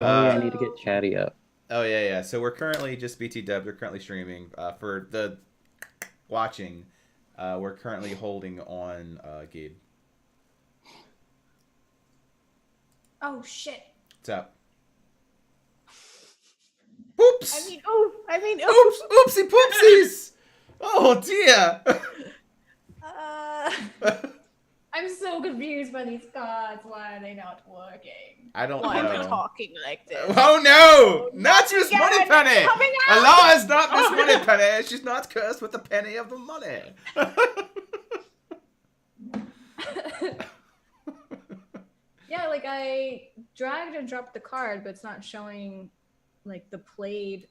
Oh yeah, I need to get chatty up. Oh yeah. So we're currently just BT Dubs. We're currently streaming. For the watching, we're currently holding on Gabe. Oh shit. What's up? I Oops! mean, oof. I mean, Oops! oof. Oopsie poopsies! Oh dear! Uh, I'm so confused by these cards. Why are they not working? I don't Why am I know. talking like this? Oh no! Not Miss again! Moneypenny! Coming out! Allah is not Miss Moneypenny. She's not cursed with the penny of the money. Yeah, like I dragged and dropped the card, but it's not showing like the played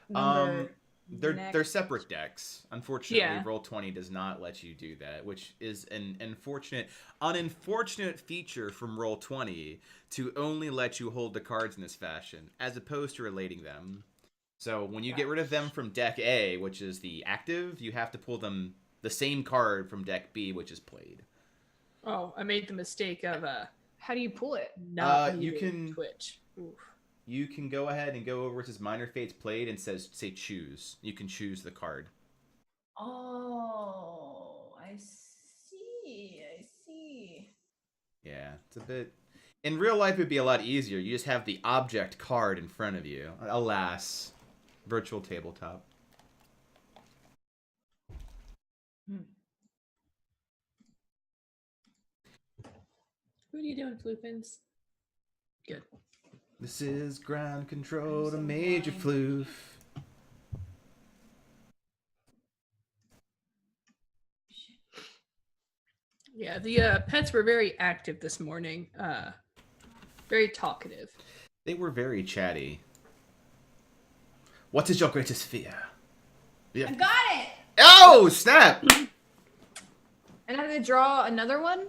number. They're separate decks. Unfortunately, Yeah. Roll20 does not let you do that, which is an unfortunate feature from Roll20 to only let you hold the cards in this fashion, as opposed to relating them. So when you get rid of them from deck A, which is the active, you have to pull them the same card from deck B, which is played. Oh, I made the mistake of How do you pull it? not you muting can- Twitch. Oof. You can go ahead and go over where it says Minor Fates played and say choose. You can choose the card. Oh, I see. I see. Yeah, it's a bit... In real life, it'd be a lot easier. You just have the object card in front of you. Alas. Virtual tabletop. What are you doing, Floopins? Good. This is ground control to Major Floof. Yeah, the pets were very active this morning. Very talkative. They were very chatty. What is your greatest fear? I got it. Oh, snap! And I have to draw another one?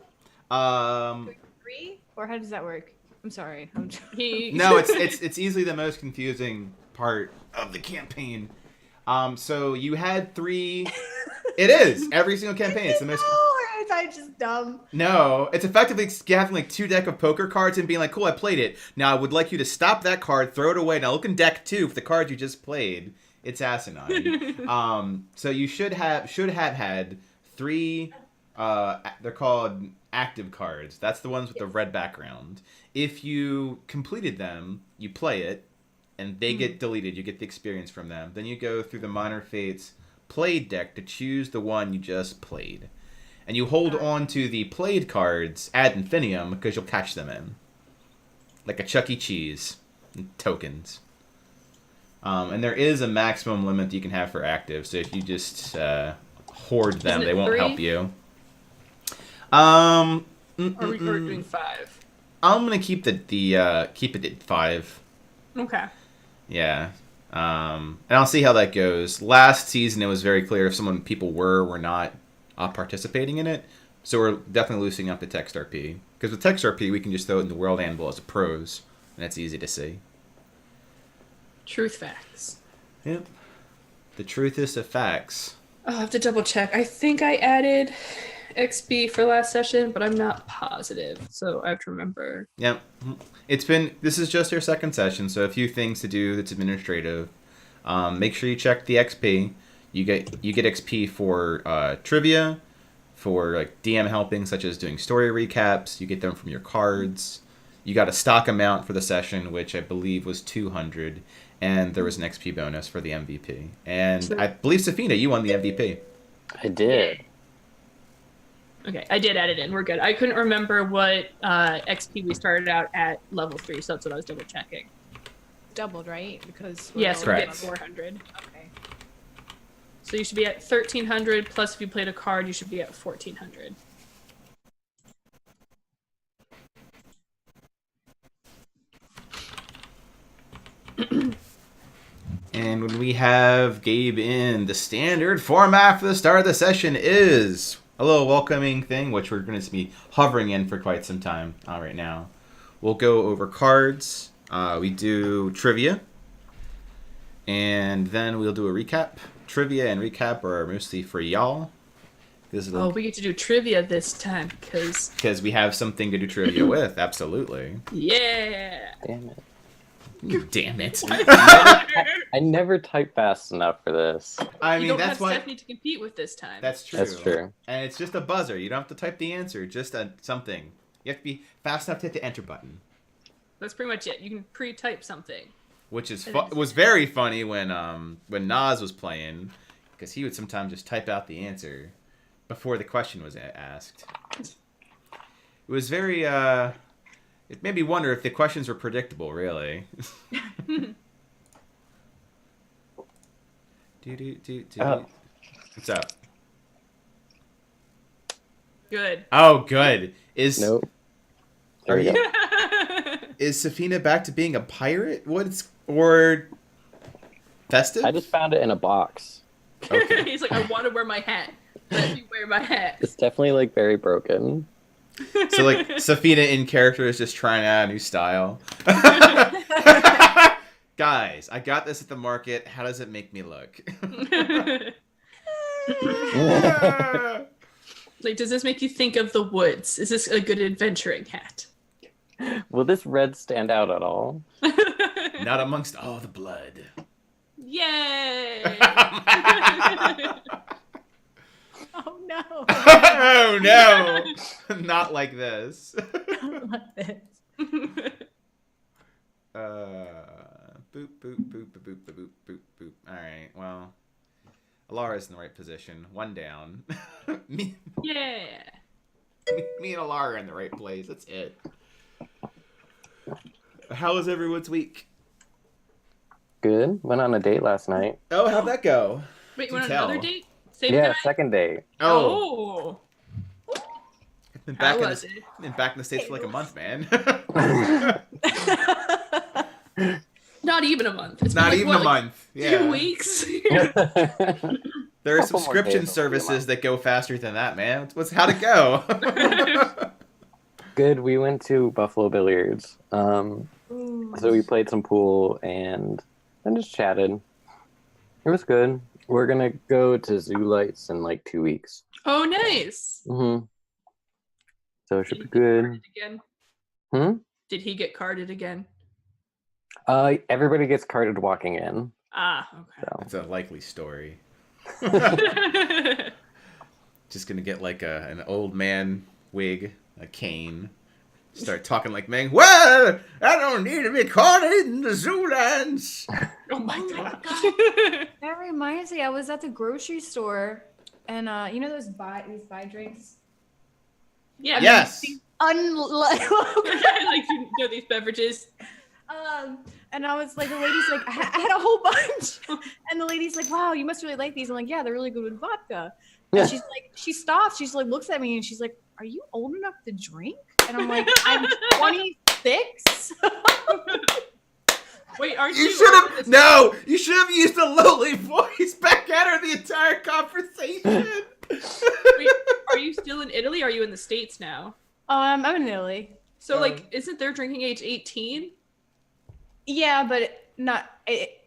Um, 3? Or how does that work? I'm sorry. no, it's easily the most confusing part of the campaign. So you had 3. It is every single campaign. It's the most. Or is I just dumb? No, it's effectively having like 2 deck of poker cards and being like, "Cool, I played it. Now I would like you to stop that card, throw it away. Now look in deck 2 for the card you just played." It's asinine. So you should have had 3. They're called active cards. That's the ones with the red background. If you completed them, you play it, and they get deleted. You get the experience from them. Then you go through the Minor Fates played deck to choose the one you just played. And you hold on to the played cards ad infinitum because you'll catch them in. Like a Chuck E. Cheese. Tokens. And there is a maximum limit that you can have for active, so if you just hoard them, Isn't it they won't 3? help you. Or we were doing 5. I'm gonna keep keep it at 5. Okay. Yeah. And I'll see how that goes. Last season, it was very clear if people were not participating in it. So we're definitely loosening up the text RP. Because with text RP, we can just throw it in the World Anvil as a prose, and that's easy to see. Truth facts. Yep. The truthest of facts. I'll have to double check. I think I added XP for last session, but I'm not positive, so I have to remember. Yep. This is just your second session, so a few things to do that's administrative. Make sure you check the XP. You get XP for trivia, for like DM helping, such as doing story recaps. You get them from your cards. You got a stock amount for the session, which I believe was 200, and there was an XP bonus for the MVP. And So- I believe, Safina, you won the MVP. I did. Okay, I did add it in. We're good. I couldn't remember what XP we started out at level 3, so that's what I was double checking. Doubled, right? Because Yes, Correct. we get 400. Okay. So you should be at 1300, plus if you played a card, you should be at 1400. And when we have Gabe in, the standard format for the start of the session is a little welcoming thing, which we're going to be hovering in for quite some time right now. We'll go over cards. We do trivia. And then we'll do a recap. Trivia and recap are mostly for y'all. Oh, we get to do trivia this time, because... Because we have something to do trivia with, absolutely. Yeah! Damn it. You damn it. I never type fast enough for this. I You mean, don't that's have why. Stephanie to compete with this time. That's true. That's true. And it's just a buzzer. You don't have to type the answer. Just something. You have to be fast enough to hit the enter button. That's pretty much it. You can pre-type something. Which was very funny when Nas was playing, because he would sometimes just type out the answer before the question was asked. It was very. It made me wonder if the questions were predictable. Really. Oh. What's up? Good. Oh, good. Nope. Are There we you? go. Is Safina back to being a pirate? Or festive? I just found it in a box. Okay. He's like, I want to wear my hat. Let me wear my hat. It's definitely like very broken. So like Safina in character is just trying out a new style. Guys, I got this at the market. How does it make me look? Like, does this make you think of the woods? Is this a good adventuring hat? Will this red stand out at all? Not amongst all the blood. Yay! Oh no. Oh no! Not like this. Like this. Boop, boop, boop, boop, boop, boop, boop, boop. Alright, well. Alara's in the right position. One down. me Yeah. and Alara are in the right place. That's it. How was everyone's week? Good. Went on a date last night. Oh, how'd that go? Wait, you Do went on tell. another date? Same Yeah, guy? second date. Oh. Been How back, was it? been back in the States for like a month, man. Not even a month. It's Not been, even like, a what, month. Like Yeah. 2 weeks. There are Couple more subscription days, it'll be a services month. that go faster than that, man. How'd it go? Good. We went to Buffalo Billiards. Ooh. So we played some pool and then just chatted. It was good. We're gonna go to Zoo Lights in like 2 weeks. Oh, nice. Mm-hmm. So it should Did be he get good. carded again? Hmm? Did he get carded again? Everybody gets carded walking in. Ah, That's a likely story. okay. Just gonna get like an old man wig, a cane. Start talking like man. Well, I don't need to be caught in the zoo lands. Oh my Oh my god. That reminds me, I was at the grocery store, and you know those these buy drinks. Yeah. Yes. Unlike. Like, you know, these beverages. And I was like, the lady's like, I had a whole bunch, and the lady's like, wow, you must really like these. I'm like, yeah, they're really good with vodka. And she's like, she stops. She's like, looks at me, and she's like, are you old enough to drink? And I'm like, I'm 26. Wait, aren't You you? should older have than- no. You should have used a lowly voice back at her the entire conversation. Wait, are you still in Italy? Or are you in the States now? I'm in Italy. So, like, isn't their drinking age 18? Yeah, but not.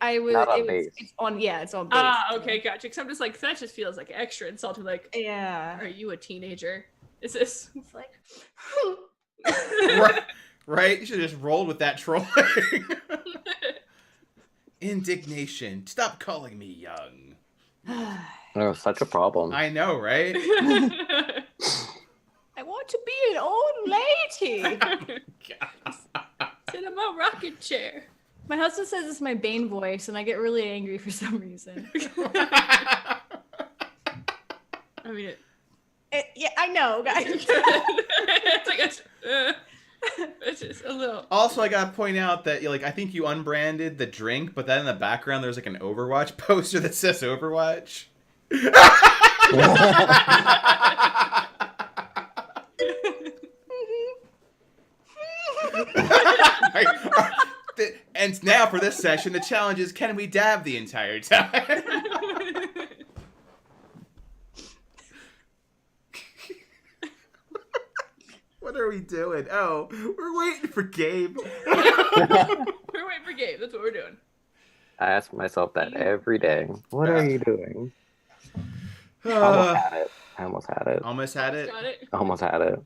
I was. Not on it was base. it's on. Yeah, it's on base. Ah, okay, gotcha. Because I'm just like, that just feels like extra insulting. Like, Yeah. are you a teenager? Is this? It's like. Right? You should have just rolled with that trolling. Indignation. Stop calling me young. It was such a problem. I know, right? I want to be an old lady. Sit in my rocking chair. My husband says it's my Bane voice, and I get really angry for some reason. I mean, Yeah, I know, guys. it's like it's just a little. Also, I gotta point out that I think you unbranded the drink, but then in the background there's like an Overwatch poster that says Overwatch. And now for this session, the challenge is: can we dab the entire time? What are we doing? Oh, we're waiting for Gabe. We're waiting for Gabe. That's what we're doing. I ask myself that every day. What are you doing? I almost had it. I almost had it. Almost had it. Got it. Almost had it.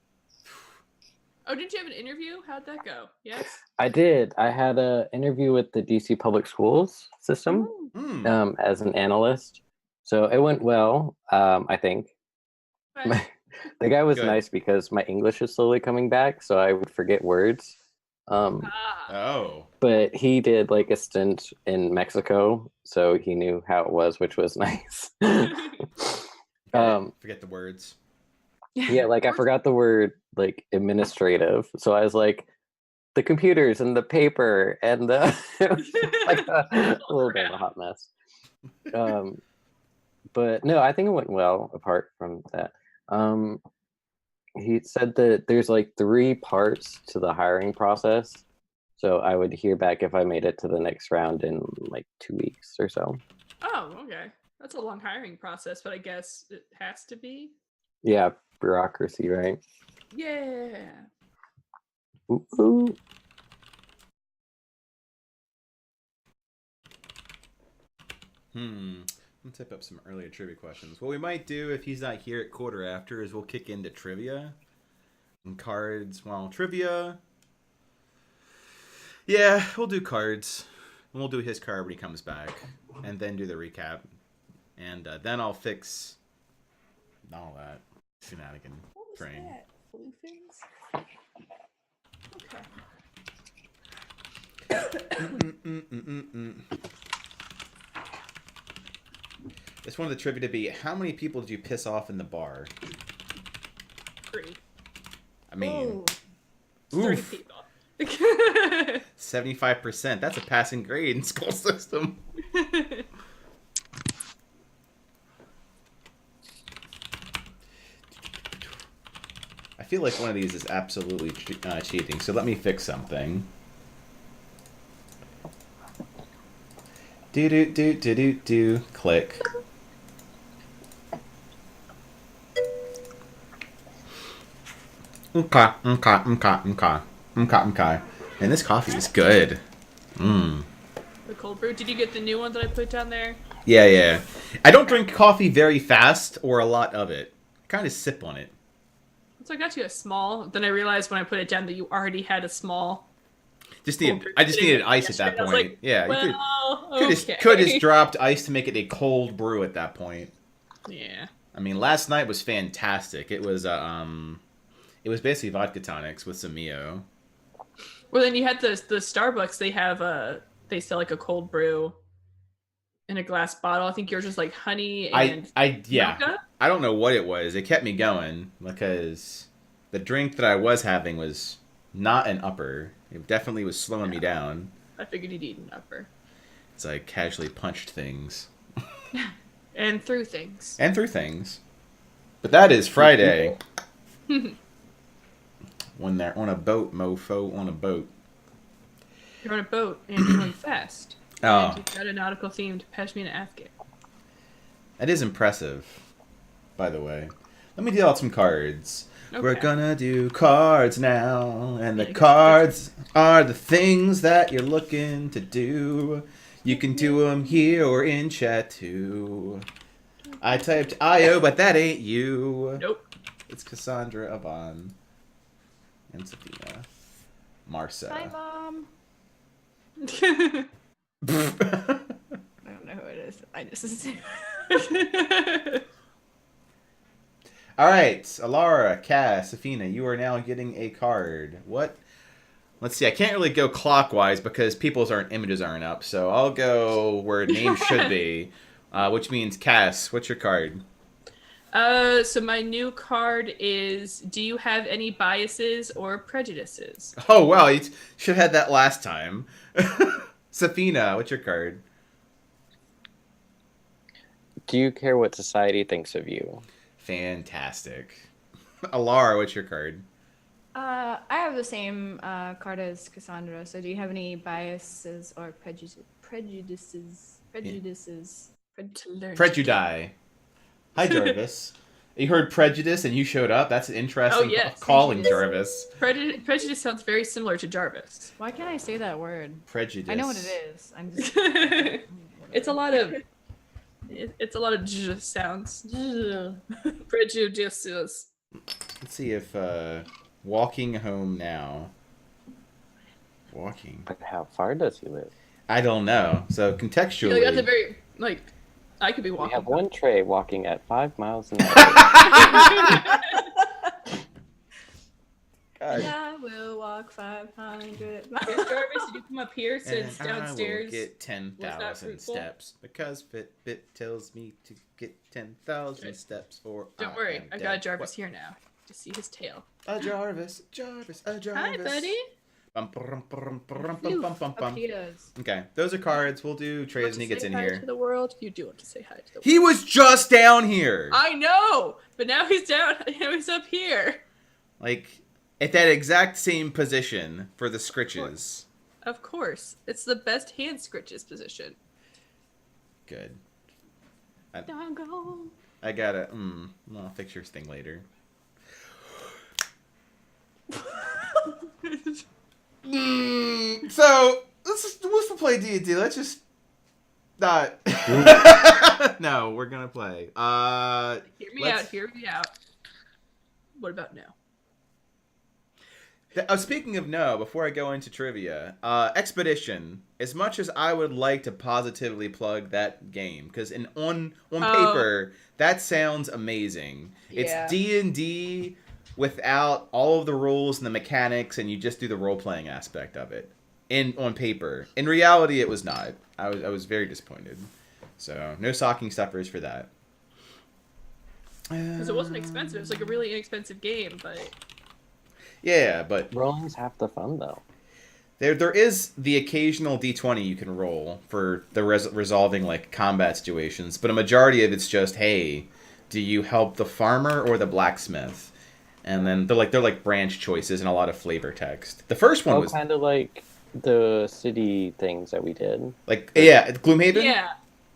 Oh, didn't you have an interview? How'd that go? Yes. I did. I had an interview with the DC Public Schools system Hmm. as an analyst. So it went well, I think. Okay. The guy was Good. nice because my English is slowly coming back, so I would forget words. Ah. Oh. But he did like a stint in Mexico, so he knew how it was, which was nice. Forget the words. Yeah, like I forgot the word like administrative, so I was like the computers and the paper and the it was just like a little bit of a hot mess. But no, I think it went well. Apart from that, he said that there's like 3 parts to the hiring process, so I would hear back if I made it to the next round in like 2 weeks or so. Oh, okay. That's a long hiring process, but I guess it has to be. Yeah, bureaucracy, right? Yeah. Ooh, ooh. Let's type up some earlier trivia questions. What we might do if he's not here at quarter after is we'll kick into trivia and cards. Well, trivia. Yeah, we'll do cards. And we'll do his card when he comes back, and then do the recap, and then I'll fix all that shenanigan What was train. that? Blue things? Mm-mm-mm-mm-mm. Just wanted the trivia to be, how many people did you piss off in the bar? 3. I mean, Oh, 3 oof, people. 75%. That's a passing grade in school system. I feel like one of these is absolutely cheating, so let me fix something. Do. Click. Okay. And this coffee is good. Mmm. The cold brew. Did you get the new one that I put down there? Yeah. I don't drink coffee very fast or a lot of it. I kind of sip on it. So I got you a small. Then I realized when I put it down that you already had a small. I just needed ice at that I was point. like, Yeah, you well, could just dropped ice to make it a cold brew at that point. Yeah. I mean, last night was fantastic. It was basically vodka tonics with some Mio. Well, then you had the Starbucks. They sell like a cold brew in a glass bottle. I think yours was like honey and Yeah. mocha? I don't know what it was. It kept me going because the drink that I was having was not an upper. It definitely was slowing me down. I figured you'd eat an upper. So I casually punched things. And threw things. And through things. But that is Friday. When they're on a boat, mofo, on a boat. You're on a boat and you're going fast. Oh. And you've got a nautical themed Pashmina Afghan. That is impressive, by the way. Let me deal out some cards. Okay. We're gonna do cards now, and the Yeah, cards are the things that you're looking to do. You can do them here or in chat too. I typed IO, but that ain't you. Nope. It's Cassandra, Avon, and Sophia. Marsa. hi, Mom. I I don't know who it is. I just assume. All right, Alara, Cass, Safina, you are now getting a card. What? Let's see. I can't really go clockwise because people's images aren't up, so I'll go where names should be, which means Cass. What's your card? So my new card is: do you have any biases or prejudices? Oh wow, you should have had that last time. Safina, what's your card? Do you care what society thinks of you? Fantastic. Alara, what's your card? I have the same card as Cassandra. So, do you have any biases or prejudices? Prejudice. Hi, Jarvis. You heard prejudice and you showed up? That's an interesting yes. calling, Jarvis. Prejudice sounds very similar to Jarvis. Why can't I say that word? Prejudice. I know what it is. I'm just. It's a lot of sounds. Prejudices. Let's see if walking home now. Walking. But how far does he live? I don't know. So contextually. Like, that's a very, like, I could be We walking. have one tray walking at 5 miles an hour. God. I will walk 500 miles. Jarvis, did you come up here since And downstairs? I will get was not 10,000 fruitful? steps because Fitbit tells me to get 10,000 steps for. Don't worry, I got Jarvis here now. To see his tail. A Jarvis, a Jarvis. Hi, buddy. Bum, bum, bum, bum, Phew, bum, bum, bum. appears. Okay, those are cards. We'll do Trey Want as to he gets say in hi here. to the world. You do want to say hi to the world. He was just down here. I know, but now he's down. Now he's up here. Like, at that exact same position for the scritches. Of course, it's the best hand scritches position. Good. Doggo. I gotta, I'll fix your thing later. So, let's play D&D. Let's just not. No, we're gonna play. Hear me out. Hear me out. What about now? Speaking of no, before I go into trivia, Expedition. As much as I would like to positively plug that game, because on paper that sounds amazing. Yeah. It's D&D without all of the rules and the mechanics, and you just do the role playing aspect of it. On paper, in reality, it was not. I was very disappointed. So no stocking stuffers for that. Because it wasn't expensive. It was like a really inexpensive game, but Yeah, but Rolling's half the fun, though. there is the occasional D20 you can roll for the resolving like combat situations, but a majority of it's just, hey, do you help the farmer or the blacksmith? And then they're like branch choices and a lot of flavor text. The first one was kind of like the city things that we did. like Gloomhaven.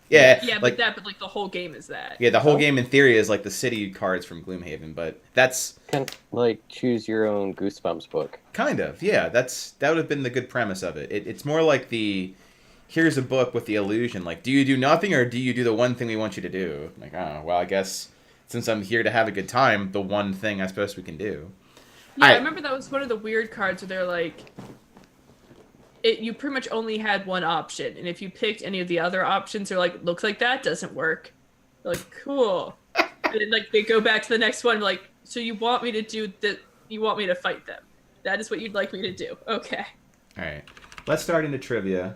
yeah, like but like the whole game is that. yeah, the whole game in theory is like the city cards from Gloomhaven, but that's Kind of like choose your own Goosebumps book. kind of that would have been the good premise of it. It's more like here's a book with the illusion. Like, do you do nothing or do you do the one thing we want you to do? Like, oh, well, I guess since I'm here to have a good time, the one thing I suppose we can do. Yeah, I remember that was one of the weird cards where they're like, you pretty much only had one option, and if you picked any of the other options, they're like, looks like that doesn't work. They're like, cool. And then like they go back to the next one, like, so you want me to do that? You want me to fight them? That is what you'd like me to do? Okay. All right, let's start into trivia.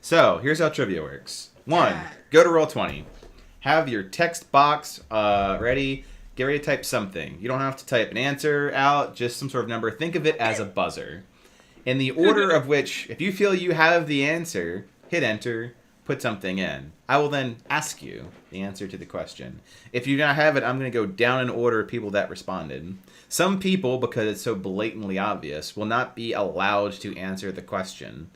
So here's how trivia works. 1, go to Roll20. Have your text box ready. Get ready to type something. You don't have to type an answer out, just some sort of number. Think of it as a buzzer. In the order of which, if you feel you have the answer, hit enter, put something in. I will then ask you the answer to the question. If you do not have it, I'm going to go down in order of people that responded. Some people, because it's so blatantly obvious, will not be allowed to answer the question.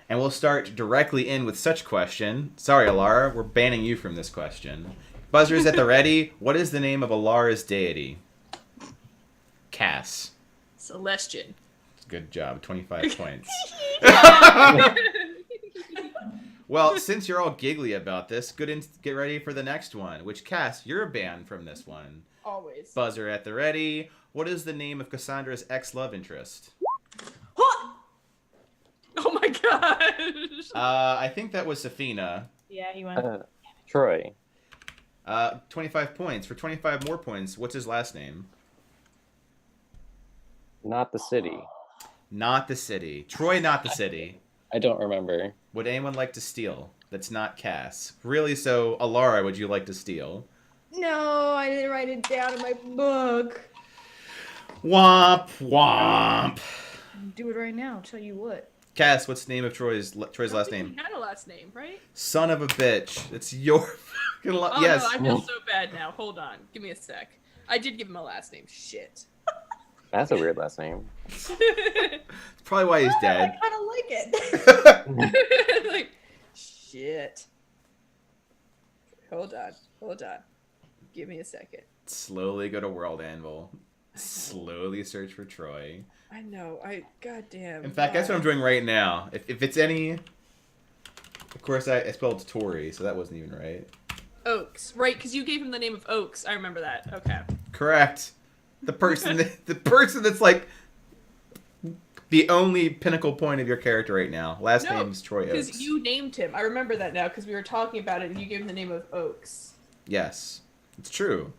And we'll start directly in with such question. Sorry, Alara, we're banning you from this question. Buzzers at the ready. What is the name of Alara's deity? Cass. Celestian. Good job. 25 points. Well, since you're all giggly about this, get ready for the next one. Which, Cass, you're banned from this one. Always. Buzzer at the ready. What is the name of Cassandra's ex-love interest? Oh my gosh. I think that was Safina. Yeah, he went. Troy. 25 points. For 25 more points, what's his last name? Not the city. Not the city. Troy, not the city. I don't remember. Would anyone like to steal? That's not Cass. Really, so, Alara, would you like to steal? No, I didn't write it down in my book. Womp, womp. Do it right now. I'll tell you what. Cass, what's the name of Troy's last name? He had a last name, right? Son of a bitch. It's your fucking Oh yes. no, I feel so bad now. Hold on. Give me a sec. I did give him a last name. Shit. That's a weird last name. It's probably why he's dead. I kind of like it. Like, shit. Hold on. Give me a second. Slowly go to World Anvil. Slowly search for Troy. I know. Goddamn. In fact, that's what I'm doing right now. If it's any... Of course, I spelled Tory, so that wasn't even right. Oaks. Right, because you gave him the name of Oaks. I remember that. Okay. Correct. The person that's like the only pinnacle point of your character right now. Last name's Troy Oaks. Because you named him. I remember that now because we were talking about it and you gave him the name of Oaks. Yes, it's true.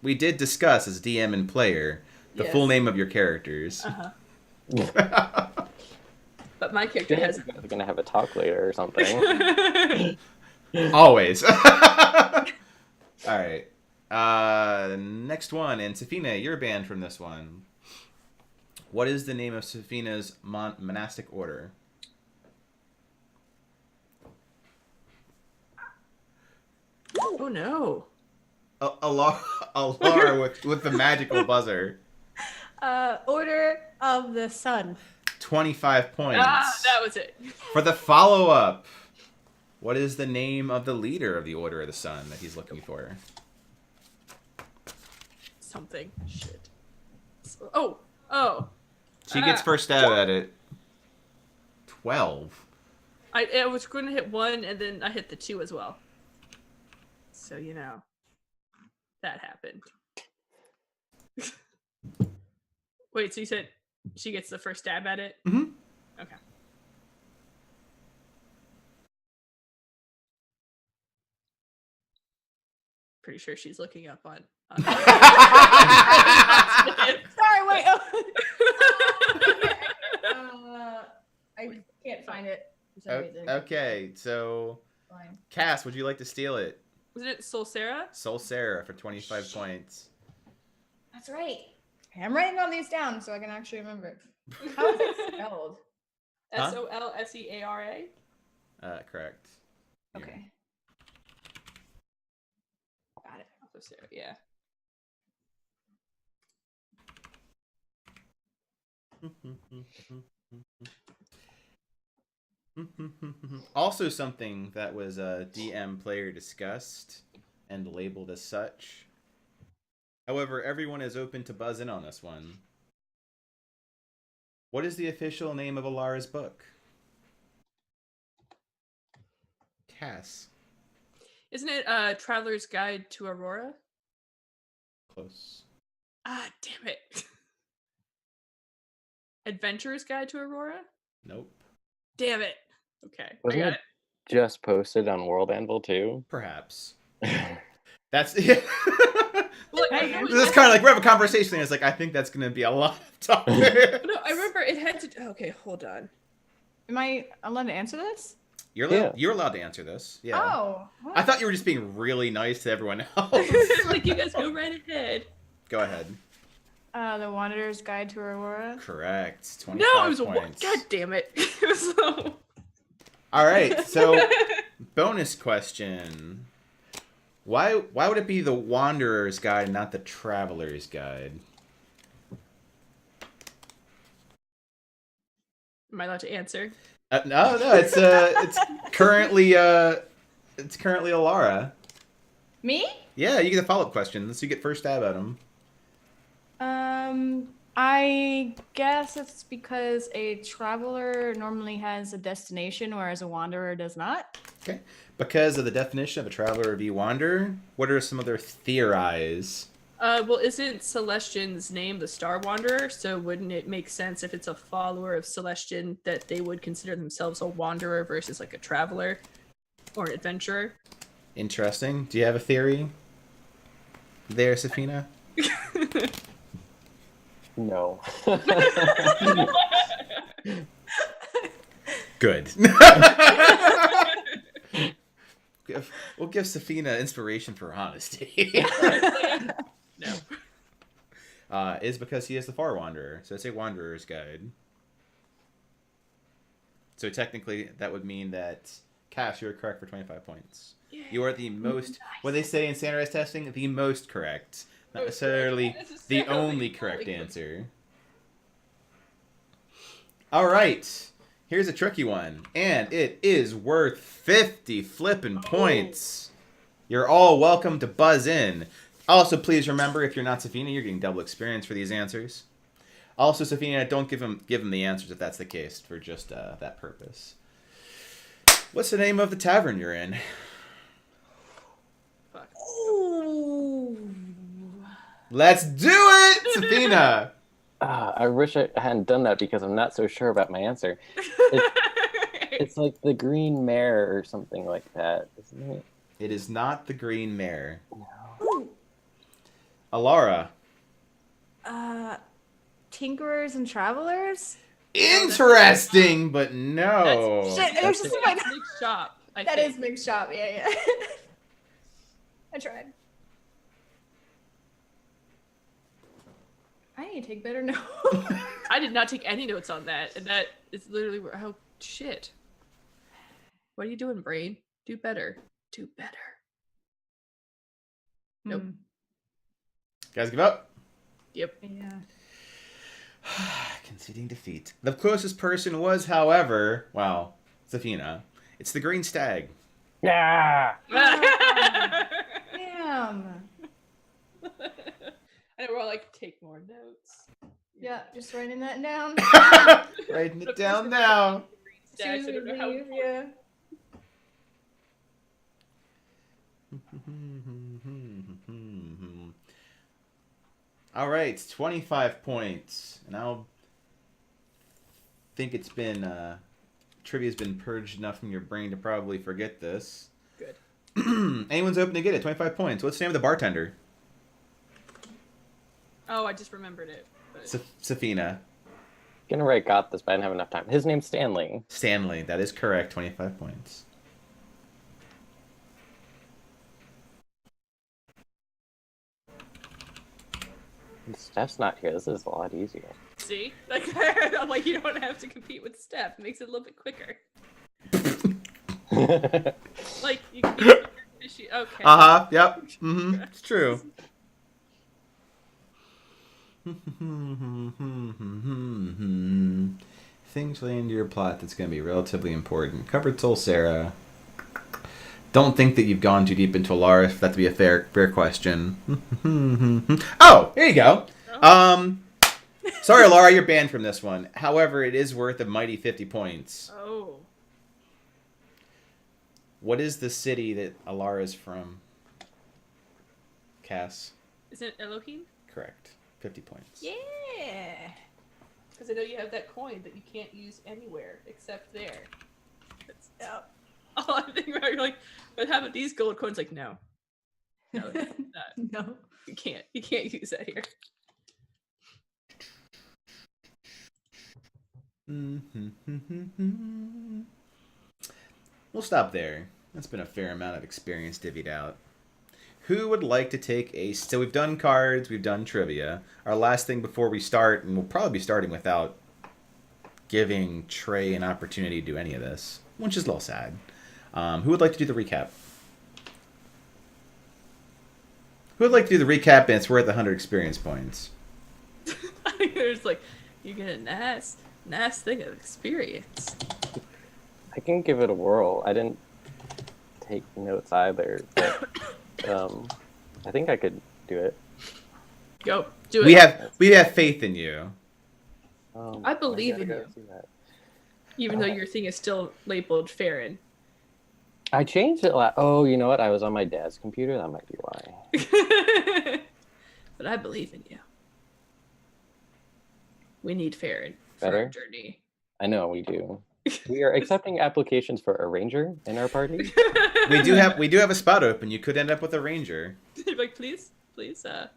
We did discuss as DM and player the Yes. full name of your characters. But my character has. We're gonna have a talk later or something. Always. All right. Next one, and Safina, you're banned from this one. What is the name of Safina's monastic order? Oh no. Alara with the magical buzzer. Order of the Sun. 25 points. That was it. For the follow-up, what is the name of the leader of the Order of the Sun that he's looking for? Something. Shit. Oh. She gets first stab at it. 12. I was going to hit 1 and then I hit the 2 as well. So, that happened. Wait, so you said she gets the first stab at it? Mm-hmm. Okay. Pretty sure she's looking up on Sorry, wait. I can't find it for some reason. Okay, so Fine. Cass, would you like to steal it? Wasn't it Solsera? Soul Sarah for 25 points. That's right. I'm writing all these down so I can actually remember it. How is it spelled? Huh? Solseara? Correct. Okay. Got it. Solsera, yeah. Also something that was a DM player discussed and labeled as such. However, everyone is open to buzz in on this one. What is the official name of Alara's book? Cass. Isn't it Traveler's Guide to Aurora? Close. Ah, damn it. Adventurer's Guide to Aurora? Nope. Damn it. Okay, Wasn't I got it just posted on World Anvil too? Perhaps. That's it. Well, I know This is kind of like we have a conversation and it's like I think that's going to be a lot of topics. No, I remember it had to. Okay, hold on. Am I allowed to answer this? You're allowed to answer this. Yeah. Oh. I thought you were just being really nice to everyone else. Like, you guys go right ahead. Go ahead. The Wanderer's Guide to Aurora. Correct. 25 No, it was points. God damn it. It was so... All right. So, bonus question. Why would it be the Wanderer's Guide, not the Traveler's Guide? Am I allowed to answer? No. It's currently Alara. Me? Yeah, you get the follow-up questions. You get first stab at them. I guess it's because a traveler normally has a destination, whereas a wanderer does not. Okay. Because of the definition of a traveler v wanderer, what are some other theorize? Well, isn't Celestian's name the Star Wanderer? So wouldn't it make sense if it's a follower of Celestian that they would consider themselves a wanderer versus like a traveler or an adventurer? Interesting. Do you have a theory there, Safina? No. Good. We'll give Safina inspiration for honesty. No. Is because he is the Far Wanderer. So it's a Wanderer's Guide. So technically, that would mean that, Cass, you are correct for 25 points. Yeah. You are the most, what they say in standardized testing, the most correct. Not necessarily the only correct answer. All right. Here's a tricky one. And it is worth 50 flippin' points. You're all welcome to buzz in. Also, please remember, if you're not Safina, you're getting double experience for these answers. Also, Safina, don't give him the answers if that's the case, for just that purpose. What's the name of the tavern you're in? Fuck. Ooh. Let's do it, Safina. I wish I hadn't done that because I'm not so sure about my answer. It's like the green mare or something like that, isn't it? It is not the green mare. No. Alara. Tinkerers and Travelers? Interesting, but no. Shit, it was just in my Big shop. That is Mixed Shop, yeah. I tried. I need to take better notes. I did not take any notes on that, and that is literally where. Oh shit! What are you doing, brain? Do better. Do better. Nope. Guys, give up. Yep. Yeah. Conceding defeat. The closest person was, however, well, Safina. It's the green stag. Yeah. Damn. I know we're all like, take more notes. Yeah, just writing that down. Writing it down now. Stacks, I don't know how Yeah. All right, 25 points. And I'll think it's been trivia's been purged enough from your brain to probably forget this. Good. Anyone's open to get it. 25 points. What's the name of the bartender? Oh, I just remembered it. But... Safina. Gonna write got this, but I didn't have enough time. His name's Stanley. Stanley. That is correct. 25 points. Steph's not here. This is a lot easier. See? Like, I'm like, you don't have to compete with Steph. It makes it a little bit quicker. Like, you can be fishy. Okay. Yep. It's true. Things relating to your plot that's going to be relatively important. Covered Soul Sarah. Don't think that you've gone too deep into Alara, if that to be a fair question. Oh, here you go. Sorry, Alara, you're banned from this one. However, it is worth a mighty 50 points. Oh. What is the city that Alara is from? Cass? Is it Elohim? Correct. 50 points. Yeah. Because I know you have that coin that you can't use anywhere except there. That's all I'm thinking about. You're like, but how about these gold coins? Like, no. No, No. you can't. You can't use that here. We'll stop there. That's been a fair amount of experience divvied out. Who would like to take a... So we've done cards, we've done trivia. Our last thing before we start, and we'll probably be starting without giving Trey an opportunity to do any of this, which is a little sad. Who would like to do the recap? Who would like to do the recap, and it's worth 100 experience points? There's like, you get a nice thing of experience. I can give it a whirl. I didn't take notes either, but I think I could do it. Go, do it. We have faith in you. I believe in gotta you. go see that. Even though your thing is still labeled Farron. I changed it oh, you know what? I was on my dad's computer. That might be why. But I believe in you. We need Farron for Better? our journey. I know we do. We are accepting applications for a ranger in our party. We do have a spot open. You could end up with a ranger. Like, please. Yep.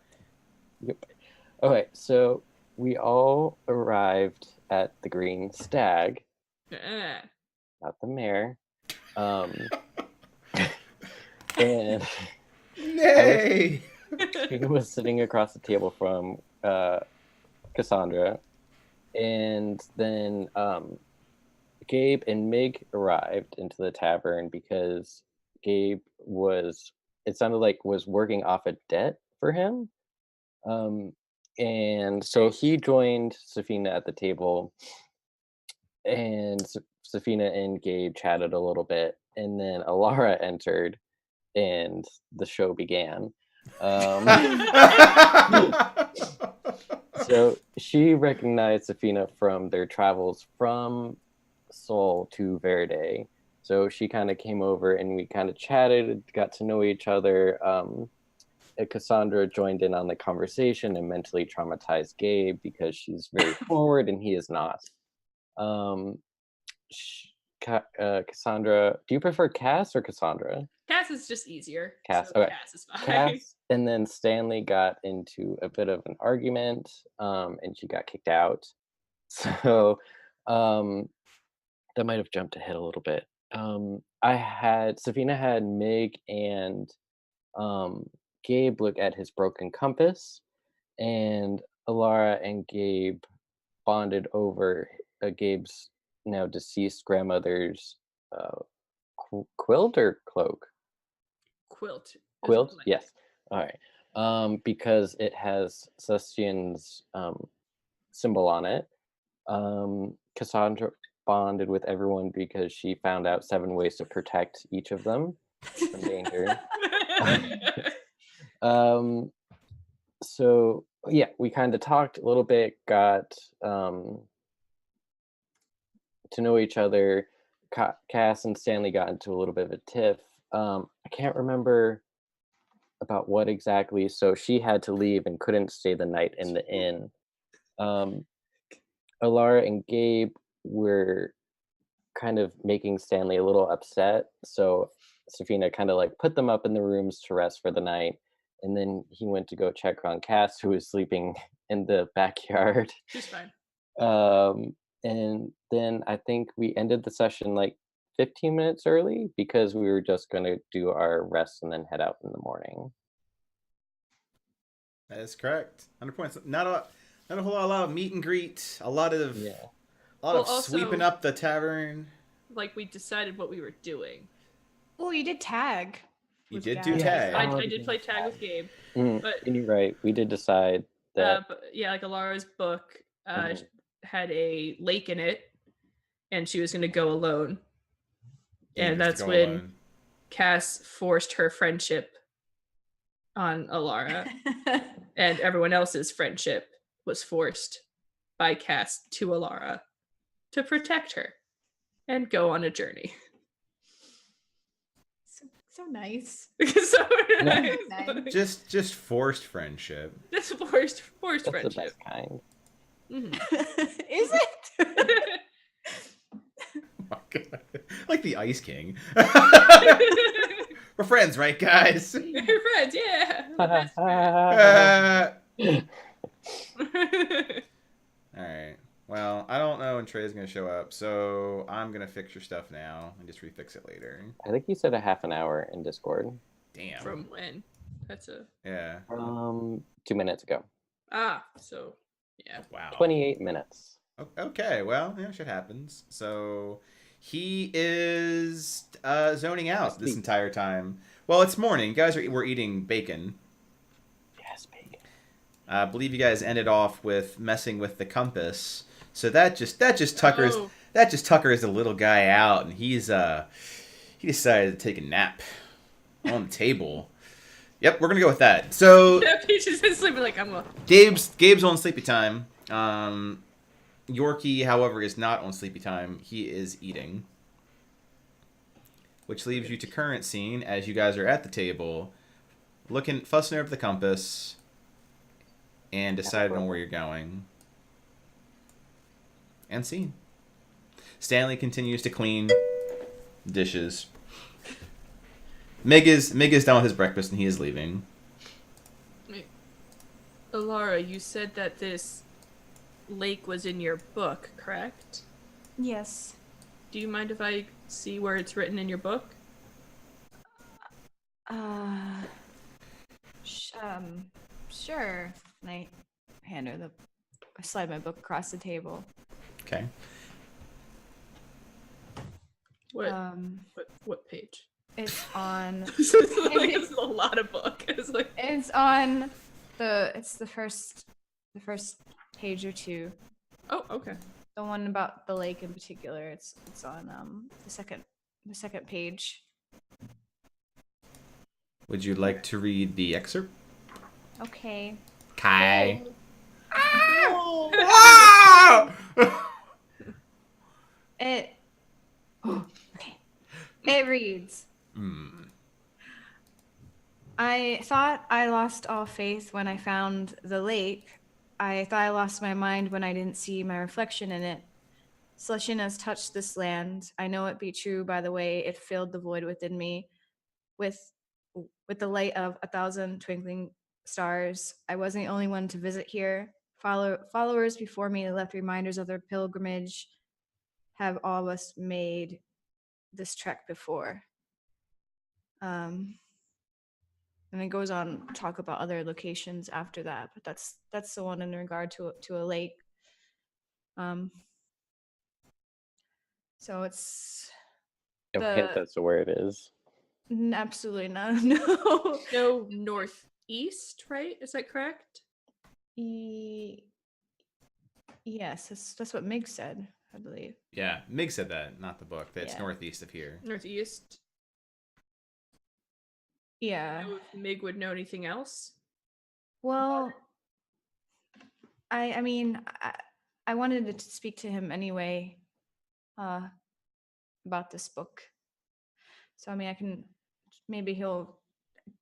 Okay, so we all arrived at the Green Stag, not the mare. And Nay. he was sitting across the table from Cassandra, and then Gabe and Mig arrived into the tavern because Gabe was working off a debt for him. And so he joined Safina at the table, and Safina and Gabe chatted a little bit, and then Alara entered, and the show began. So she recognized Safina from their travels from Seoul to Verde. So she kind of came over and we kind of chatted, got to know each other. Cassandra joined in on the conversation and mentally traumatized Gabe because she's very forward and he is not. Cassandra, do you prefer Cass or Cassandra? Cass is just easier. Cass, So okay. Cass is fine. Cass, and then Stanley got into a bit of an argument, and she got kicked out. So that might have jumped ahead a little bit. Safina had Mig and Gabe look at his broken compass, and Alara and Gabe bonded over Gabe's now deceased grandmother's quilt or cloak? Quilt. Quilt? Yes. All right. Because it has Celestian's symbol on it. Cassandra bonded with everyone because she found out 7 ways to protect each of them from danger. So yeah, we kind of talked a little bit, got to know each other. Cass and Stanley got into a little bit of a tiff. I can't remember about what exactly. So she had to leave and couldn't stay the night in the inn. Alara and Gabe were kind of making Stanley a little upset. So Safina kind of like put them up in the rooms to rest for the night. And then he went to go check on Cass, who was sleeping in the backyard. She's fine. And then I think we ended the session like 15 minutes early because we were just going to do our rest and then head out in the morning. That is correct. 100 points. Not a whole lot of meet and greet. A lot of Also, sweeping up the tavern. Like, we decided what we were doing. Oh, you did tag. You with did Gab. do tag. I did play tag with Gabe. But And you're right. We did decide that. but yeah, like Alara's book had a lake in it, and she was going to go alone. And that's when Cass forced her friendship on Arhor'ha, and everyone else's friendship was forced by Cass to Arhor'ha to protect her and go on a journey. So nice. So nice. Just forced friendship. Just forced That's friendship. the best kind. Is it? Oh my God. Like the Ice King. We're friends, right, guys? We're friends, yeah. All right. Well, I don't know when Trey's going to show up, so I'm going to fix your stuff now and just refix it later. I think you said a half an hour in Discord. Damn. From when? That's a... Yeah. 2 minutes ago. So, yeah. Wow. 28 minutes. Okay, well, yeah, shit happens. So he is zoning out this entire time. Well, it's morning. You guys we're eating bacon. Yes, bacon. I believe you guys ended off with messing with the compass. So that just tuckers the little guy out, and he decided to take a nap on the table. Yep, we're gonna go with that. So Peach been sleeping like I'm. Gabe's on sleepy time. Yorkie, however, is not on sleepy time. He is eating. Which leaves you to current scene as you guys are at the table, fussing over the compass, and deciding on where you're going. And scene. Stanley continues to clean dishes. Mig is done with his breakfast and he is leaving. Wait. Alara, you said that this lake was in your book, correct? Yes. Do you mind if I see where it's written in your book? Sure. And I hand her I slide my book across the table. Okay. What page? It's on. It's a lot of book. It's on the first page or two. Oh, okay. The one about the lake in particular. It's on the second page. Would you like to read the excerpt? Okay. Kai. It reads. I thought I lost all faith when I found the lake. I thought I lost my mind when I didn't see my reflection in it. Slushin has touched this land. I know it be true by the way it filled the void within me with the light of 1,000 twinkling stars. I wasn't the only one to visit here. Followers before me left reminders of their pilgrimage. Have all of us made this trek before? And it goes on to talk about other locations after that, but that's the one in regard to a lake. So it's No hint as to where it is. absolutely not. No. No, northeast, right? Is that correct? Yes, that's what Mig said, I believe. Yeah, Mig said that, not the book. That's Yeah. northeast of here. Northeast. Yeah. Know if Mig would know anything else? Well, I mean, I wanted to speak to him anyway, about this book. So I mean, I can maybe he'll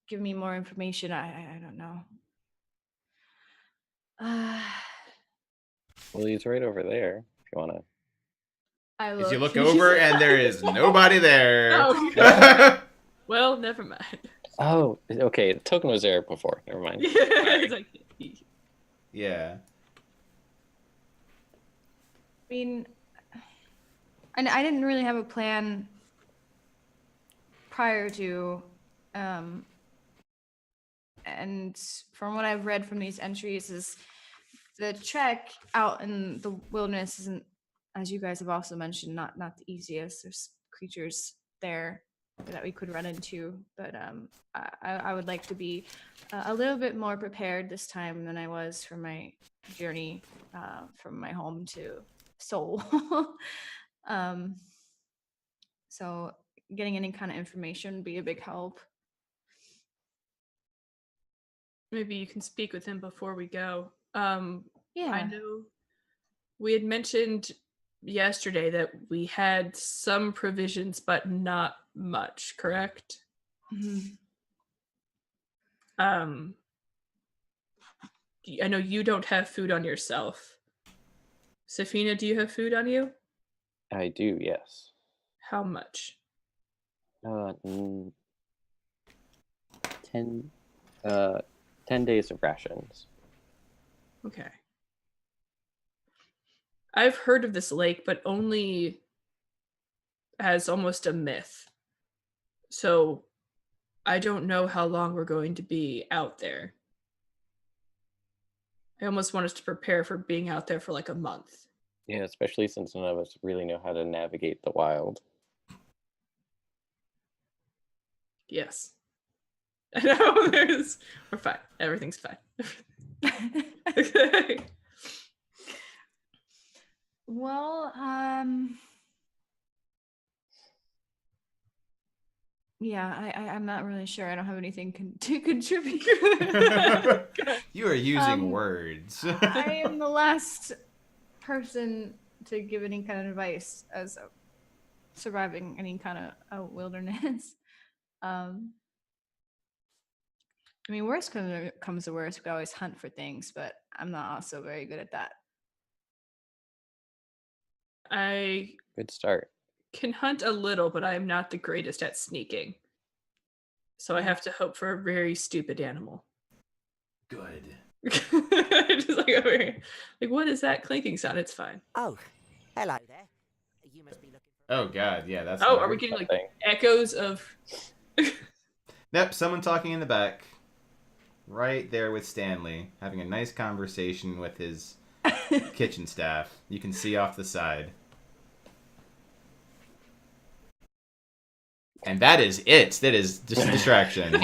give me more information. I don't know. Well, he's right over there. If you wanna. I As look. you look over and there is nobody there. Oh, well, never mind. Oh, okay. The token was there before. Never mind. It's like, Yeah. I mean, I didn't really have a plan prior to, and from what I've read from these entries, is the trek out in the wilderness isn't, as you guys have also mentioned, not the easiest. There's creatures there that we could run into, but I would like to be a little bit more prepared this time than I was for my journey from my home to Seoul. So getting any kind of information would be a big help. maybe you can speak with him before we go. Yeah. I know we had mentioned yesterday that we had some provisions, but not much, correct? Mhm. I know you don't have food on yourself. Safina, do you have food on you? I do, yes. How much? 10 10 days of rations. Okay. I've heard of this lake, but only as almost a myth. So I don't know how long we're going to be out there. I almost want us to prepare for being out there for like a month. Yeah, especially since none of us really know how to navigate the wild. Yes. I know we're fine. Everything's fine. Okay. Well, yeah, I'm not really sure. I don't have anything to contribute. You are using Um, words. I am the last person to give any kind of advice as surviving any kind of wilderness. I mean, worst comes to worst, we could always hunt for things, but I'm not also very good at that. I Good start. can hunt a little, but I am not the greatest at sneaking. So I have to hope for a very stupid animal. Good. Just like over here. Like, what is that clinking sound? It's fine. Oh, hello there. You must be looking for. Oh god, yeah, that's. Oh, not are we good. getting like something. echoes of? Yep, someone talking in the back. Right there with Stanley, having a nice conversation with his kitchen staff. You can see off the side. And that is it. That is just a distraction.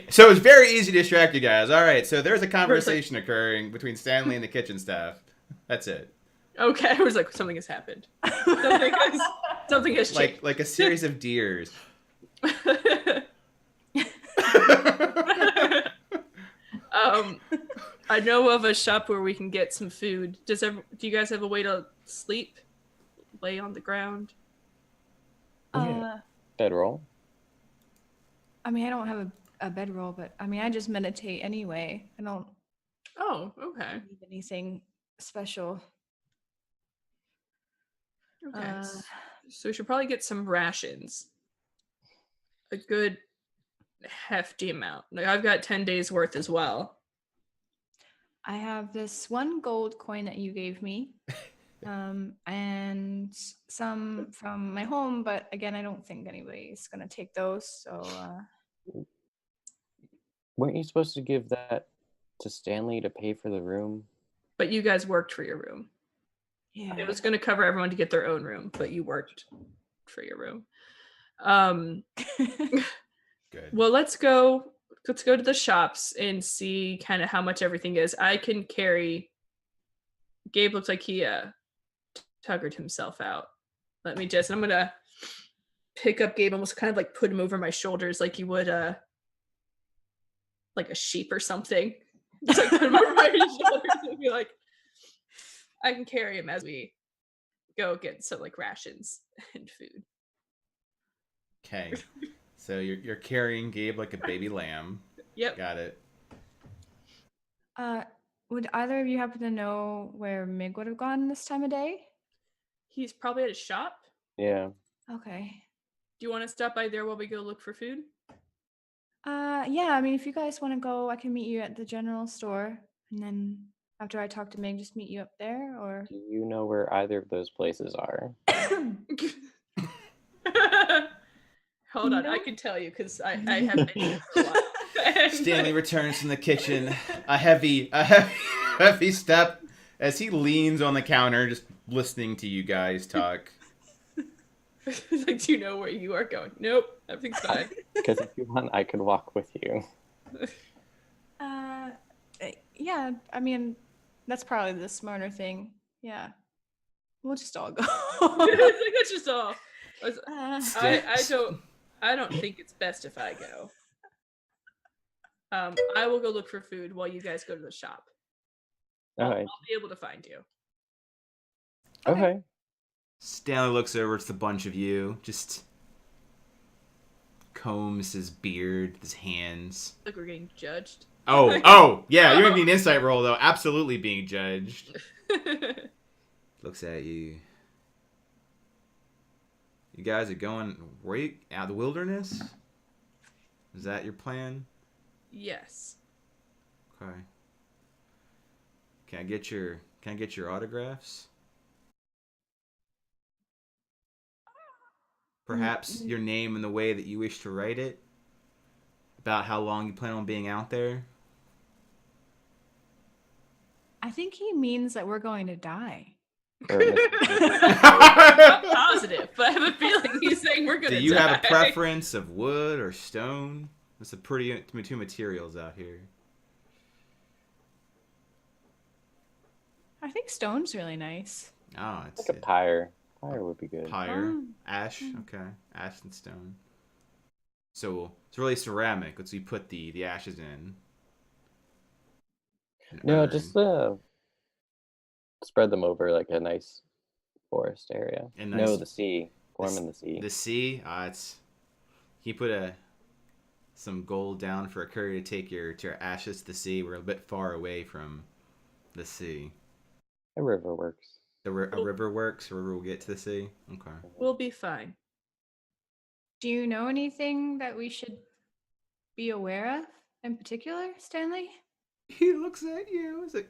So it's very easy to distract you guys. All right, so there's a conversation occurring between Stanley and the kitchen staff. That's it. Okay, I was like, something has happened. Something has changed. Like a series of deers. I know of a shop where we can get some food. Do you guys have a way to sleep? Lay on the ground? Yeah. Bedroll. I mean, I don't have a bedroll, but I mean, I just meditate anyway. I don't Oh, okay. need anything special. Okay. Uh, So we should probably get some rations. A good hefty amount. Like I've got 10 days worth as well. I have this 1 gold coin that you gave me, and some from my home, but again, I don't think anybody's gonna take those. So Weren't you supposed to give that to Stanley to pay for the room? But you guys worked for your room. yeah, It was going to cover everyone to get their own room, but you worked for your room. Good. Well, let's go to the shops and see kind of how much everything is. I can carry. Gabe looks like he tuggered himself out. I'm gonna pick up Gabe, almost kind of like put him over my shoulders like you would like a sheep or something. Just like put him over my shoulders and be like, I can carry him as we go get some like rations and food. Okay. So you're carrying Gabe like a baby lamb. Yep. Got it. would either of you happen to know where Mig would have gone this time of day? He's probably at his shop. Yeah. Okay. Do you want to stop by there while we go look for food? Yeah, I mean, if you guys want to go, I can meet you at the general store, and then after I talk to Meg, just meet you up there, or... Do you know where either of those places are? Hold on, I No. can tell you because I have been here for a while. Stanley returns from the kitchen, a heavy step as he leans on the counter, just listening to you guys talk. He's like, do you know where you are going? Nope, everything's fine. Because if you want, I could walk with you. Yeah, I mean, that's probably the smarter thing. Yeah. We'll just all go. It's like, that's just all. Uh, I don't think it's best if I go. I will go look for food while you guys go to the shop. All right. I'll be able to find you. Okay. Stanley looks over to the bunch of you, just combs his beard, his hands. Like we're getting judged. Oh, yeah, you're making an insight roll, though. Absolutely being judged. Looks at you. You guys are going right out of the wilderness? Is that your plan? Yes. Okay. Can I get your autographs? Perhaps your name and the way that you wish to write it? About how long you plan on being out there? I think he means that we're going to die. Not positive, but I have a feeling he's saying we're gonna Do you die. have a preference of wood or stone? There's two materials out here. I think stone's really nice. Oh, it's Like a pyre. Pyre would be good. pyre. Ash. Okay. Ash and stone. So it's really ceramic. Let's put the ashes in. An No, urn. just spread them over like a nice forest area. A No, nice- the sea. Pour them in the sea. The sea. It's. Can you put some gold down for a courier to take your ashes to the sea? We're a bit far away from the sea. A river works. A river works. A river will get to the sea. Okay. We'll be fine. Do you know anything that we should be aware of in particular, Stanley? He looks at you. He's like,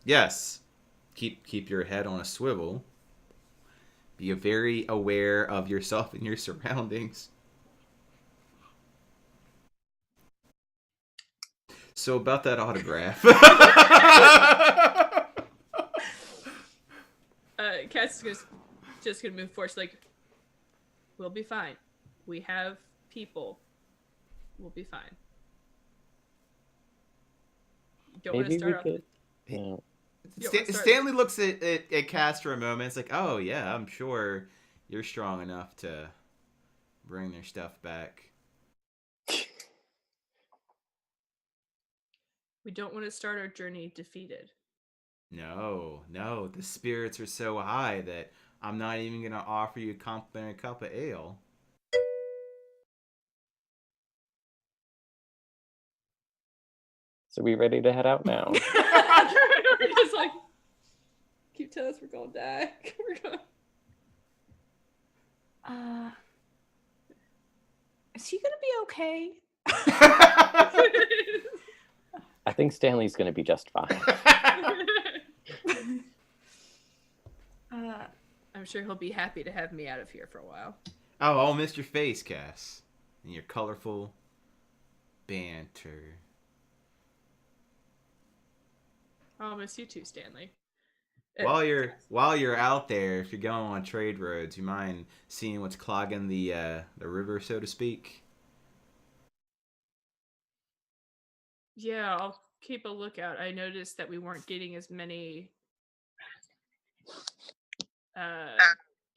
yes. Keep your head on a swivel. Be very aware of yourself and your surroundings. So about that autograph. Cass is just gonna move forward. She's like, we'll be fine. We have people. We'll be fine. Don't want to Maybe we start off. could. No. Stanley looks at Cass for a moment. It's like, oh yeah, I'm sure you're strong enough to bring their stuff back. We don't want to start our journey defeated. No, the spirits are so high that I'm not even gonna offer you a complimentary cup of ale. So we ready to head out now? We're just like, keep telling us we're gonna die. We're gonna... Is he gonna be okay? I think Stanley's going to be just fine. I'm sure he'll be happy to have me out of here for a while. Oh, I'll miss your face, Cass. And your colorful banter. I'll miss you too, Stanley. While you're out there, if you're going on trade roads, you mind seeing what's clogging the river, so to speak? Yeah, I'll keep a lookout. I noticed that we weren't getting as many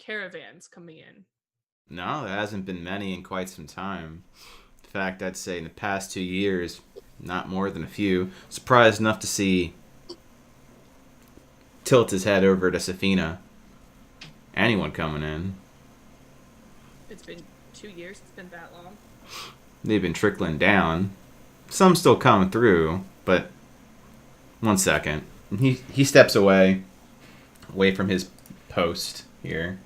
caravans coming in. No, there hasn't been many in quite some time. In fact, I'd say in the past 2 years, not more than a few. Surprised enough to see tilt his head over to Safina. Anyone coming in. It's been 2 years. It's been that long. They've been trickling down. Some still coming through, but 1 second. He steps away from his post here.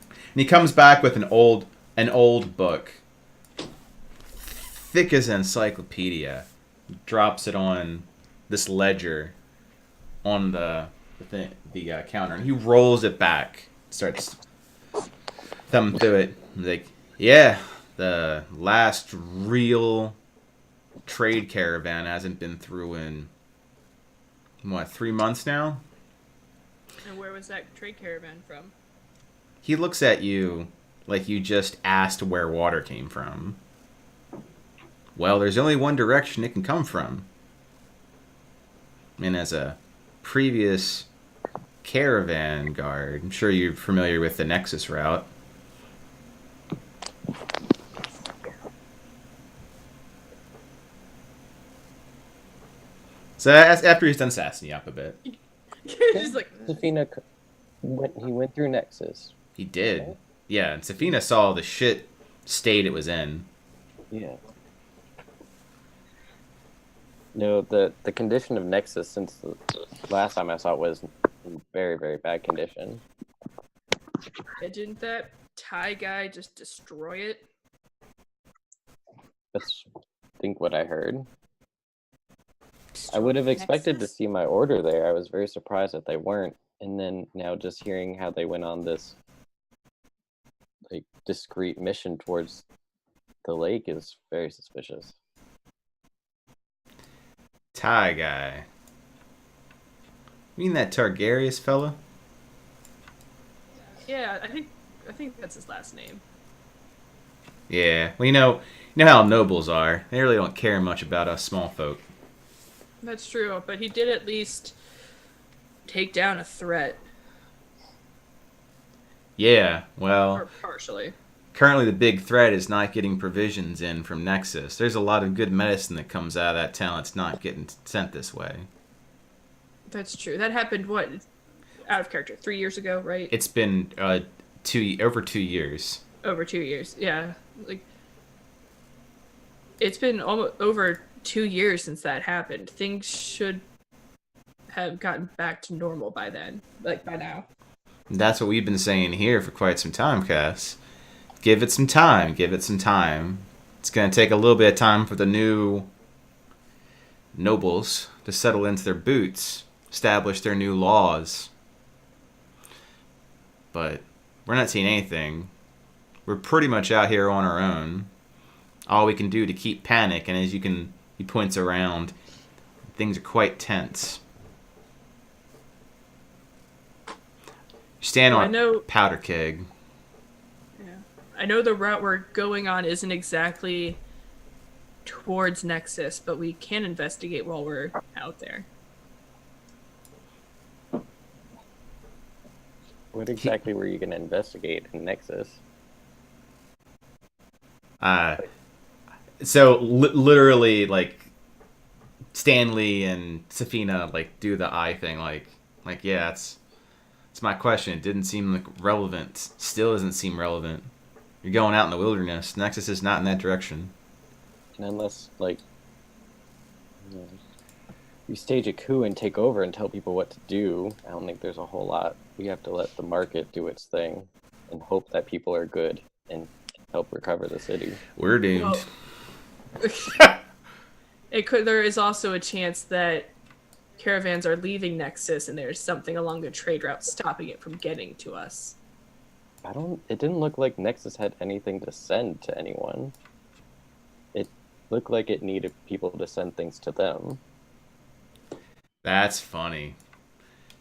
And he comes back with an old book. Thick as an encyclopedia. Drops it on this ledger on the counter. And he rolls it back. Starts thumbing through it. He's like, yeah, the last real trade caravan hasn't been through in, 3 months now? And where was that trade caravan from? He looks at you like you just asked where water came from. Well, there's only one direction it can come from. And as a previous caravan guard, I'm sure you're familiar with the Nexus route. So after he's done sassing you up a bit. Just like, Safina went through Nexus. He did. Yeah, and Safina saw the shit state it was in. Yeah. No, the condition of Nexus since the last time I saw it was in very, very bad condition. didn't that Thai guy just destroy it? That's, I think, what I heard. I would have expected to see my order there. I was very surprised that they weren't. And then now just hearing how they went on this like discreet mission towards the lake is very suspicious. Thai guy. You mean that Targaryen fella? Yeah, I think that's his last name. Yeah. Well, you know how nobles are. They really don't care much about us small folk. That's true, but he did at least take down a threat. Yeah, well, Or partially. currently the big threat is not getting provisions in from Nexus. There's a lot of good medicine that comes out of that town that's not getting sent this way. That's true. That happened, what? Out of character. 3 years ago, right? It's been over 2 years. Over 2 years, yeah. Like, it's been over 2 years since that happened. Things should have gotten back to normal by then. Like, by now. That's what we've been saying here for quite some time, Cass. Give it some time. Give it some time. It's going to take a little bit of time for the new nobles to settle into their boots, establish their new laws. But we're not seeing anything. We're pretty much out here on our own. All we can do to keep panic, and as he points around, things are quite tense. Stand on a powder keg. Yeah. I know the route we're going on isn't exactly towards Nexus, but we can investigate while we're out there. What exactly were you going to investigate in Nexus? So literally, like, Stanley and Safina, like, do the eye thing, like yeah, it's my question. It didn't seem like relevant. Still doesn't seem relevant. You're going out in the wilderness. Nexus is not in that direction. And unless, like, Yeah. You stage a coup and take over and tell people what to do. I don't think there's a whole lot. We have to let the market do its thing and hope that people are good and help recover the city. We're doomed. Well, there is also a chance that caravans are leaving Nexus and there's something along the trade route stopping it from getting to us. It didn't look like Nexus had anything to send to anyone. It looked like it needed people to send things to them. That's funny.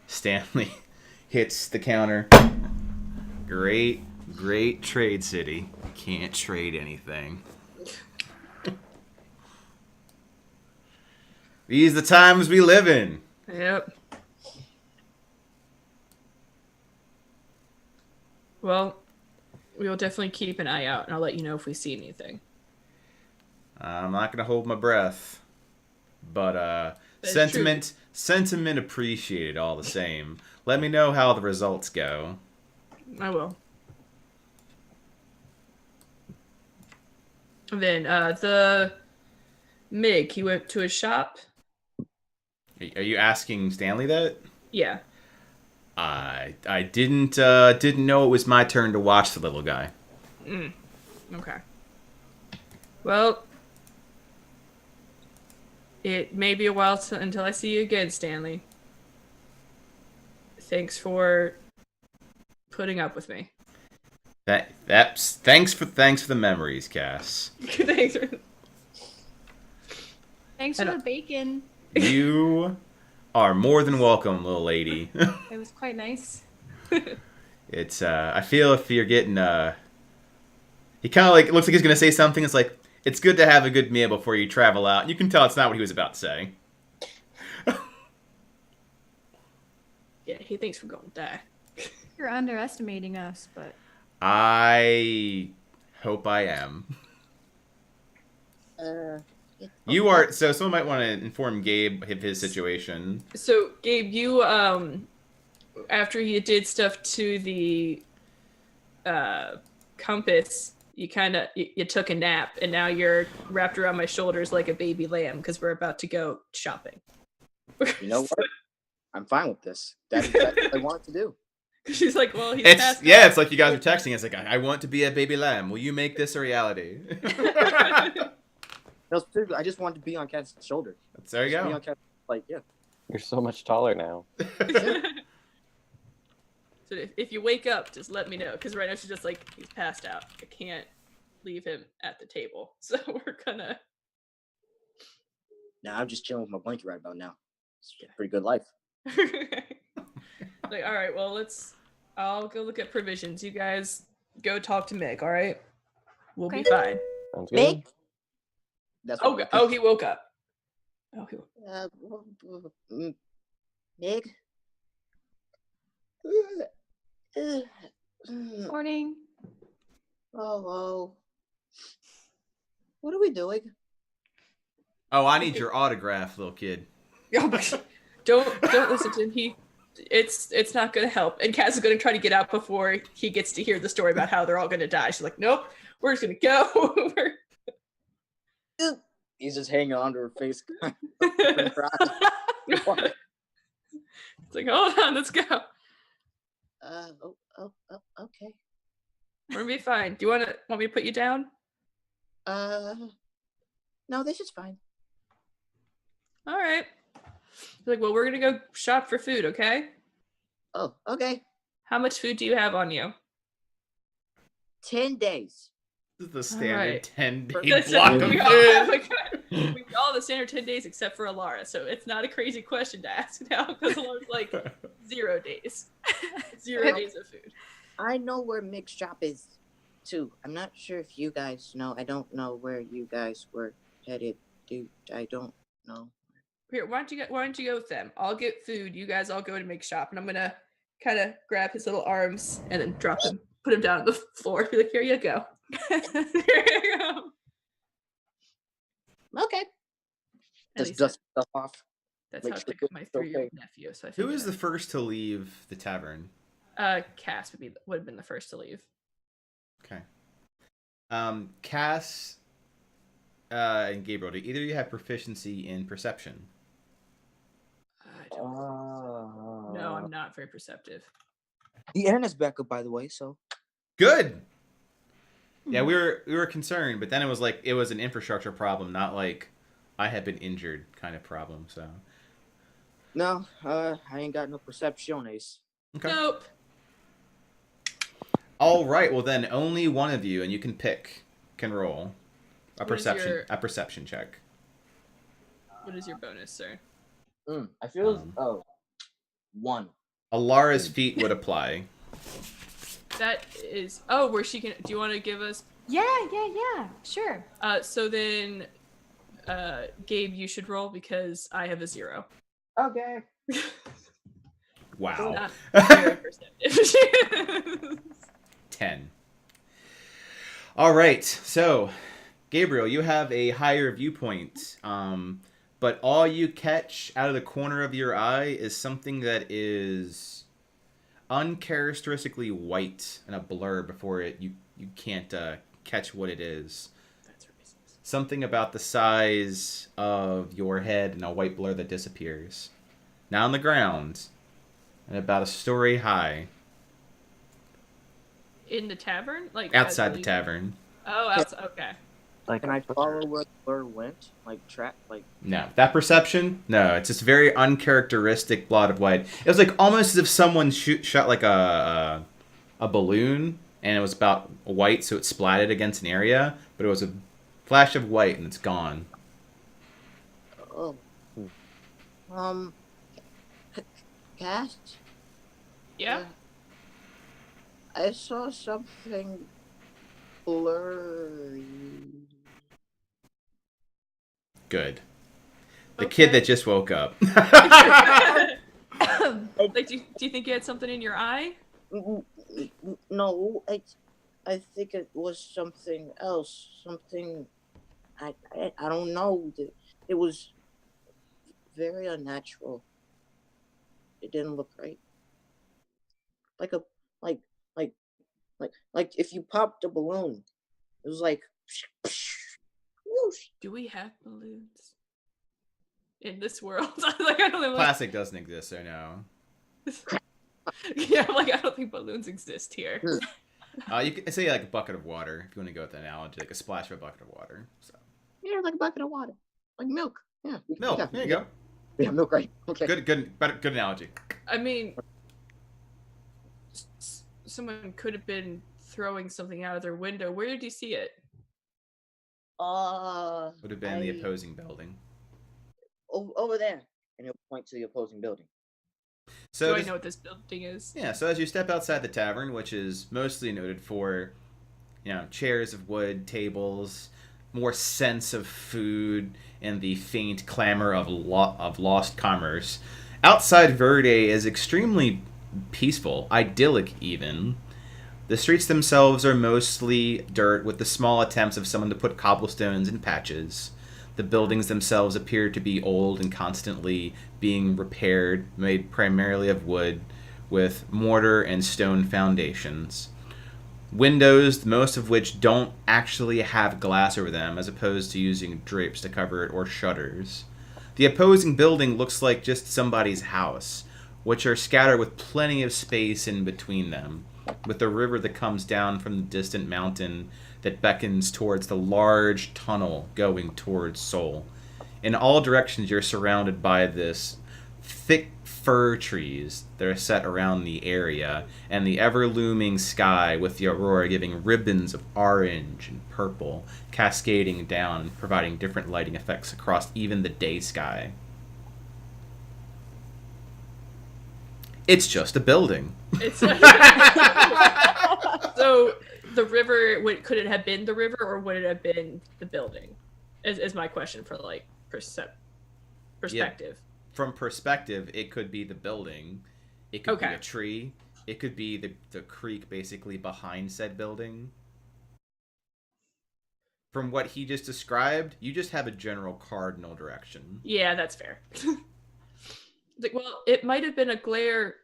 Stanley hits the counter. Great trade city. Can't trade anything. These are the times we live in. Yep. Well, we will definitely keep an eye out, and I'll let you know if we see anything. I'm not gonna hold my breath, but sentiment appreciated all the same. Let me know how the results go. I will. And then the Mig, he went to his shop. Are you asking Stanley that? Yeah. I didn't know it was my turn to watch the little guy. Okay. Well, it may be a while until I see you again, Stanley. Thanks for putting up with me. Thanks for the memories, Cass. Thanks. Thanks for the bacon. You are more than welcome, little lady. It was quite nice. It's I feel if you're getting he kind of like looks like he's gonna say something. It's like it's good to have a good meal before you travel out. You can tell it's not what he was about to say. Yeah, he thinks we're gonna die. You're underestimating us, but I hope I am. You are, so someone might want to inform Gabe of his situation. So, Gabe, you, after you did stuff to the compass, you you took a nap, and now you're wrapped around my shoulders like a baby lamb because we're about to go shopping. You know what? I'm fine with this. That's what I wanted to do. She's like, well, he's passed yeah, it's like you guys are texting. It's like, I want to be a baby lamb. Will you make this a reality? No, seriously, I just wanted to be on Cat's shoulder. There you go. Be on Cat's, yeah. You're so much taller now. So if you wake up, just let me know. Because right now she's just like, he's passed out. I can't leave him at the table. So we're gonna... Nah, I'm just chilling with my blanket right about now. It's a pretty good life. Like, all right, well, I'll go look at provisions. You guys go talk to Meg, all right? We'll be fine. Sounds good. Meg? That's Oh, he woke up. Oh, he woke up. Meg? morning. Oh. What are we doing? Oh, I need your autograph, little kid. Don't listen to him. It's not gonna help. And Kaz is gonna try to get out before he gets to hear the story about how they're all gonna die. She's like, nope, we're just gonna go. He's just hanging onto her face. It's like, hold on, let's go. Okay. We're gonna be fine. Do you want me to put you down? No, this is fine. All right. She's like, well, we're gonna go shop for food, okay? Oh, okay. How much food do you have on you? 10 days. This is the standard right. 10-day block of we food. all have the standard 10 days except for Alara, so it's not a crazy question to ask now because Alara's like 0 days. 0 days of food. I know where Mick's shop is, too. I'm not sure if you guys know. I don't know where you guys were headed, dude. I don't know. Here, why don't you go with them? I'll get food. You guys all go to Mick's shop, and I'm gonna kind of grab his little arms and then drop him, put him down on the floor. Be like, here you go. Here you go. Okay. Just dust stuff off. That's Make how I sure pick up my it's okay. 3-year-old nephew. So I Who figured was the first to leave the tavern? Cass would have been the first to leave. Okay. Cass and Gabriel, do either of you have proficiency in perception? I don't No, I'm not very perceptive. The internet's back up, by the way. So Good. Yeah, we were concerned, but then it was like it was an infrastructure problem, not like I had been injured kind of problem. So no, I ain't got no percepciones. okay. Nope. All right. Well, then only one of you, and you can pick, can roll a perception check. What is your bonus, sir? I feel 1. Alara's feat would apply. That is where she can. Do you want to give us? Yeah, sure. So then, Gabe, you should roll because I have a 0. Okay. Wow. Not very perceptive. 10. All right. So, Gabriel, you have a higher viewpoint, but all you catch out of the corner of your eye is something that is uncharacteristically white and a blur before you can't catch what it is. That's racist. Something about the size of your head and a white blur that disappears. Now on the ground, and about a story high. In the tavern, like Outside the tavern. Oh, outside. Okay. Can I follow where the blur went? Like track? Like No. That perception? No. It's this very uncharacteristic blot of white. It was like almost as if someone shot like a balloon, and it was about white, so it splatted against an area, but it was a flash of white, and it's gone. oh, cast. Yeah. I saw something blurry. Good. The Okay. kid that just woke up. Like, do you think you had something in your eye? No, I think it was something else. Something I don't know. It was very unnatural. It didn't look right. Like if you popped a balloon, it was like. Whoosh. Do we have balloons in this world? Like, I don't know. Plastic doesn't exist, so no. Yeah, I'm like, I don't think balloons exist here. You can say like a bucket of water if you want to go with the analogy, like a splash of a bucket of water. So Yeah, like a bucket of water, like milk. Yeah, milk. Yeah, There you go. Yeah, milk. Right. Okay. Good analogy. I mean, someone could have been throwing something out of their window. Where did you see it? Would have been the opposing building. Over there, and he'll point to the opposing building. So Do I know what this building is? Yeah, so as you step outside the tavern, which is mostly noted for, chairs of wood, tables, more sense of food, and the faint clamor of lost commerce, outside Verde is extremely peaceful, idyllic even. The streets themselves are mostly dirt, with the small attempts of someone to put cobblestones in patches. The buildings themselves appear to be old and constantly being repaired, made primarily of wood, with mortar and stone foundations. Windows, most of which don't actually have glass over them, as opposed to using drapes to cover it or shutters. The opposing building looks like just somebody's house, which are scattered with plenty of space in between them, with the river that comes down from the distant mountain that beckons towards the large tunnel going towards Seoul. In all directions, you're surrounded by this thick fir trees that are set around the area, and the ever-looming sky with the aurora giving ribbons of orange and purple cascading down, providing different lighting effects across even the day sky. It's just a building. It's so the river. Could it have been the river, or would it have been the building? Is my question for like perspective. From perspective, it could be the building. It could be Okay. a tree. It could be the creek basically behind said building. From what he just described, you just have a general cardinal direction. Yeah, that's fair. Like, well, it might have been a glare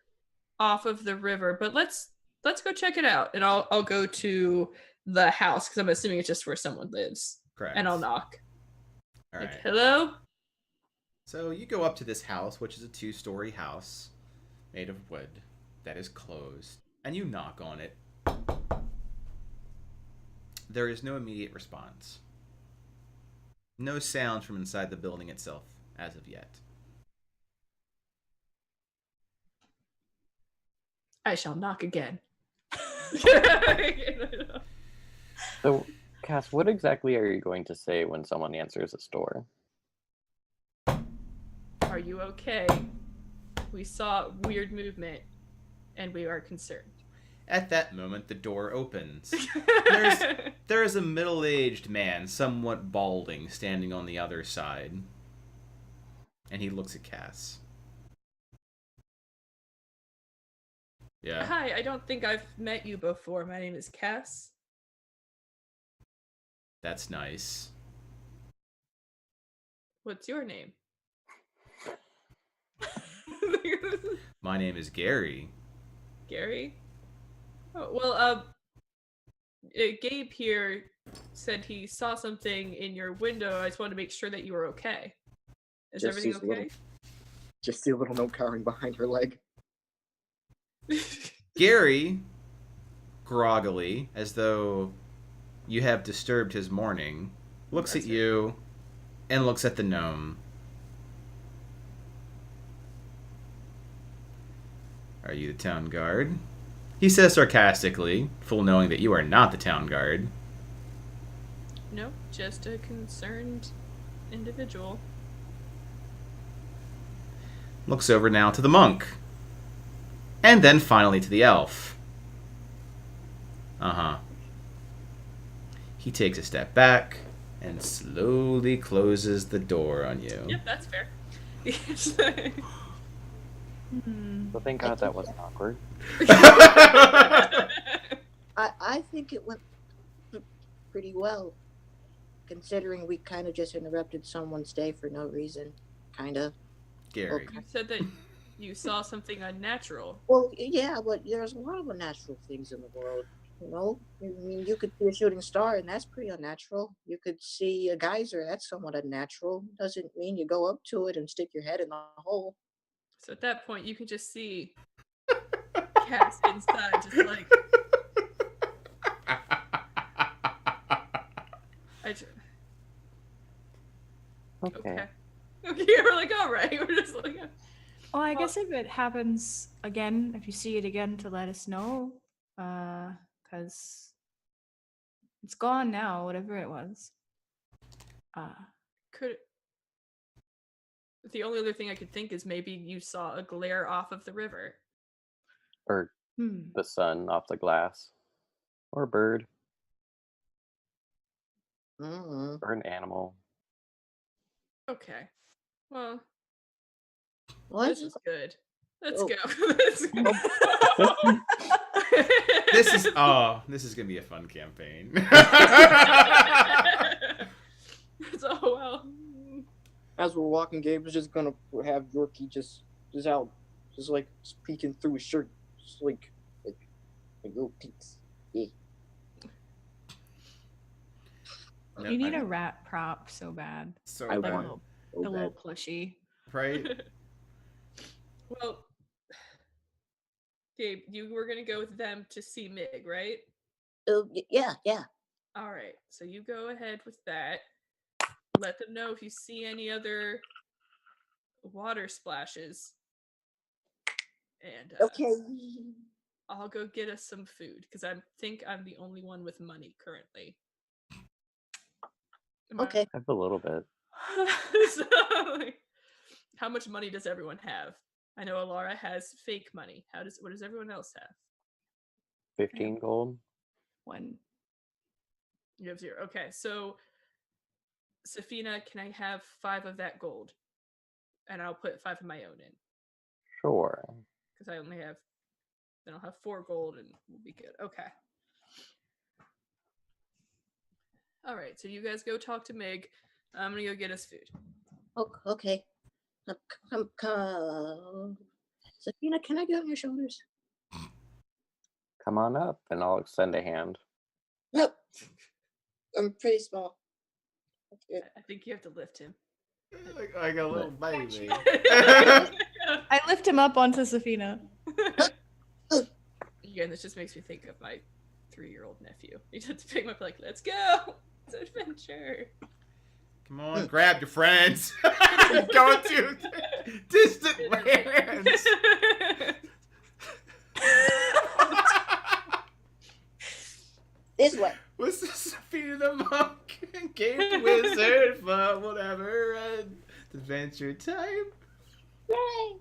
off of the river, but let's go check it out, and I'll go to the house because I'm assuming it's just where someone lives, Correct. and I'll knock. All Like, right. hello? So you go up to this house, which is a 2-story house made of wood that is closed, and you knock on it. There is no immediate response. No sound from inside the building itself as of yet. I shall knock again. So, Cass, what exactly are you going to say when someone answers this door? Are you okay? We saw weird movement, and we are concerned. At that moment, the door opens. There is a middle-aged man, somewhat balding, standing on the other side. And he looks at Cass. Yeah. Hi, I don't think I've met you before. My name is Cass. That's nice. What's your name? My name is Gary. Gary? Oh, well, Gabe here said he saw something in your window. I just wanted to make sure that you were okay. Is Just everything sees a little- okay? Just see a little note cowering behind her leg. Gary, groggily, as though you have disturbed his morning, looks That's at you and looks at the gnome. Are you the town guard? He says sarcastically, full knowing that you are not the town guard. No, just a concerned individual. Looks over now to the monk. And then finally to the elf. Uh-huh. He takes a step back and slowly closes the door on you. Yep, that's fair. So thank God that wasn't awkward. I think it went pretty well, considering we kind of just interrupted someone's day for no reason. Kind of. Gary. You said that you saw something unnatural. Well, yeah, but there's a lot of unnatural things in the world. You know, I mean, you could see a shooting star, and that's pretty unnatural. You could see a geyser, that's somewhat unnatural. Doesn't mean you go up to it and stick your head in the hole. So at that point, you could just see Cass inside, just like. Okay. Okay, we're like, all right. We're just like. Well, I guess if it happens again, if you see it again, to let us know, because it's gone now, whatever it was. Could. The only other thing I could think is maybe you saw a glare off of the river. Or the sun off the glass. Or a bird. Mm-hmm. Or an animal. Okay. Well, What? this is good. Let's Oh. go. Let's go. This is gonna be a fun campaign. Oh well. As we're walking, Gabe is just gonna have Yorkie just out, just like peeking through his shirt, just like little peeks. Yeah. No, You need a rat prop so bad. So I Like a want little, so a little bad. plushie. right? Well, Gabe, you were gonna go with them to see Mig, right? Yeah. All right. So you go ahead with that. Let them know if you see any other water splashes. And Okay. I'll go get us some food because I think I'm the only one with money currently. Am I- Okay. I have a little bit. So, like, how much money does everyone have? I know Alara has fake money. What does everyone else have? 15 gold. One. You have 0. Okay, so Safina, can I have 5 of that gold? And I'll put 5 of my own in. Sure. Because I only have then I'll have 4 gold and we'll be good. Okay. Alright, so you guys go talk to Mig. I'm gonna go get us food. Okay. Come. Safina, can I get on your shoulders? Come on up and I'll extend a hand. Nope. I'm pretty small. I think you have to lift him. Like a little baby. I lift him up onto Safina. Again, this just makes me think of my 3-year-old nephew. You just have to pick him up like, let's go. It's an adventure. Come on, grab your friends. Go to distant lands. This way. What's the Safina the monk? Gabe the wizard, but whatever. And adventure time. Yay.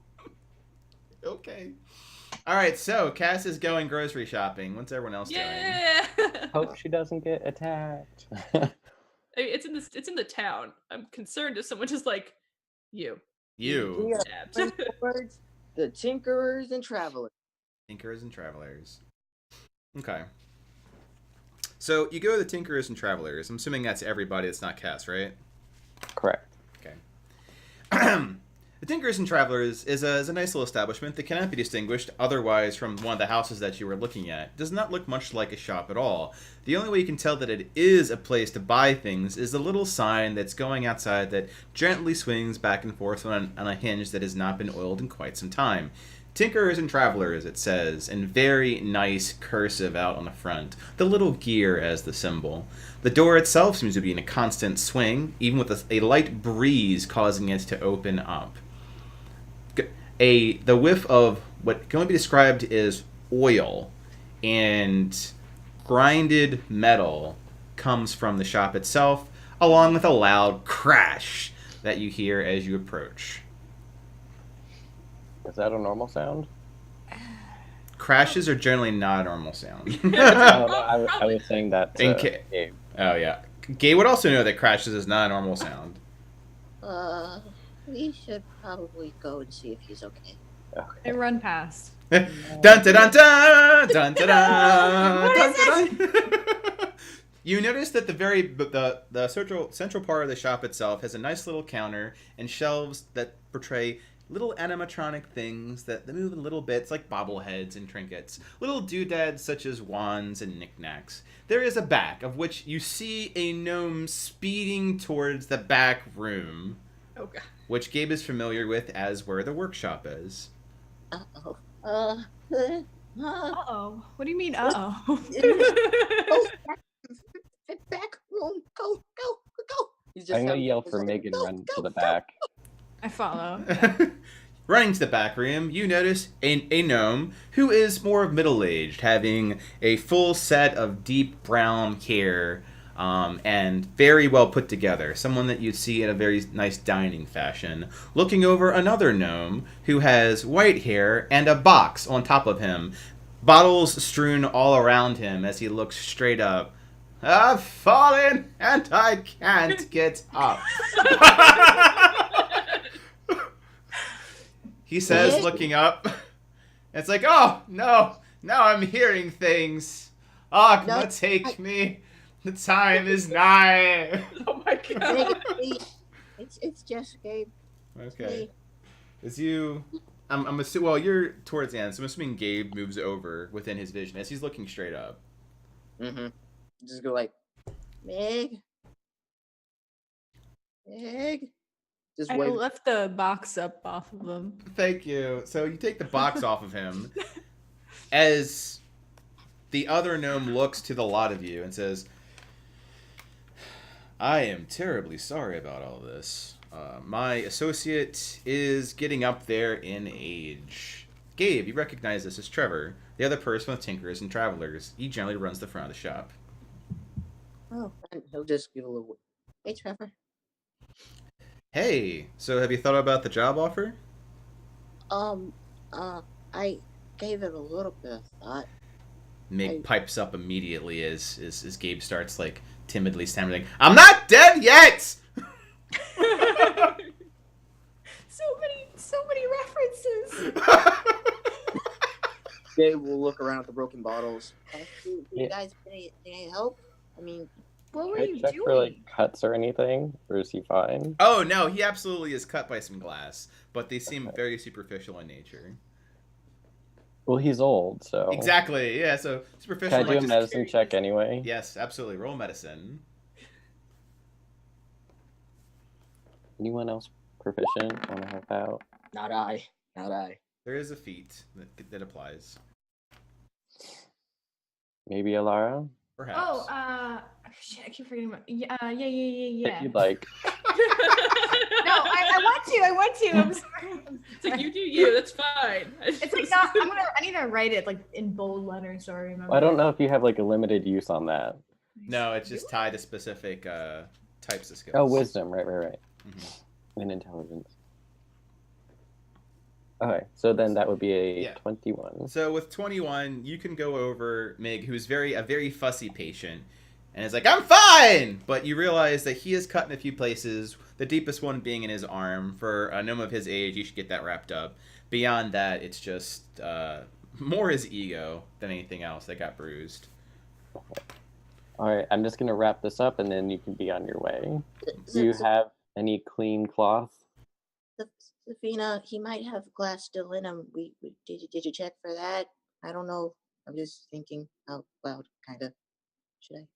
Okay. All right, so Cass is going grocery shopping. What's everyone else doing? Yeah. Hope she doesn't get attacked. I mean, it's in the town. I'm concerned if someone just like you. You. Stabbed. Words, the Tinkerers and Travelers. Tinkerers and Travelers. Okay. So you go to the Tinkerers and Travelers. I'm assuming that's everybody that's not Cass, right? Correct. Okay. The Tinkerers and Travelers is a nice little establishment that cannot be distinguished otherwise from one of the houses that you were looking at. It does not look much like a shop at all. The only way you can tell that it is a place to buy things is the little sign that's going outside that gently swings back and forth on a hinge that has not been oiled in quite some time. Tinkerers and Travelers, it says, in very nice cursive out on the front, the little gear as the symbol. The door itself seems to be in a constant swing, even with a light breeze causing it to open up. The whiff of what can only be described as oil and grinded metal comes from the shop itself, along with a loud crash that you hear as you approach. Is that a normal sound? Crashes are generally not a normal sound. No, I was saying that to Gabe. Oh, yeah. Gabe would also know that crashes is not a normal sound. We should probably go and see if he's okay. I run past. Dun dun dun dun dun dun dun dun. You notice that the central part of the shop itself has a nice little counter and shelves that portray little animatronic things that move in little bits like bobbleheads and trinkets, little doodads such as wands and knickknacks. There is a back of which you see a gnome speeding towards the back room. Oh god. Which Gabe is familiar with as where the workshop is. Uh-oh. Uh-oh. What do you mean, uh-oh? Go back room. Go. He's I'm gonna having- yell for Meg and run to the back. I follow. Running to the back room, you notice a gnome who is more of middle-aged, having a full set of deep brown hair and very well put together. Someone that you'd see in a very nice dining fashion. Looking over another gnome who has white hair and a box on top of him. Bottles strewn all around him as he looks straight up. I've fallen and I can't get up. He says, looking up. It's like, oh, no. Now I'm hearing things. Agma, take me. The time is nigh. Oh my god. It's just Gabe. Okay. As you... I'm assuming... Well, you're towards the end, so I'm assuming Gabe moves over within his vision as he's looking straight up. Mm-hmm. Just go like, Meg. just I wait. left the box up off of him. Thank you. So you take the box off of him as the other gnome looks to the lot of you and says, I am terribly sorry about all this. My associate is getting up there in age. Gabe, you recognize this as Trevor, the other person with Tinkerers and Travelers. He generally runs the front of the shop. Oh, And he'll just give a little. hey, Trevor. Hey, so have you thought about the job offer? I gave it a little bit of thought. Mig pipes up immediately as Gabe starts like timidly stammering, I'm not dead yet! So many references. Gabe will look around at the broken bottles. Do you guys need any help? I mean, What were Can I you check doing? for like cuts or anything, or is he fine? Oh no, he absolutely is cut by some glass, but they seem very superficial in nature. Well, he's old, so Exactly, yeah, so superficial. Can I do might a just medicine carry- check anyway? Yes, absolutely. Roll medicine. Anyone else proficient want to help out? Not I. Not I. There is a feat that applies. Maybe Alara? Perhaps. Oh, shit, I keep forgetting about. Yeah. If you'd like. No, I want to. I'm sorry. It's like you do you. That's fine. It's like not. I need to write it like in bold letters. So I remember. I don't know if you have like a limited use on that. No, it's just tied to specific types of skills. Oh, wisdom. Right. Mm-hmm. And intelligence. Okay, so then that would be a 21. So with 21, you can go over Mig, who's a very fussy patient, and is like, I'm fine! But you realize that he is cut in a few places, the deepest one being in his arm. For a gnome of his age, you should get that wrapped up. Beyond that, it's just more his ego than anything else that got bruised. Alright, I'm just going to wrap this up, and then you can be on your way. Do you have any clean cloth? Safina, he might have glass still in him. Did you check for that? I don't know. I'm just thinking out loud, kind of. Should I?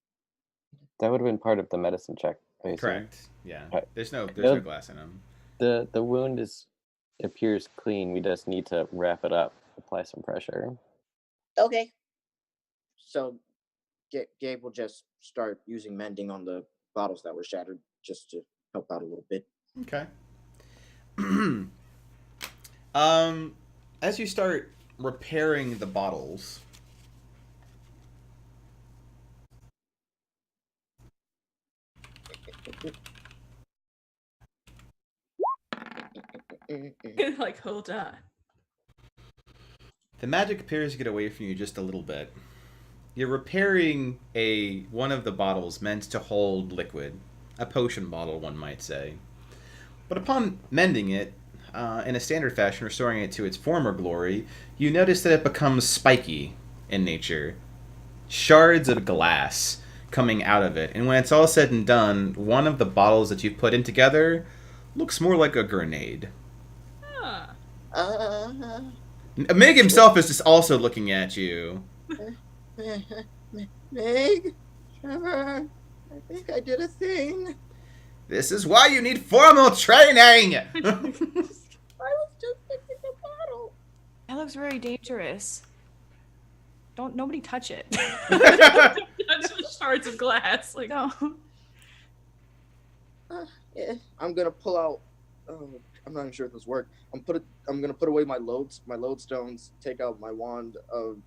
That would have been part of the medicine check. I assume. Correct. Yeah. Okay. There's no glass in him. The wound appears clean. We just need to wrap it up. Apply some pressure. Okay. So, Gabe will just start using mending on the bottles that were shattered, just to help out a little bit. Okay. As you start repairing the bottles, Like, hold on. the magic appears to get away from you just a little bit. You're repairing one of the bottles meant to hold liquid, a potion bottle, one might say. But upon mending it, in a standard fashion, restoring it to its former glory, you notice that it becomes spiky in nature. Shards of glass coming out of it. And when it's all said and done, one of the bottles that you've put in together looks more like a grenade. Huh. Mig himself is just also looking at you. Meg, Trevor, I think I did a thing. This is why you need formal training! I was just fixing the bottle. That looks very dangerous. Nobody touch it. That's just shards of glass. Like, No. Yeah. I'm gonna pull out. I'm not even sure if this worked. I'm gonna put away my lodestones, take out my wand of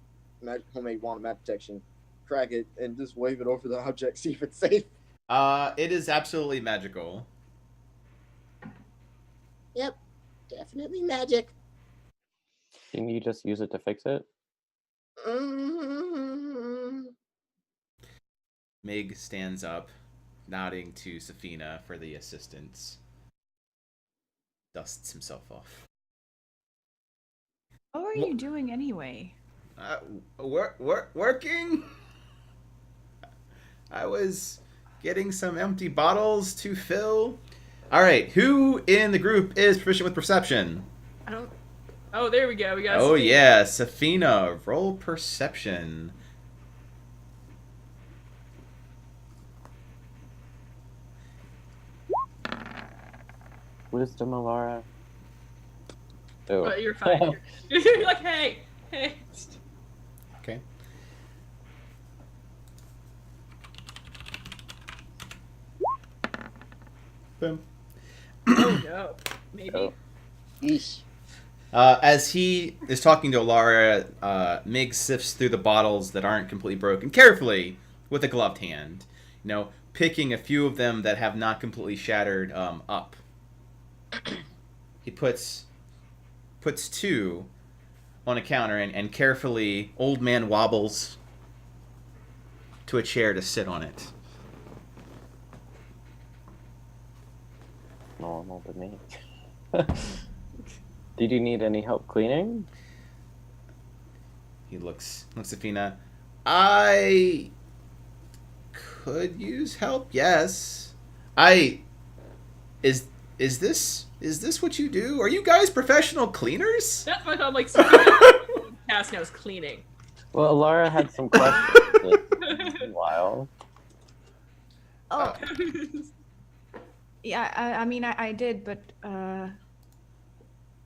homemade wand of magic detection, crack it, and just wave it over the object, see if it's safe. It is absolutely magical. Yep, definitely magic. Can you just use it to fix it? Mig stands up, nodding to Safina for the assistance. Dusts himself off. What were you doing anyway? Working? I was getting some empty bottles to fill. Alright, who in the group is proficient with perception? I don't. Oh, there we go. We got. Oh Safina. yeah, Safina, roll perception. Wisdom, Alara. Oh. But you're fine. You're like, hey. Okay. Boom. Oh no. Maybe. Oh. Yeesh. As he is talking to Alara, Mig sifts through the bottles that aren't completely broken carefully with a gloved hand. You know, picking a few of them that have not completely shattered up. He puts two on a counter and carefully, old man wobbles to a chair to sit on it. Normal to me. Did you need any help cleaning? He looks at Fina. I could use help. Yes. Is this what you do? Are you guys professional cleaners? That's what I'm like. Cass knows cleaning. Well, Alara had some questions. It's been a while. Oh, Yeah, I mean, I did, but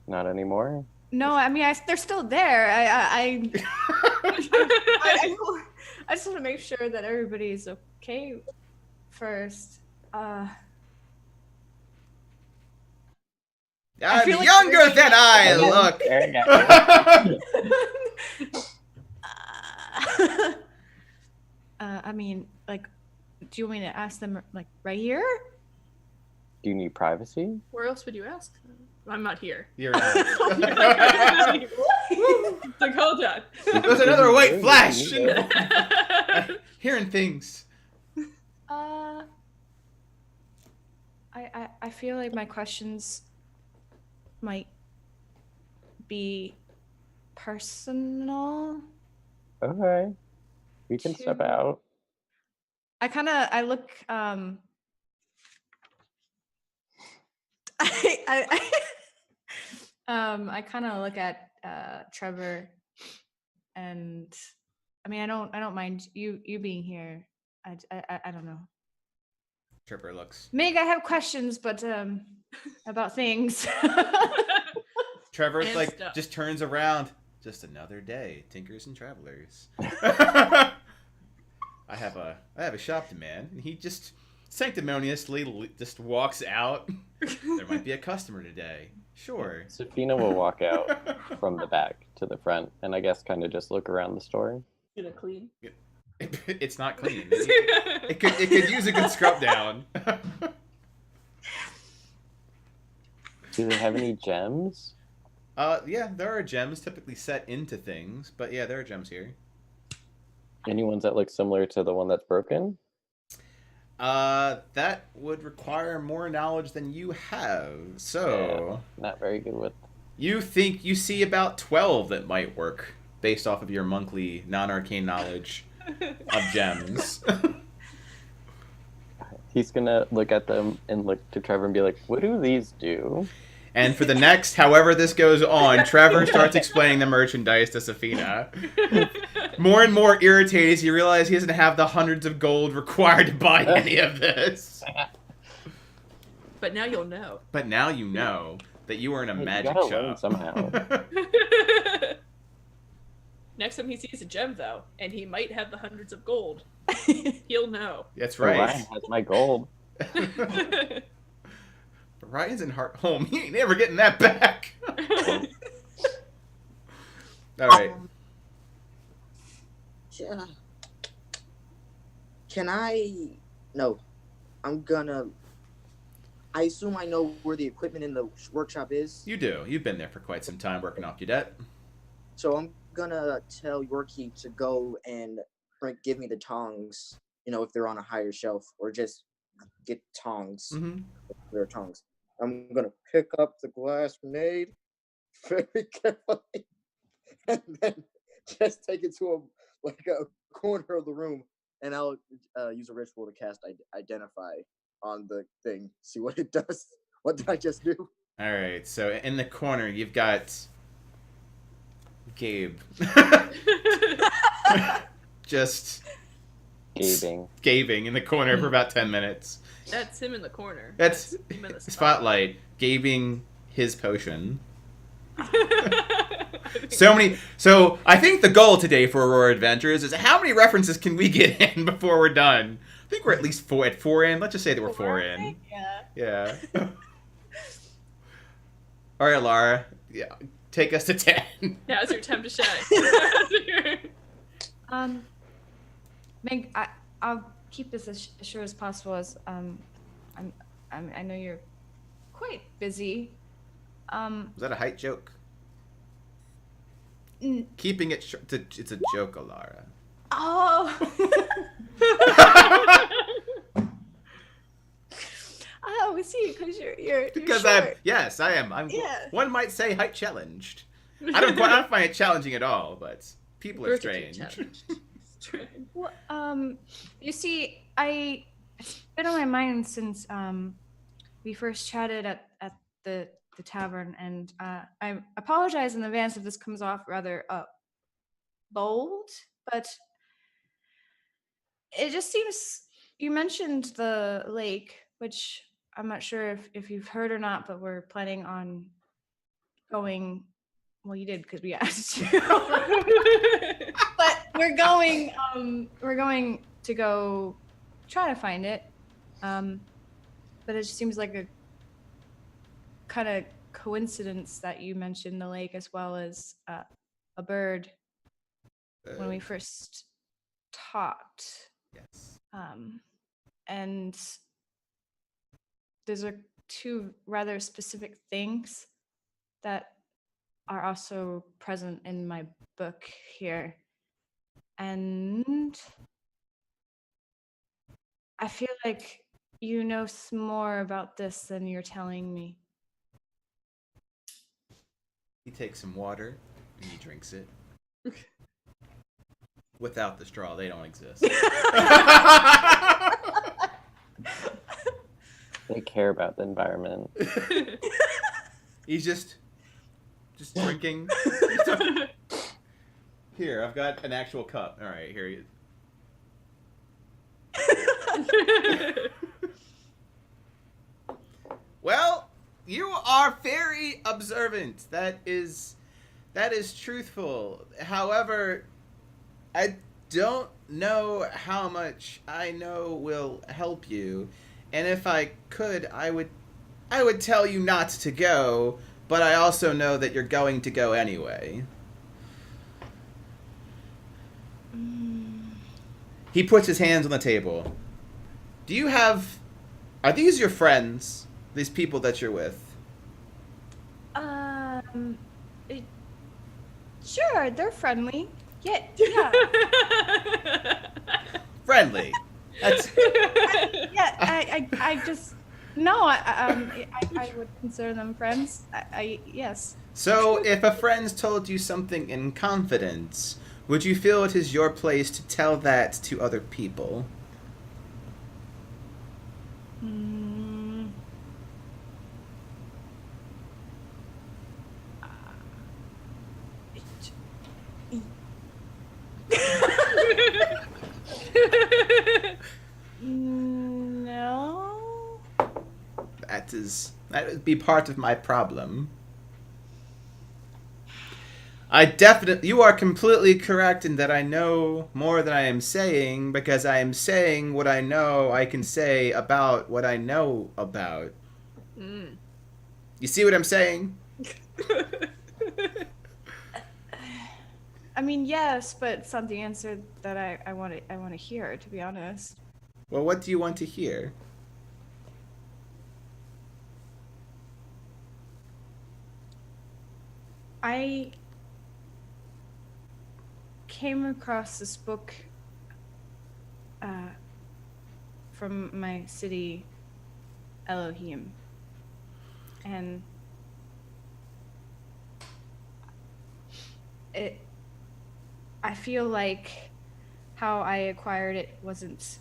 Not anymore. no, I mean, they're still there. I just want to make sure that everybody's okay first. I I'm feel like younger we're than I Everyone's look. staring at you. I mean, like, do you want me to ask them like right here? Do you need privacy? Where else would you ask? I'm not here. You're Like, hold on. There's another white Maybe flash. you need it. Hearing things. I feel like my questions might be personal. Okay. We can step out. I look I kind of look at Trevor, and I mean I don't mind you being here. I don't know. Trevor looks. Meg, I have questions, but about things. Trevor And like stuff. just turns around. Just another day, tinkers and travelers. I have a shop to man, and he just sanctimoniously just walks out. There might be a customer today. Sure. Safina will walk out from the back to the front, and I guess kind of just look around the store. Gonna clean. It's not clean. It could use a good scrub down. Do they have any gems? Yeah, there are gems typically set into things, but yeah, there are gems here. Any ones that look similar to the one that's broken? That would require more knowledge than you have. So, Not very good with. you think you see about 12 that might work based off of your monthly non-arcane knowledge of gems. He's gonna look at them and look to Trevor and be like, "What do these do?" And for the next, however this goes on, Trevor starts explaining the merchandise to Safina. More and more irritated as you realize he doesn't have the hundreds of gold required to buy any of this. But now you'll know. But now you know that you are in a Hey, you magic gotta learn shop. somehow. Next time he sees a gem, though, and he might have the hundreds of gold, he'll know. That's Orion right. has my gold. Ryan's in Heart Home. He ain't never getting that back. All right. Yeah. Can I? No. I'm gonna. I assume I know where the equipment in the workshop is. You do. You've been there for quite some time working off your debt. So I'm gonna tell Yorkie to go and give me the tongs. You know, if they're on a higher shelf, or just get tongs. Mm-hmm. Their tongs. I'm gonna pick up the glass grenade very carefully, and then just take it to a corner of the room, and I'll use a ritual to cast identify on the thing. See what it does. What did I just do? All right. So in the corner, you've got Gabe. Just gaping in the corner for about 10 minutes. That's him in the corner. That's him in the spotlight, gaping his potion. So I think the goal today for Aurora Adventures is how many references can we get in before we're done? I think we're at least four in. Let's just say that we're four in. Yeah. Yeah. All right, Lara. Yeah, take us to 10. Now's your time to shine. Meg, I'll keep this as short as possible. As I know you're quite busy. Was that a height joke? N- Keeping it short. It's a joke, Alara. Oh. Oh, see, because you're Because short. yes, I am. I'm. Yeah. One might say height challenged. I don't find it challenging at all, but people are Vertically strange. challenged. Well, you see, it's been on my mind since we first chatted at the tavern, and I apologize in advance if this comes off rather bold, but it just seems you mentioned the lake, which I'm not sure if you've heard or not, but we're planning on going. Well, you did because we asked you. But we're going to go try to find it. But it just seems like a kind of coincidence that you mentioned the lake as well as a bird when we first talked. Yes. And those are two rather specific things that are also present in my book here. And I feel like you know more about this than you're telling me. He takes some water and he drinks it. Without the straw, they don't exist. They care about the environment. He's just drinking. Here, I've got an actual cup. All right, here he is. Well, you are very observant. That is truthful. However, I don't know how much I know will help you. And if I could, I would tell you not to go, but I also know that you're going to go anyway. He puts his hands on the table. Are these your friends? These people that you're with? Sure, they're friendly. Yeah. Friendly. That's I just no. I would consider them friends. Yes. So, if a friend's told you something in confidence, would you feel it is your place to tell that to other people? No. That would be part of my problem. You are completely correct in that I know more than I am saying, because I am saying what I know I can say about what I know about. You see what I'm saying? I mean, yes, but it's not the answer that I want to hear, to be honest. Well, what do you want to hear? I came across this book from my city, Elohim, and I feel like how I acquired it wasn't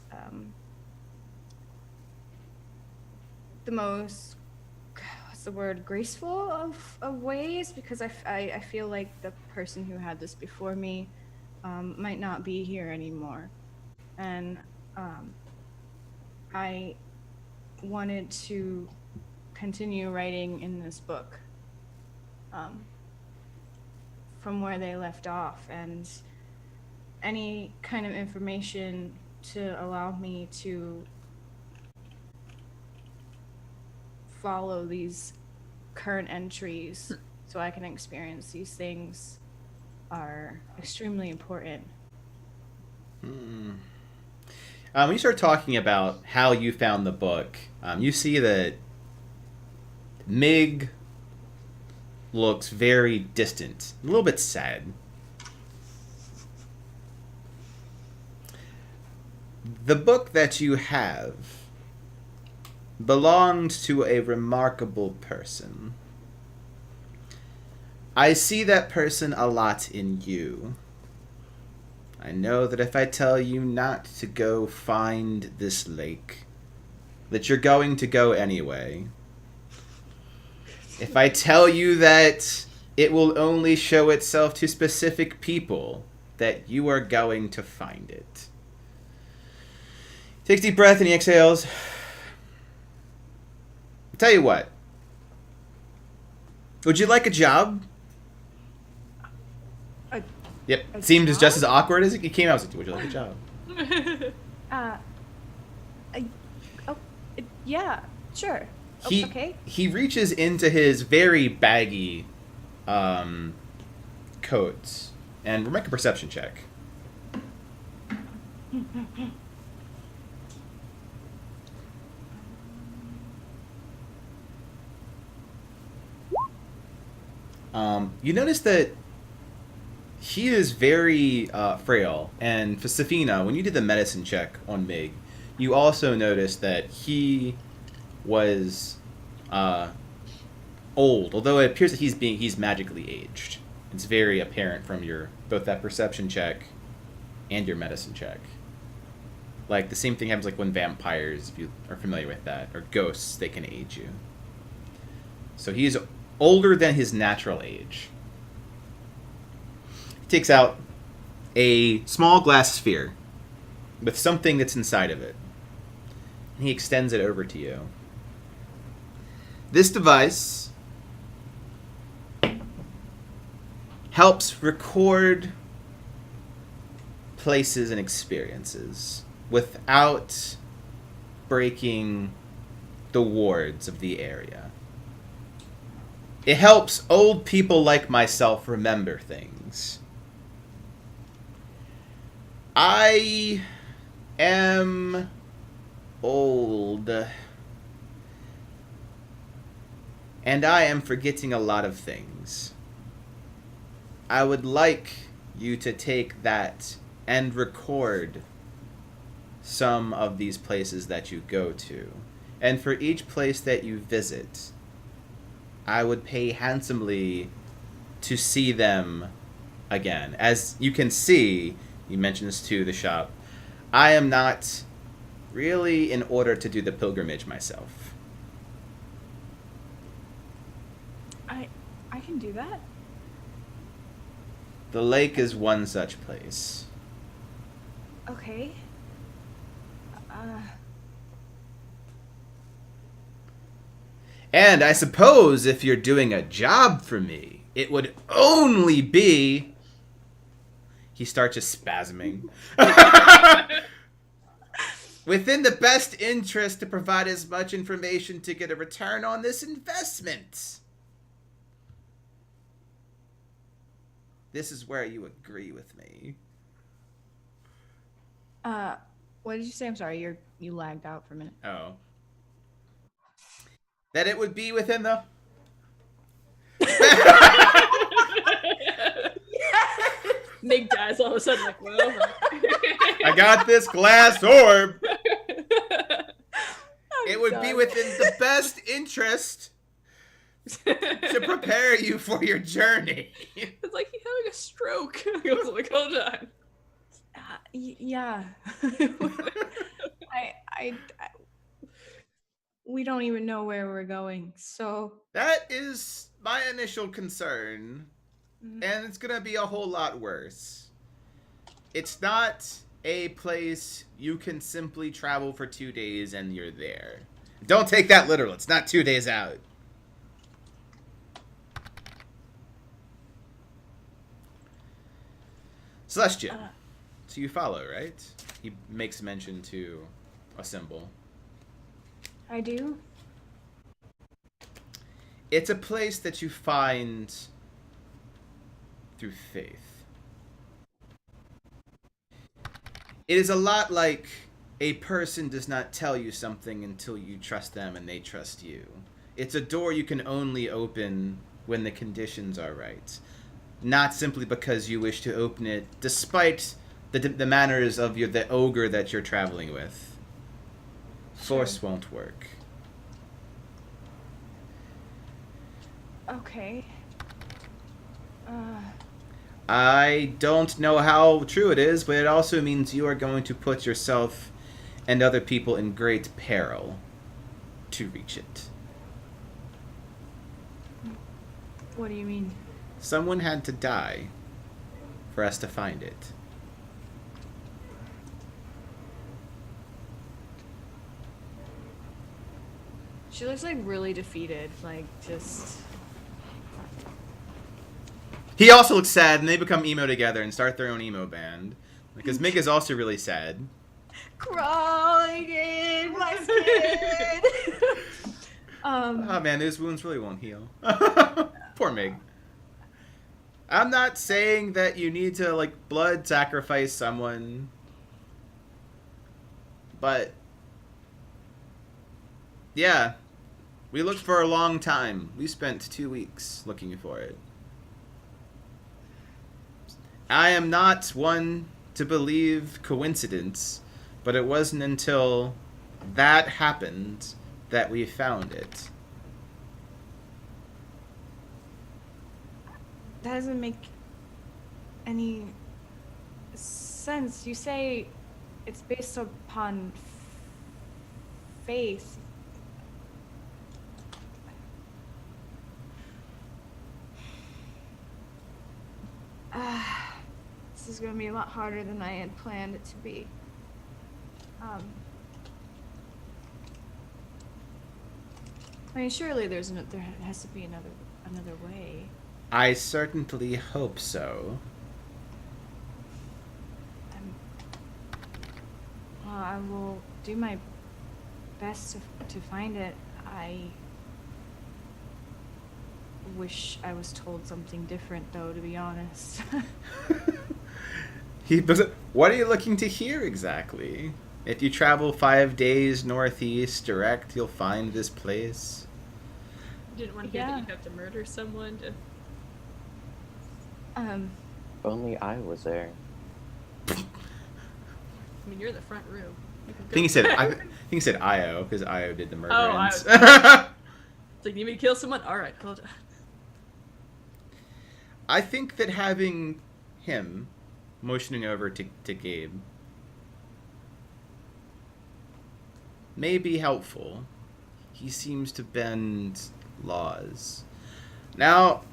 the most, what's the word, graceful of ways, because I feel like the person who had this before me might not be here anymore, and I wanted to continue writing in this book from where they left off, and any kind of information to allow me to follow these current entries so I can experience these things are extremely important. When you start talking about how you found the book, you see that Mig looks very distant, a little bit sad. The book that you have belonged to a remarkable person. I see that person a lot in you. I know that if I tell you not to go find this lake, that you're going to go anyway. If I tell you that it will only show itself to specific people, that you are going to find it. Takes a deep breath and he exhales. Tell you what. Would you like a job? Yep. A Seemed as just as job? awkward as it came out. I was like, would you like a job? Yeah, sure. He Okay. he reaches into his very baggy coat and we'll make a perception check. You notice that he is very frail, and for Safina, when you did the medicine check on Mig, you also noticed that he was old, although it appears that he's magically aged. It's very apparent from your both that perception check and your medicine check. Like the same thing happens like when vampires, if you are familiar with that, or ghosts, they can age you. So he's older than his natural age. He takes out a small glass sphere with something that's inside of it. And he extends it over to you. This device helps record places and experiences without breaking the wards of the area. It helps old people like myself remember things. I am old. And I am forgetting a lot of things. I would like you to take that and record some of these places that you go to. And for each place that you visit, I would pay handsomely to see them again. As you can see, you mentioned this to the shop, I am not really in order to do the pilgrimage myself. I can do that. The lake is one such place. Okay. And I suppose if you're doing a job for me, it would only be... He starts just spasming. Within the best interest to provide as much information to get a return on this investment. This is where you agree with me. What did you say? I'm sorry, you lagged out for a minute. Oh. That it would be within the... Mig dies all of a sudden, like, well. I got this glass orb. It would be within the best interest to prepare you for your journey. It's like he's having a stroke. I was like, hold on. Yeah. I we don't even know where we're going, so... That is my initial concern. And it's gonna be a whole lot worse. It's not a place you can simply travel for 2 days and you're there. Don't take that literal. It's not 2 days out. Celestian. So you follow, right? He makes mention to a symbol. I do? It's a place that you find through faith. It is a lot like a person does not tell you something until you trust them and they trust you. It's a door you can only open when the conditions are right. Not simply because you wish to open it, despite the manners of the ogre that you're traveling with. Force won't work. Okay. I don't know how true it is, but it also means you are going to put yourself and other people in great peril to reach it. What do you mean? Someone had to die for us to find it. She looks like really defeated, like just. He also looks sad, and they become emo together and start their own emo band. Because Mig is also really sad. Crawling in my skin. Oh man, those wounds really won't heal. Poor Mig. I'm not saying that you need to like blood sacrifice someone, but yeah, we looked for a long time. We spent 2 weeks looking for it. I am not one to believe coincidence, but it wasn't until that happened that we found it. That doesn't make any sense. You say it's based upon faith. This is going to be a lot harder than I had planned it to be. I mean, surely there has to be another way. I certainly hope so. Well, I will do my best to find it. I wish I was told something different, though, to be honest. What are you looking to hear exactly? If you travel 5 days northeast direct, you'll find this place. You didn't want to hear that you have to murder someone to... If only I was there. I mean, you're in the front room. I think he said Io, because Io did the murder. Oh, it's like, need me to kill someone? Alright, hold on. I think that having him motioning over to Gabe may be helpful. He seems to bend laws. Now,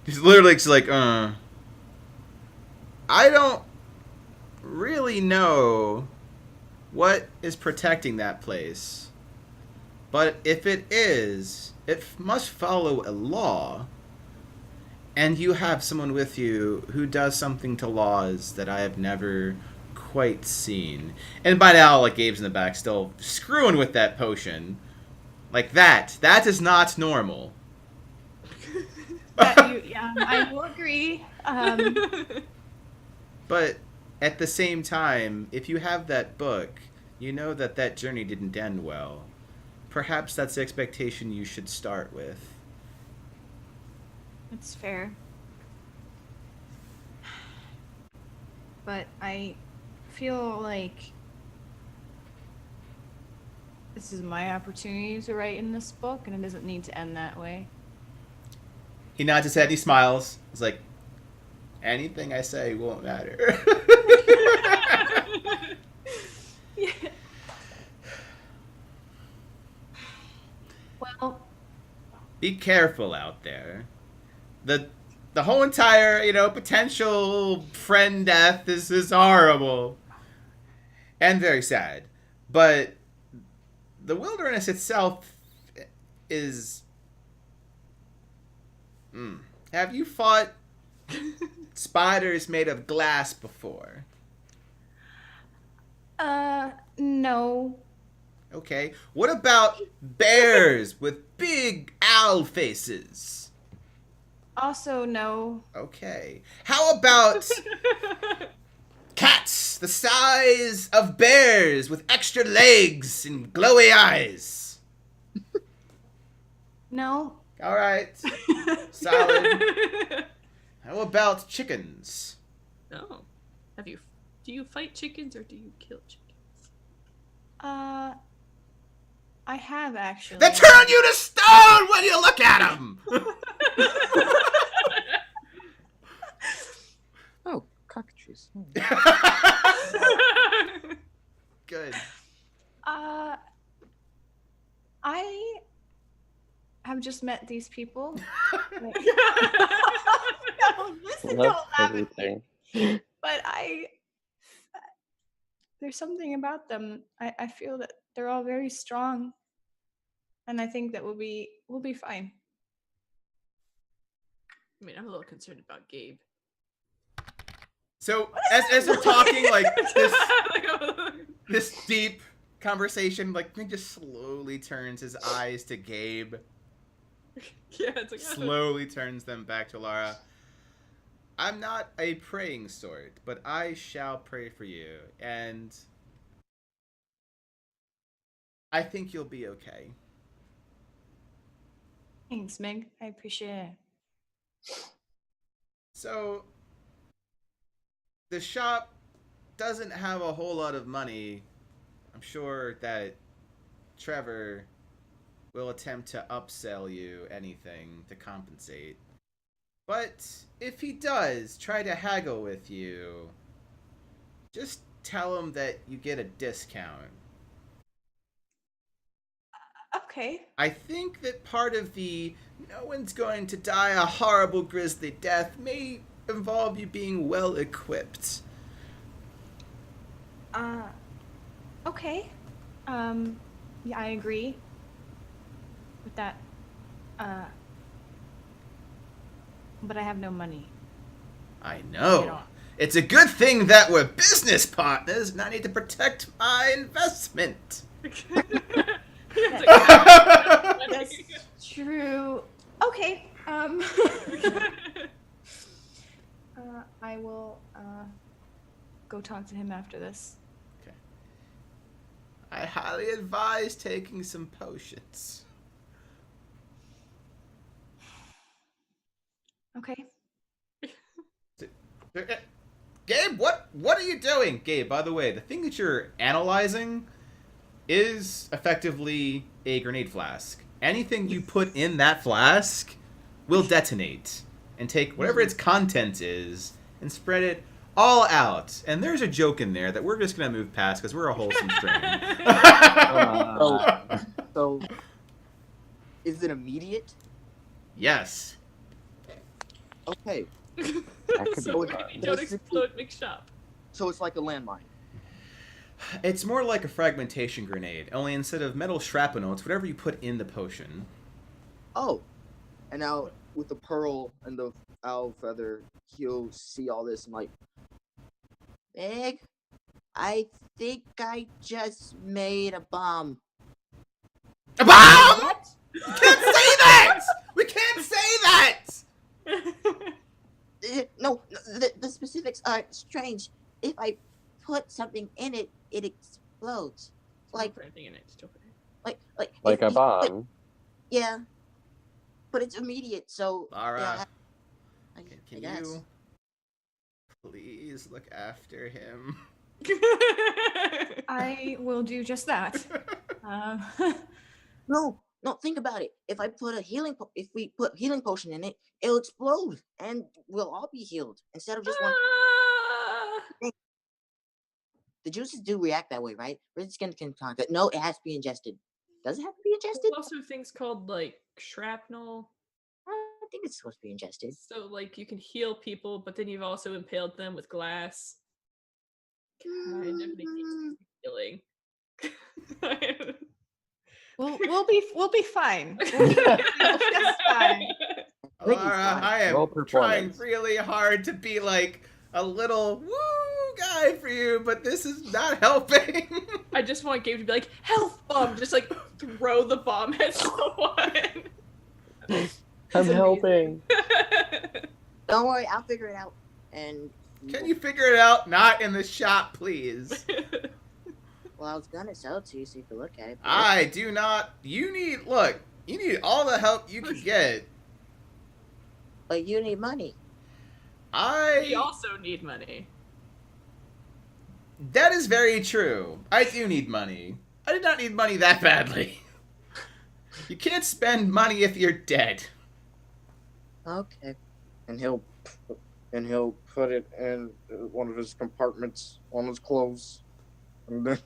he's literally just like, I don't really know what is protecting that place. But if it is, it must follow a law. And you have someone with you who does something to laws that I have never quite seen. And by now, like, Gabe's in the back still screwing with that potion. Like that. That is not normal. I will agree. But at the same time, if you have that book, you know that that journey didn't end well. Perhaps that's the expectation you should start with. That's fair. But I feel like this is my opportunity to write in this book, and it doesn't need to end that way. He nods his head and he smiles. He's like, anything I say won't matter. Yeah. Well, be careful out there. The whole entire, potential friend death is horrible. And very sad. But the wilderness itself is... Have you fought spiders made of glass before? No. Okay. What about bears with big owl faces? Also, no. Okay. How about cats the size of bears with extra legs and glowy eyes? No. All right. Solid. How about chickens? Oh. Do you fight chickens or do you kill chickens? I have actually. They turn you to stone when you look at them! Oh, cockatrice. Good. I have just met these people. No, listen, Love don't laugh at me. everything. But I there's something about them. I feel that they're all very strong, and I think that we'll be fine. I mean, I'm a little concerned about Gabe. So as they're talking, like this deep conversation, like Mig just slowly turns his eyes to Gabe. Yeah, it's like Slowly turns them back to Lara. I'm not a praying sort, but I shall pray for you, and I think you'll be okay. Thanks, Meg. I appreciate it. So, the shop doesn't have a whole lot of money. I'm sure that Trevor will attempt to upsell you anything to compensate. But if he does try to haggle with you, just tell him that you get a discount. Okay. I think that part of the no one's going to die a horrible grisly death may involve you being well equipped. Okay. Yeah, I agree with that. But I have no money. I At know. all. It's a good thing that we're business partners and I need to protect my investment. That's true. Okay. I will go talk to him after this. Okay. I highly advise taking some potions. Okay. Gabe, what are you doing? Gabe, by the way, the thing that you're analyzing is effectively a grenade flask. Anything you put in that flask will detonate and take whatever its content is and spread it all out. And there's a joke in there that we're just going to move past because we're a wholesome stream. So, is it immediate? Yes. Okay. That could So be fun. don't explode Mick's shop. So it's like a landmine. It's more like a fragmentation grenade, only instead of metal shrapnel, it's whatever you put in the potion. Oh. And now with the pearl and the owl feather, he'll see all this and like, Meg, I think I just made a bomb. A bomb! What? We can't say that! We can't say that! No, the specifics are strange. If I put something in it, it explodes. Like, Put anything in it. Still put it. Like if a you bomb. yeah, but it's immediate, so Lara, yeah, I can guess. you please look after him? I will do just that. No, think about it. If I put if we put healing potion in it, it'll explode, and we'll all be healed instead of just one. The juices do react that way, right? Red skin can contact. No, it has to be ingested. Does it have to be ingested? There's also things called like shrapnel. I think it's supposed to be ingested. So like you can heal people, but then you've also impaled them with glass. Kind of negates healing. We'll be fine. We'll be just fine. Lara, I am Roll trying performance. really hard to be like a little woo guy for you, but this is not helping. I just want Gabe to be like, health bomb! Just like throw the bomb at someone. I'm helping. Don't worry, I'll figure it out. And Can you figure it out? Not in the shop, please. well, I was gonna sell it to you so you could look at it. but- I do not. You need all the help you can get. But you need money. We also need money. That is very true. I do need money. I did not need money that badly. You can't spend money if you're dead. Okay. and he'll put it in one of his compartments on his clothes, and then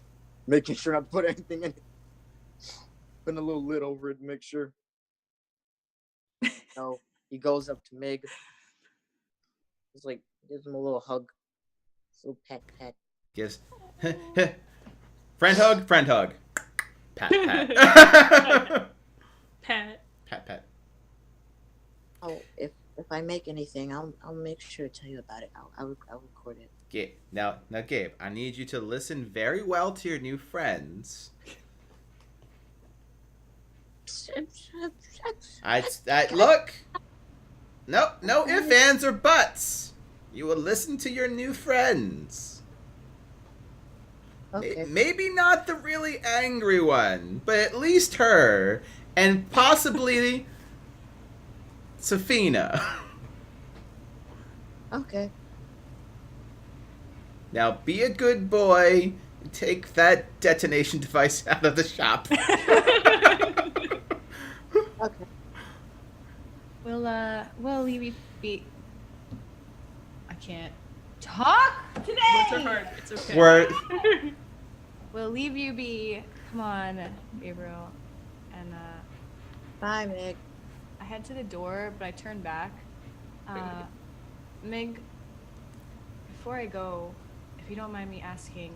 making sure not to put anything in it. Putting a little lid over it to make sure. So he goes up to Mig. He's like, gives him a little hug. Little pet. Gives Friend hug, friend hug. Pat, pat. Pat. Pat, pat. Oh, if I make anything, I'll make sure to tell you about it. I'll record it. Gabe, now, Gabe, I need you to listen very well to your new friends. Look. No ifs, ands, or buts. You will listen to your new friends. Okay. Maybe not the really angry one, but at least her, and possibly Safina. Okay. Now be a good boy and take that detonation device out of the shop. Okay. We'll leave you be. I can't talk today. Words are hard. It's okay. We'll leave you be. Come on, Gabriel. And Bye, Meg. I head to the door, but I turn back. Mig, before I go, if you don't mind me asking,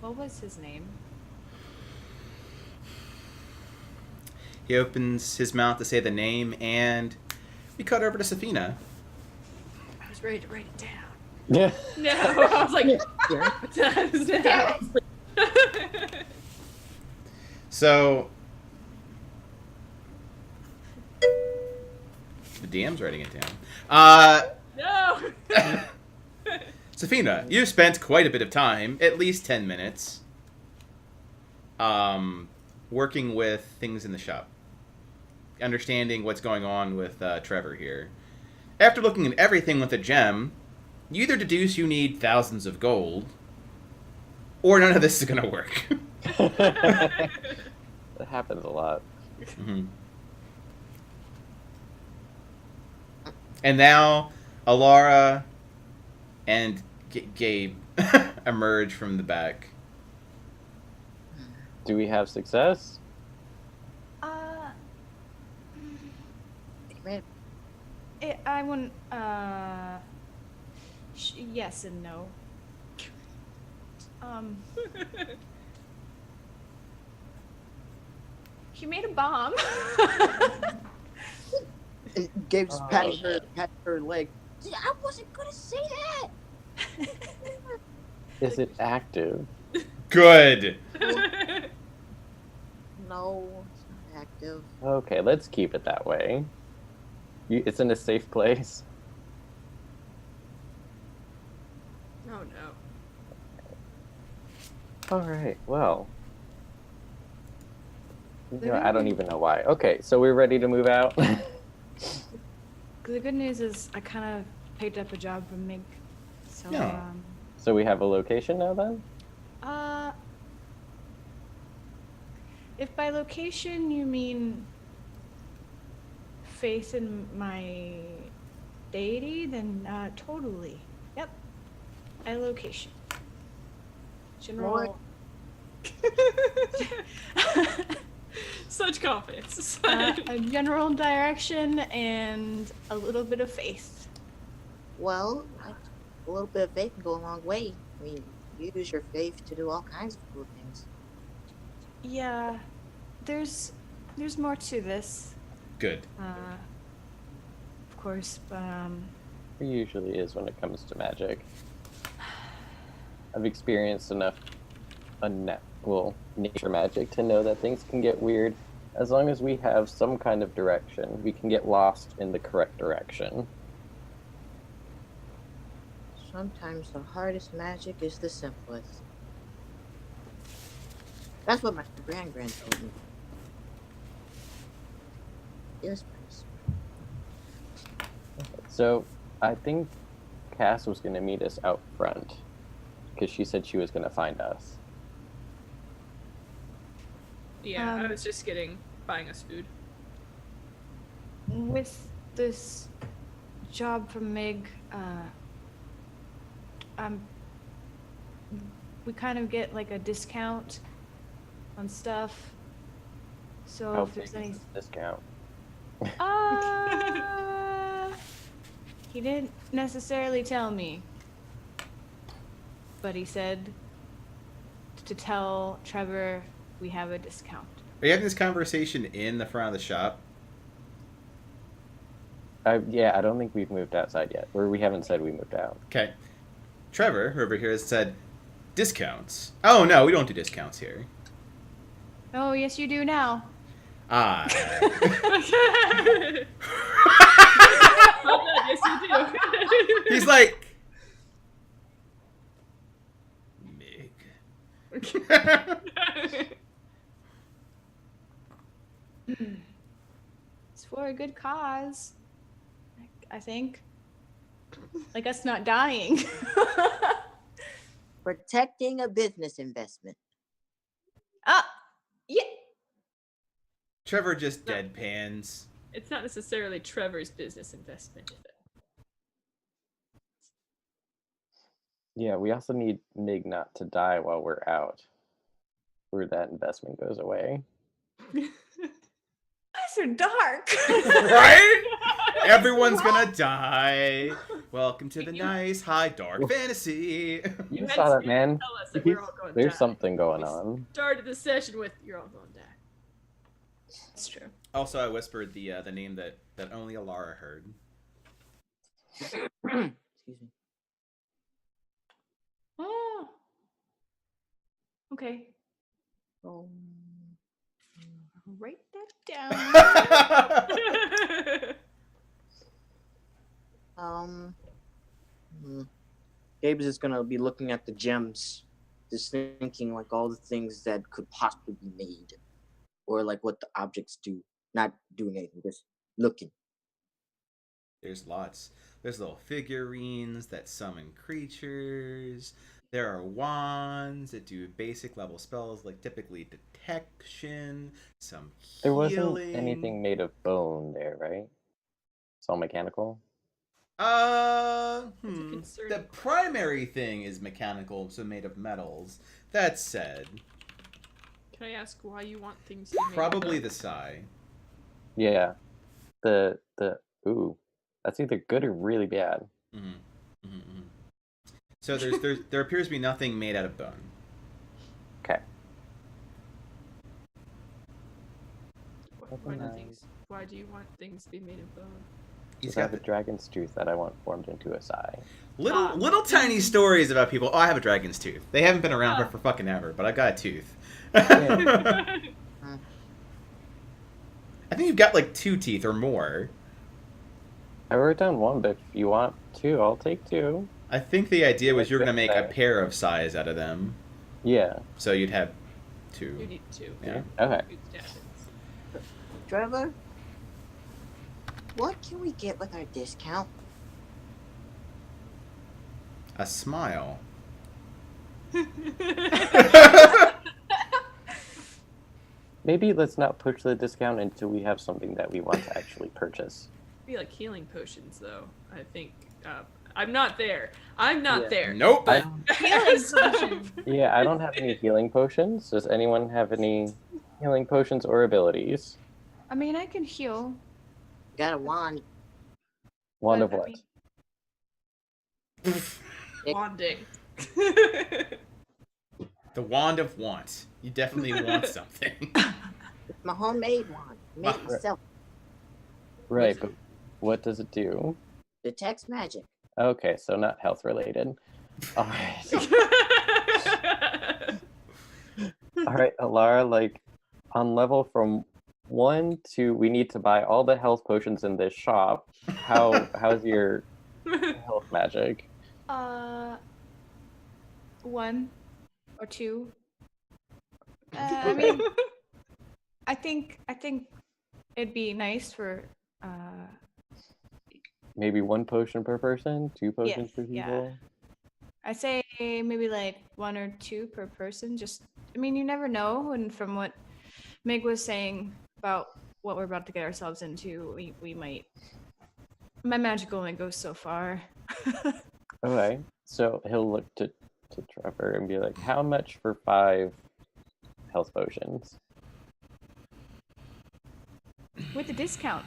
what was his name? He opens his mouth to say the name, and we cut over to Safina. I was ready to write it down. Yeah. No, I was like, So the DM's writing it down. no. Safina, you've spent quite a bit of time, at least 10 minutes, working with things in the shop. Understanding what's going on with Trevor here. After looking at everything with a gem, you either deduce you need thousands of gold, or none of this is going to work. That happens a lot. Mm-hmm. And now, Alara and Gabe emerge from the back. Do we have success? I wouldn't. Yes and no. He made a bomb. And Gabe's patting her leg. I wasn't gonna say that. Is it active? Good! No, it's not active. Okay, let's keep it that way. It's in a safe place. Oh no. Alright, well. I don't even know why. Okay, so we're ready to move out? The good news is I kind of picked up a job from Mig. So, Yeah. So we have a location now then? If by location you mean faith in my deity, then totally. Yep. A location. General. Such confidence. A general direction and a little bit of faith. Well, a little bit of faith can go a long way. I mean, you use your faith to do all kinds of cool things. Yeah, there's more to this. Good. Of course, but It usually is when it comes to magic. I've experienced enough nature magic to know that things can get weird. As long as we have some kind of direction, we can get lost in the correct direction. Sometimes the hardest magic is the simplest. That's what my grand told me. Yes, please. So, I think Cass was going to meet us out front, because she said she was going to find us. Yeah, I was just buying us food. with this job from Mig, we kind of get like a discount on stuff. So How if there's big any, is this discount? he didn't necessarily tell me, but he said to tell Trevor we have a discount. Are you having this conversation in the front of the shop? Yeah, I don't think we've moved outside yet. Or we haven't said we moved out. Okay. Trevor, who over here, has said, discounts. Oh, no, we don't do discounts here. Oh, yes, you do now. Ah. Yes, you do. He's like... Mig. It's for a good cause, I think. Like us not dying. Protecting a business investment. Yeah. Trevor just deadpans. It's not necessarily Trevor's business investment, is it? Yeah, we also need Mig not to die while we're out. Or that investment goes away. Eyes are dark. Right? Everyone's gonna die. Welcome to the nice, high, dark fantasy. You had saw that, to man. tell us that we're all going to There's die. something going We on. Started the session with "You're all going to die." That's true. Also, I whispered the name that only Alara heard. Excuse me. Oh. Okay. Write that down. Gabe is just gonna be looking at the gems, just thinking like all the things that could possibly be made, or like what the objects do. Not doing anything, just looking. There's lots. There's little figurines that summon creatures. There are wands that do basic level spells like typically detection, some healing. There wasn't anything made of bone there, right? It's all mechanical? The primary thing is mechanical, so made of metals. That said, Can I ask why you want things to be made probably of the Psy. Yeah. Ooh. That's either good or really bad. Mm-hmm. Mm-hmm, mm-hmm. So there appears to be nothing made out of bone. Okay. Why do you want things to be made of bone? He's I got have a dragon's tooth that I want formed into a Psy. little tiny stories about people. Oh, I have a dragon's tooth. They haven't been around for fucking ever, but I got a tooth. I think you've got like 2 teeth or more. I wrote down 1, but if you want 2, I'll take 2. I think the idea was you were gonna make a Okay. pair of Psys out of them, Yeah. so you'd have You 2. need two. Yeah. Okay. Two stashes. Trevor, what can we get with our discount? A smile. Maybe let's not push the discount until we have something that we want to actually purchase. Be like healing potions, though. I think. I'm not there. I'm not Yeah. there. Nope. Healing potion. Yeah, I don't have any healing potions. Does anyone have any healing potions or abilities? I mean, I can heal. Got a wand. Wand But, of I what? mean, Bonding. The wand of want. You definitely want something. It's my homemade wand. Made it myself. Right, but what does it do? Detects magic. Okay, so not health related. Alright. Alright, Alara, like, on level from 1 to we need to buy all the health potions in this shop, how's your health magic? 1 or 2. I mean, I think it'd be nice for Maybe 1 potion per person? 2 potions per yeah. people? I say maybe like 1 or 2 per person. Just, I mean, you never know. And from what Meg was saying about what we're about to get ourselves into, we might. My magic only goes so far. Okay, so he'll look to Trevor and be like, how much for 5 health potions? With a discount.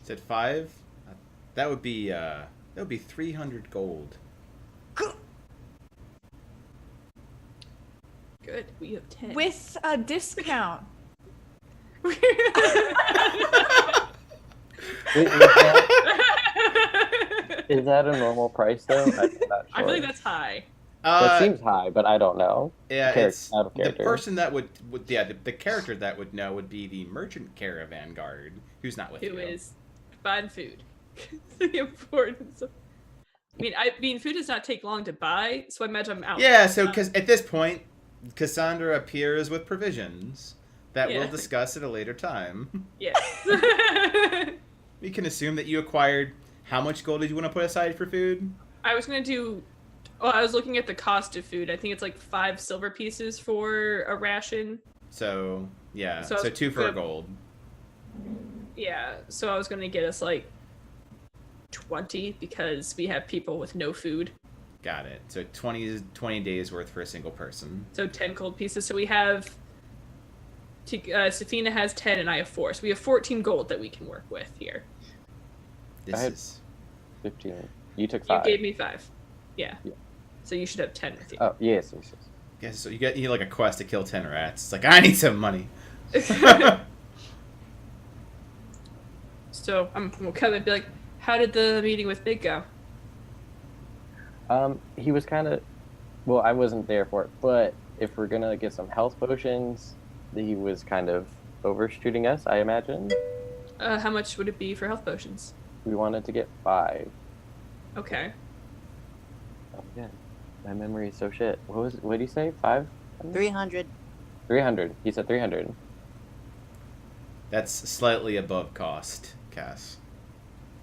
Said 5. That would be 300 gold. We have 10. with a discount. Is that a normal price though? I'm not sure. I feel like that's high. That seems high, but I don't know. Yeah, it's out of the character. person that would the character that would know would be the merchant caravan guard, who's not with you. Who is buying food. The importance of... I mean, food does not take long to buy, so I imagine I'm out. Yeah, so because at this point, Cassandra appears with provisions that we'll discuss at a later time. Yes. We can assume that you acquired. How much gold did you want to put aside for food? I was gonna do... Oh, I was looking at the cost of food. I think it's like 5 silver pieces for a ration. So, yeah. So So, I was 2 for a gonna- gold. Yeah, so I was gonna get us like 20 because we have people with no food. Got it. So 20 days worth for a single person. So 10 gold pieces. So we have... Safina has 10 and I have 4. So we have 14 gold that we can work with here. This I had- is 15. You took You 5. gave me 5. Yeah. Yeah. So you should have 10 with you. Oh, yes. yeah. So you need like a quest to kill 10 rats. It's like I need some money. So we'll come and be like, how did the meeting with Big go? He was kind of... Well, I wasn't there for it, but if we're gonna get some health potions, he was kind of overshooting us, I imagine. How much would it be for health potions? We wanted to get 5. Okay. Oh, yeah. My memory is so shit. What did you say? 5? 300. 300. He said 300. That's slightly above cost, Cass.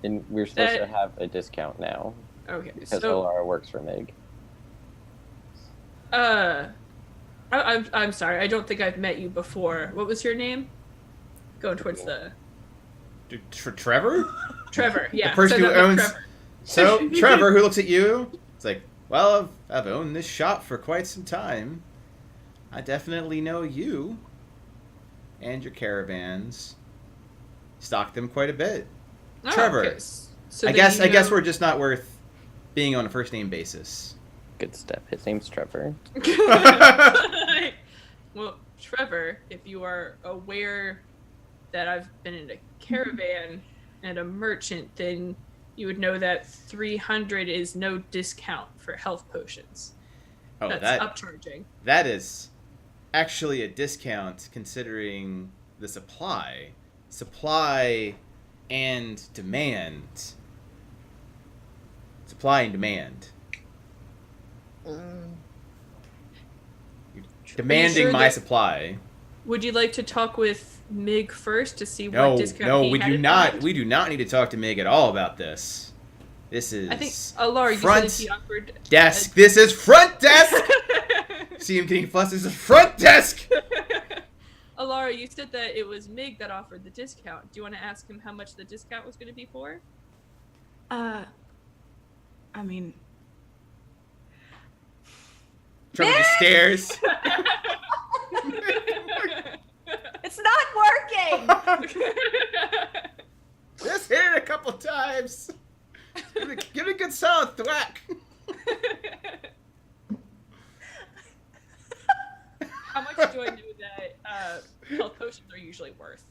And we're supposed to have a discount now Okay. because So, Olara works for Mig. I'm sorry. I don't think I've met you before. What was your name? Going towards the... Trevor? Trevor, yeah. The person So who that was owns... Trevor. So, Trevor, who looks at you, it's like, well, I've owned this shop for quite some time. I definitely know you and your caravans. Stock them quite a bit. Oh, Trevor. okay. So I then guess you know- we're just not worth being on a first name basis. Good step. His name's Trevor. Well, Trevor, if you are aware that I've been in a caravan and a merchant, then you would know that 300 is no discount for health potions. Oh, That's upcharging. that is actually a discount considering the supply. Supply and demand. Supply and demand. Demanding sure my that- supply. Would you like to talk with Mig first to see No, what discount no, he we had do in not. mind? We do not need to talk to Mig at all about this. This is. I think Laura, you front said if he offered desk. This is front desk. See him getting fussed. This is front desk. Alara, you said that it was Mig that offered the discount. Do you want to ask him how much the discount was going to be for? I mean, Trevor just stares. it's not working. Just hit it a couple times. Give it a good solid thwack. How much do I know that health potions are usually worth?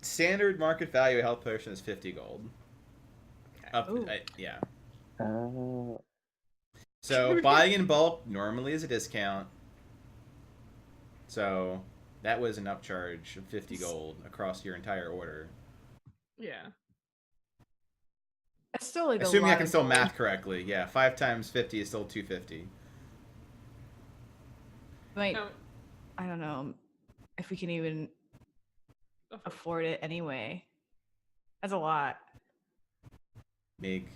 Standard market value of health potion is 50 gold. Okay. Ooh. Yeah. Oh. So buying in bulk normally is a discount. So that was an upcharge of 50 gold across your entire order. Yeah. It's still like Assuming a I lot can of still gold. math correctly. Yeah, 5 times 50 is still 250. Like, No. I don't know if we can even afford it anyway. That's a lot. Mig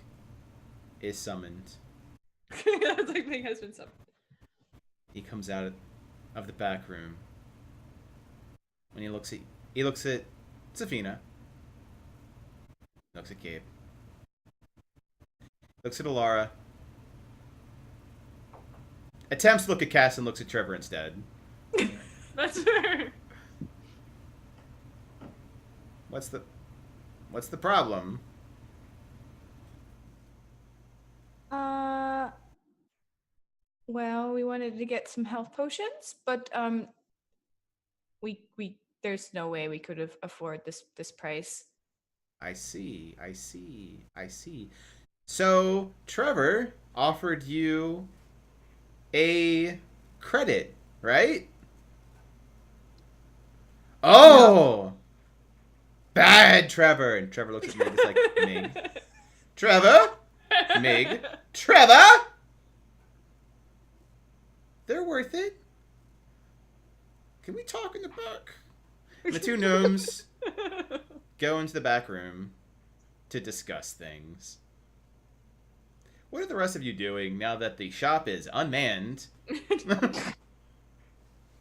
is summoned. That's like Mig has been summoned. He comes out of the back room. When he looks at Safina. Looks at Gabe. Looks at Alara. Attempts to look at Cass and looks at Trevor instead. That's fair. What's the problem? Well, we wanted to get some health potions, but we there's no way we could have afford this price. I see. I see. I see. So Trevor offered you a credit, right? Oh, bad Trevor. And Trevor looks at me just like, Mig. Trevor? Mig? Trevor? They're worth it. Can we talk in the back? And the two gnomes go into the back room to discuss things. What are the rest of you doing now that the shop is unmanned?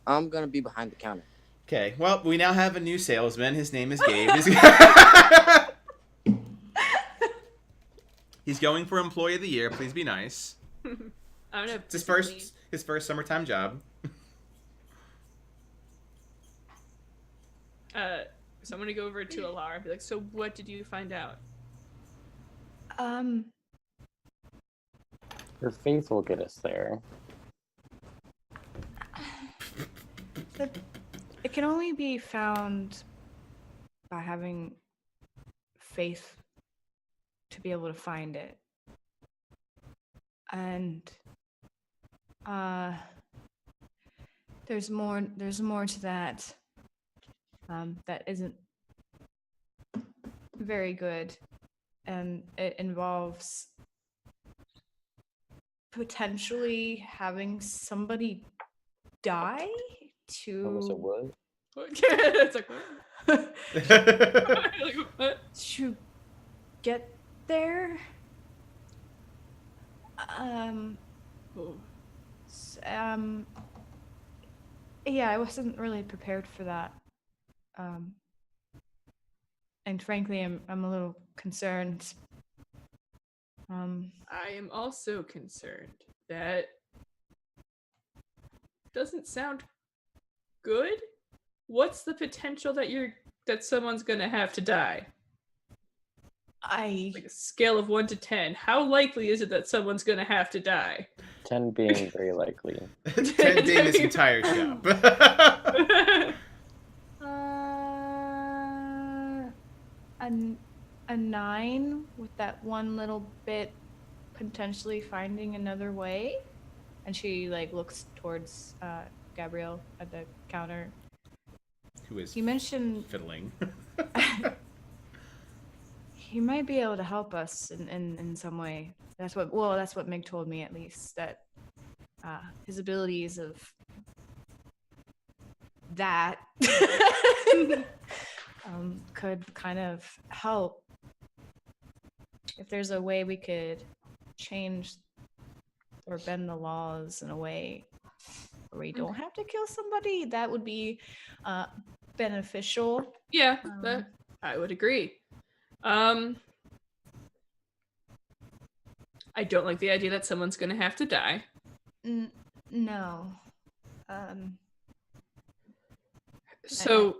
I'm gonna be behind the counter. Okay, well, we now have a new salesman. His name is Gabe. He's going for Employee of the Year. Please be nice. I don't know. It's his first summertime job. So I'm gonna go over to Alara and be like, so what did you find out? Her faith will get us there. It can only be found by having faith to be able to find it. And there's more to that that isn't very good, and it involves potentially having somebody die Almost a to what? It's like, like, what? to get there. Oh. Yeah, I wasn't really prepared for that. And frankly, I'm a little concerned. I am also concerned. That doesn't sound good. What's the potential that someone's gonna have to die? Like a scale of 1 to 10. How likely is it that someone's gonna have to die? 10 being very likely. 10 being this entire shop. A 9 with that one little bit potentially finding another way. And she like looks towards Gabrielle at the counter. Who is You mentioned fiddling. he might be able to help us in some way. That's what Mig told me, at least, that his abilities of that could kind of help. If there's a way we could change or bend the laws in a way where we don't have to kill somebody, that would be beneficial. Yeah, that I would agree. I don't like the idea that someone's gonna have to die. No. So,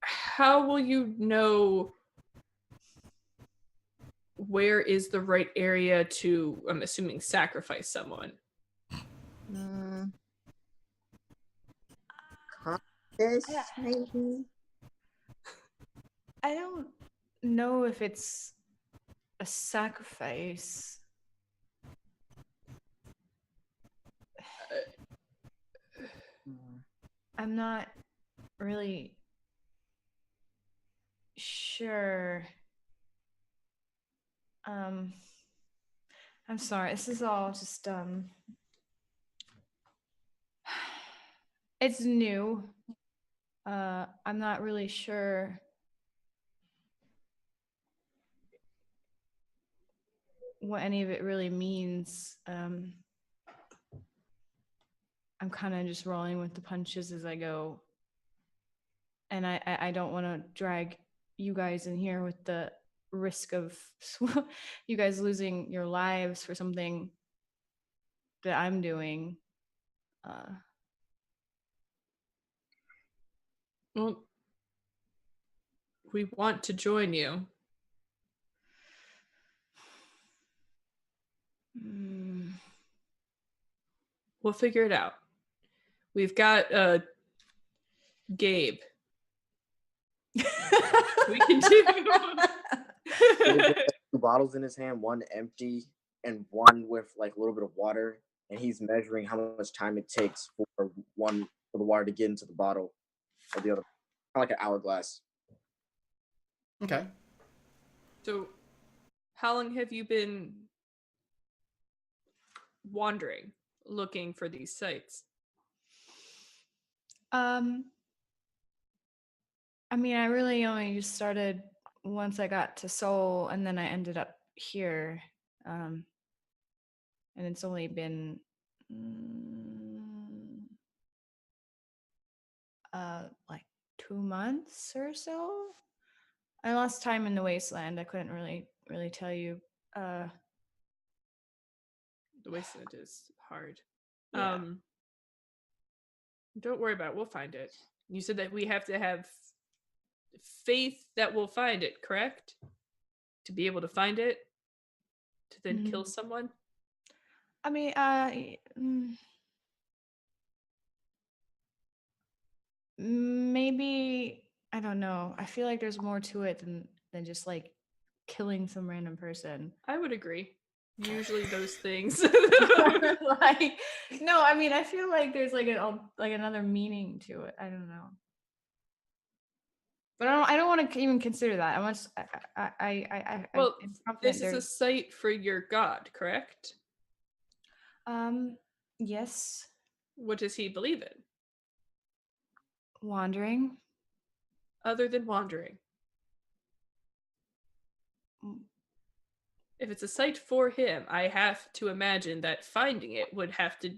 how will you know where is the right area to, I'm assuming, sacrifice someone? This maybe. I don't know if it's a sacrifice. I'm not really sure. I'm sorry. This is all just it's new. I'm not really sure what any of it really means. I'm kind of just rolling with the punches as I go. And I don't want to drag you guys in here with the risk of you guys losing your lives for something that I'm doing. Well, we want to join you. We'll figure it out. We've got Gabe. We can do. He has, like, 2 bottles in his hand, one empty and one with like a little bit of water, and he's measuring how much time it takes for the water to get into the bottle or the other, kind of like an hourglass. Okay. So, how long have you been wandering, looking for these sites? I mean, I really only just started once I got to Seoul, and then I ended up here. And it's only been like 2 months or so. I lost time in the wasteland. I couldn't really tell you. The wasteland is hard. Yeah. Don't worry about it. We'll find it. You said that we have to have faith that we'll find it, correct? To be able to find it, to then kill someone. I mean, maybe, I don't know. I feel like there's more to it than just like killing some random person. I would agree. Usually those things. Like, no, I mean, I feel like there's like another meaning to it. I don't know. But I don't want to even consider that. Well, I'm confident this is a there's- site for your god, correct? Yes, What does he believe in? wandering. Other than wandering. Mm. If it's a site for him, I have to imagine that finding it would have to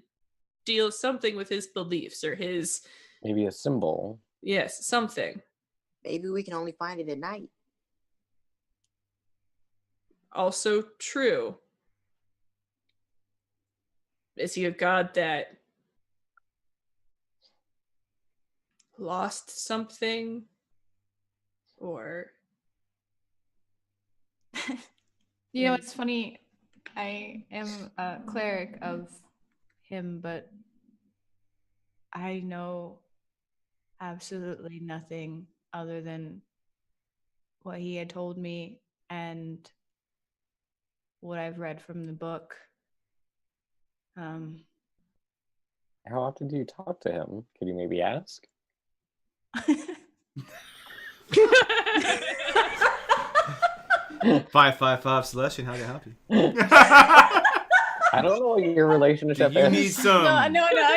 deal something with his beliefs or his, Maybe a symbol. yes, something. Maybe we can only find it at night. Also true. Is he a god that lost something? Or You know, it's funny. I am a cleric of him, but I know absolutely nothing other than what he had told me and what I've read from the book. How often do you talk to him? Could you maybe ask? 555 Celestian, how can I help you? I don't know what your relationship Do you is. need some I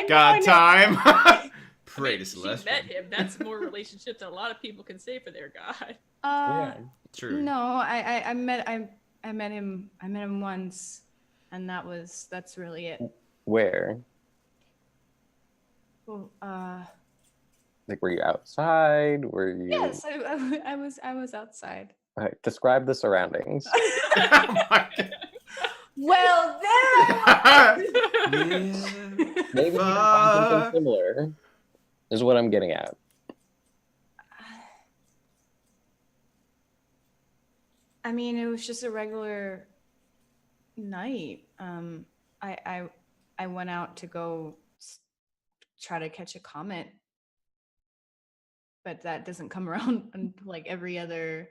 God know. time? I Pray mean, to she Celestial. met him. That's more relationship than a lot of people can say for their god. Yeah. True. No, I met him once, and that's really it. Where? Well, Like, were you outside? Were you? yes, I was outside. All right, describe the surroundings. Oh my God. Well, there Maybe you can find something similar. Is what I'm getting at. I mean, it was just a regular night. I went out to go try to catch a comet, but that doesn't come around like every other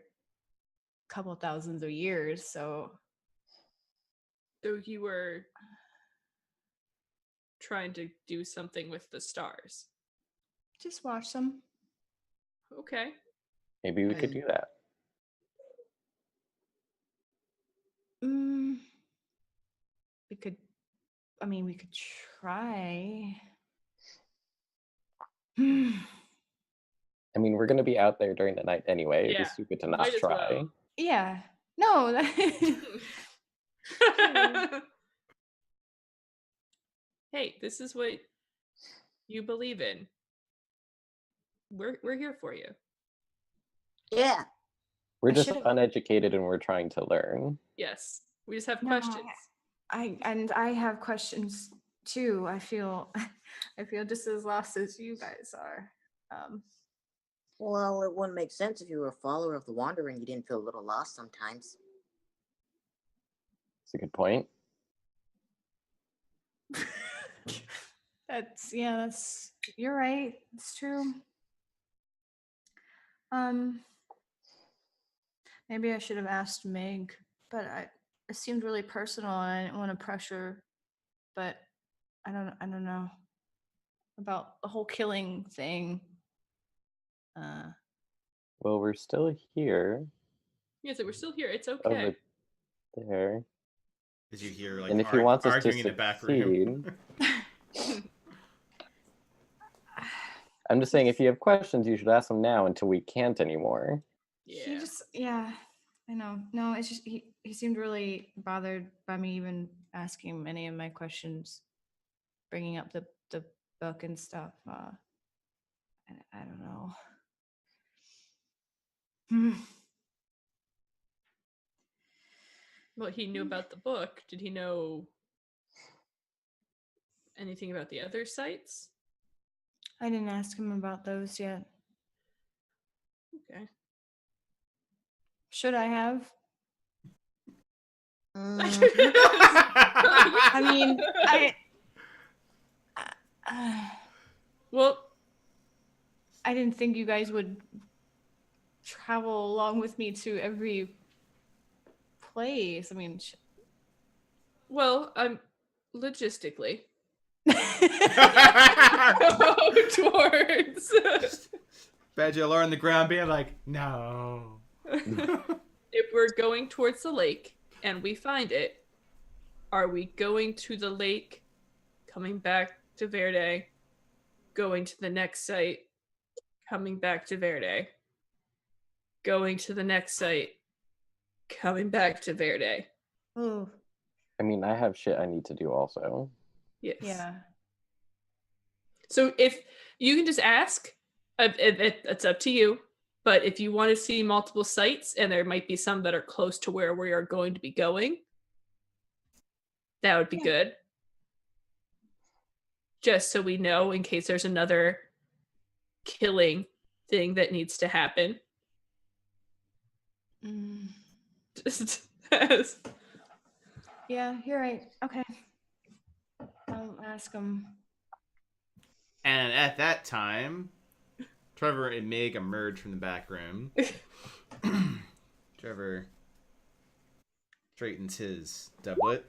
couple thousands of years. So you were trying to do something with the stars. just watch them. Okay. Maybe we could do that. We could. I mean, we could try. I mean, we're going to be out there during the night anyway. It'd Yeah, be stupid to not might as try. well. Yeah. No. Hey, this is what you believe in. We're here for you. Yeah. We're I just should've- uneducated and we're trying to learn. Yes. We just have No, questions. I have questions too. I feel just as lost as you guys are. Well, it wouldn't make sense if you were a follower of the Wanderer and you didn't feel a little lost sometimes. That's a good point. That's you're right. It's true. Maybe I should have asked Meg, but it seemed really personal and I didn't want to pressure, but I don't know about the whole killing thing. Well, we're still here. Yeah, so we're still here. It's okay. Over there. As you hear like And if he wants us to arguing in the back room. I'm just saying, if you have questions, you should ask them now until we can't anymore. Yeah. I know. No, it's just he seemed really bothered by me even asking him any of my questions, bringing up the book and stuff. I don't know. Well, he knew about the book. Did he know anything about the other sites? I didn't ask him about those yet. Okay. Should I have? I mean, well, I didn't think you guys would travel along with me to every place. I mean, well, I'm logistically towards. Badger on the ground being like, no. If we're going towards the lake and we find it, are we going to the lake, coming back to Verde, going to the next site, coming back to Verde, going to the next site, coming back to Verde? Oh. I mean, I have shit I need to do also. Yes. Yeah. So if you can just ask, it's up to you. But if you want to see multiple sites, and there might be some that are close to where we are going to be going, that would be good. Just so we know in case there's another killing thing that needs to happen. Just as... Yeah, you're right. Okay. I'll ask him. And at that time, Trevor and Meg emerge from the back room. Trevor straightens his doublet.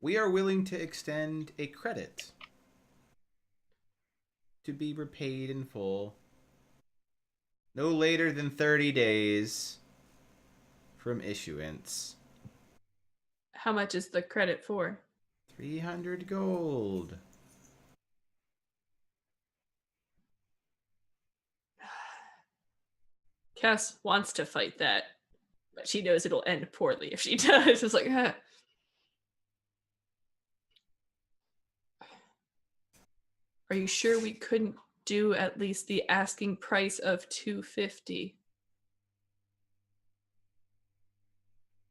We are willing to extend a credit to be repaid in full no later than 30 days from issuance. How much is the credit for? 300 gold. Cass wants to fight that, but she knows it'll end poorly if she does. It's like, Are you sure we couldn't do at least the asking price of 250?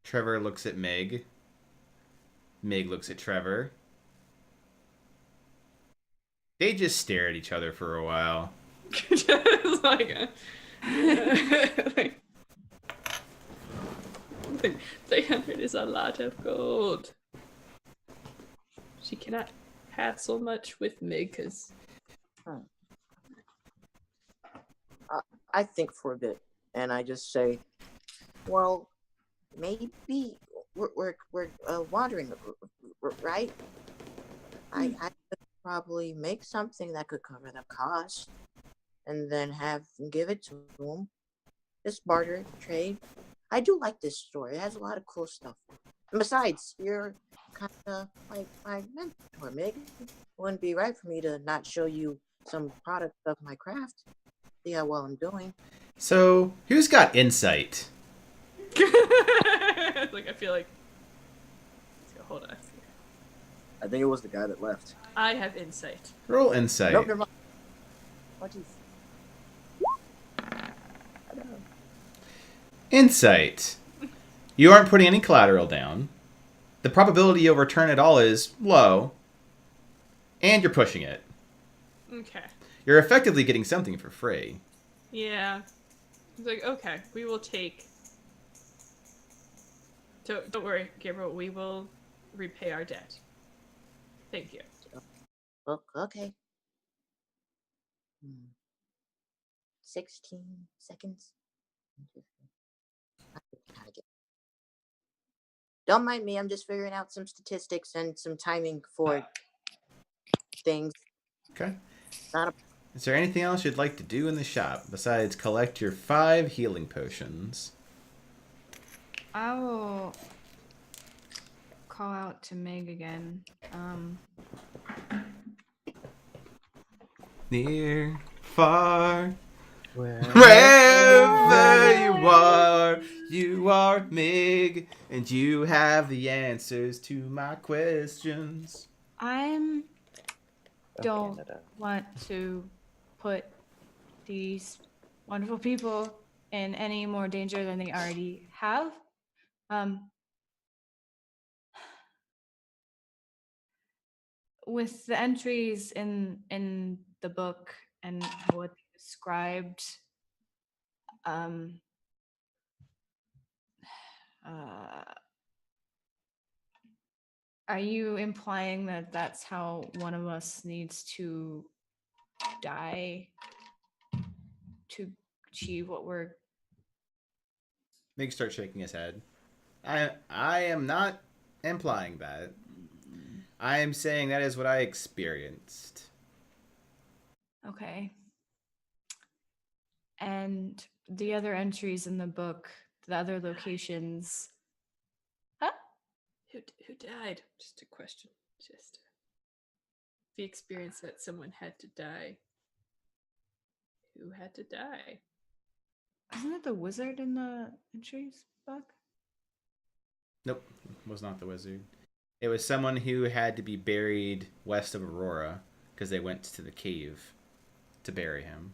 Trevor looks at Meg. Meg looks at Trevor. They just stare at each other for a while. Just like 300 is a lot of gold. She cannot hassle much with Meg because I think for a bit, and I just say, well, maybe we're wandering, right? I could probably make something that could cover the cost, and then give it to him. Just barter, trade. I do like this story. It has a lot of cool stuff. And besides, you're kind of like my mentor, Meg. It wouldn't be right for me to not show you some product of my craft. See how well I'm doing. So, who's got insight? like I feel like. So hold on. I think it was the guy that left. I have insight. Roll insight. Nope, never mind. What is? Insight. You aren't putting any collateral down. The probability you'll return it all is low. And you're pushing it. Okay. You're effectively getting something for free. Yeah. It's like, okay, we will take Don't worry, Gabriel. We will repay our debt. Thank you. Okay. 16 seconds. Don't mind me. I'm just figuring out some statistics and some timing for things. Okay. Not a Is there anything else you'd like to do in the shop besides collect your 5 healing potions? I will call out to Meg again. Near, far, Where? wherever you are Mig, and you have the answers to my questions. I'm don't Canada. want to put these wonderful people in any more danger than they already have. With the entries in the book and what they described, are you implying that that's how one of us needs to die to achieve what we're... Mig starts shaking his head. I am not implying that. I am saying that is what I experienced. Okay. And the other entries in the book, the other locations... Huh? Who died? Just a question. Just the experience that someone had to die. Who had to die? Isn't it the wizard in the entries book? Nope, was not the wizard. It was someone who had to be buried west of Arhor'ha because they went to the cave to bury him.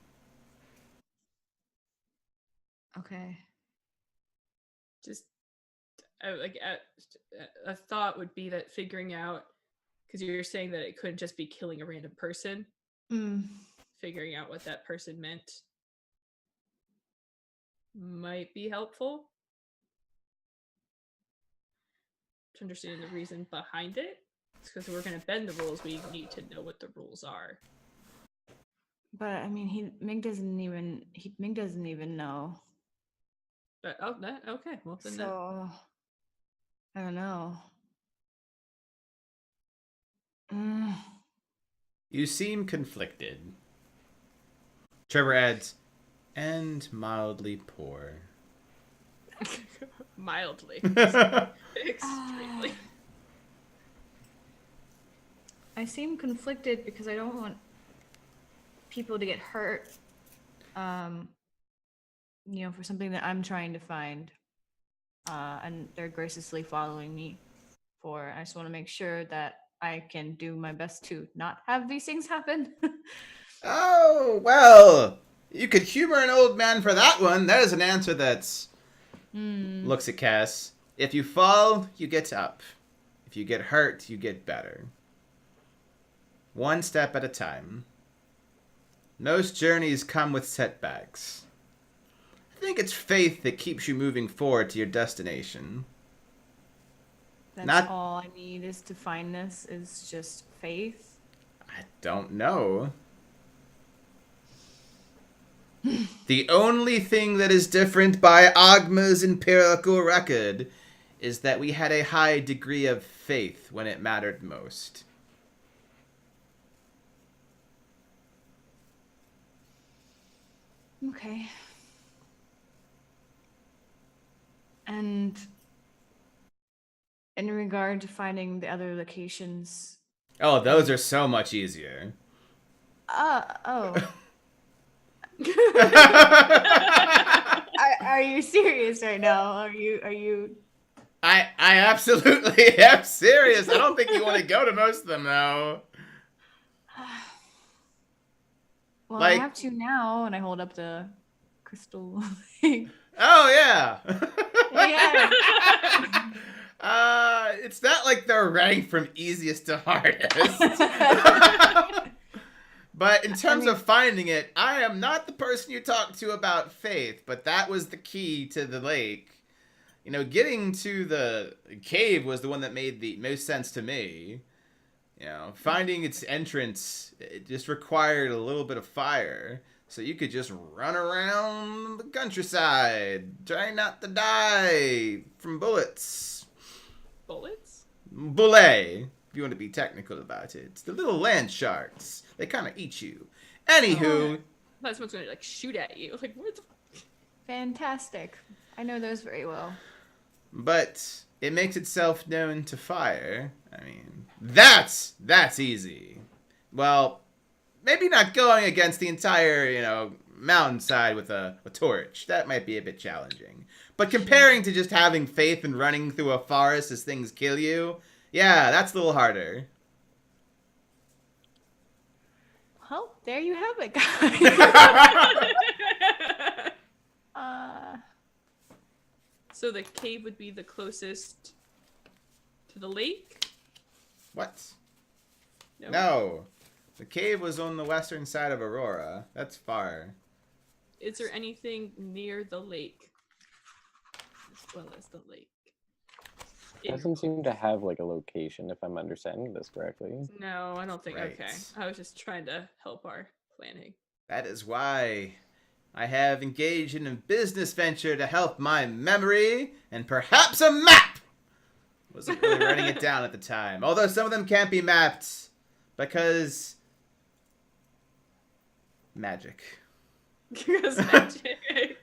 Okay. Just a thought would be that figuring out, because you're saying that it couldn't just be killing a random person, figuring out what that person meant might be helpful to understanding the reason behind it. Because if we're going to bend the rules, we need to know what the rules are. But I mean, Ming doesn't even know. But okay. Well, then So I don't know. You seem conflicted. Trevor adds, and mildly poor. mildly, extremely. I seem conflicted because I don't want people to get hurt. For something that I'm trying to find, and they're graciously following me for. I just want to make sure that I can do my best to not have these things happen. Oh, well, you could humor an old man for that one. That is an answer that's... Looks at Cass. If you fall, you get up. If you get hurt, you get better. One step at a time. Most journeys come with setbacks. I think it's faith that keeps you moving forward to your destination. That's all I need is to find this, is just faith. I don't know. The only thing that is different by Agma's empirical record is that we had a high degree of faith when it mattered most. Okay. And in regard to finding the other locations... Oh, those are so much easier. Oh. Are you serious right now? Are you? I absolutely am serious. I don't think you want to go to most of them, though. Well, I have to now, and I hold up the crystal thing. Oh, yeah. Yeah. It's not like they're ranked from easiest to hardest. But in terms of finding it, I am not the person you talked to about faith, but that was the key to the lake. getting to the cave was the one that made the most sense to me. Finding its entrance, it just required a little bit of fire. So you could just run around the countryside, trying not to die from bullets. Bullets? Bullet, if you want to be technical about it. It's the little land sharks. They kind of eat you. Anywho. That's what's going to, like, shoot at you. Like, what the... Fantastic. I know those very well. But it makes itself known to fire. I mean, that's easy. Well, maybe not going against the entire, mountainside with a torch. That might be a bit challenging. But comparing to just having faith and running through a forest as things kill you, yeah, that's a little harder. Well, there you have it, guys. So the cave would be the closest to the lake? What? No. The cave was on the western side of Arhor'ha. That's far. Is there anything near the lake? As well as the lake. It doesn't seem to have like a location, if I'm understanding this correctly. No, I don't think. Right. Okay. I was just trying to help our planning. That is why I have engaged in a business venture to help my memory and perhaps a map. Wasn't really writing it down at the time. Although some of them can't be mapped because magic. Because magic.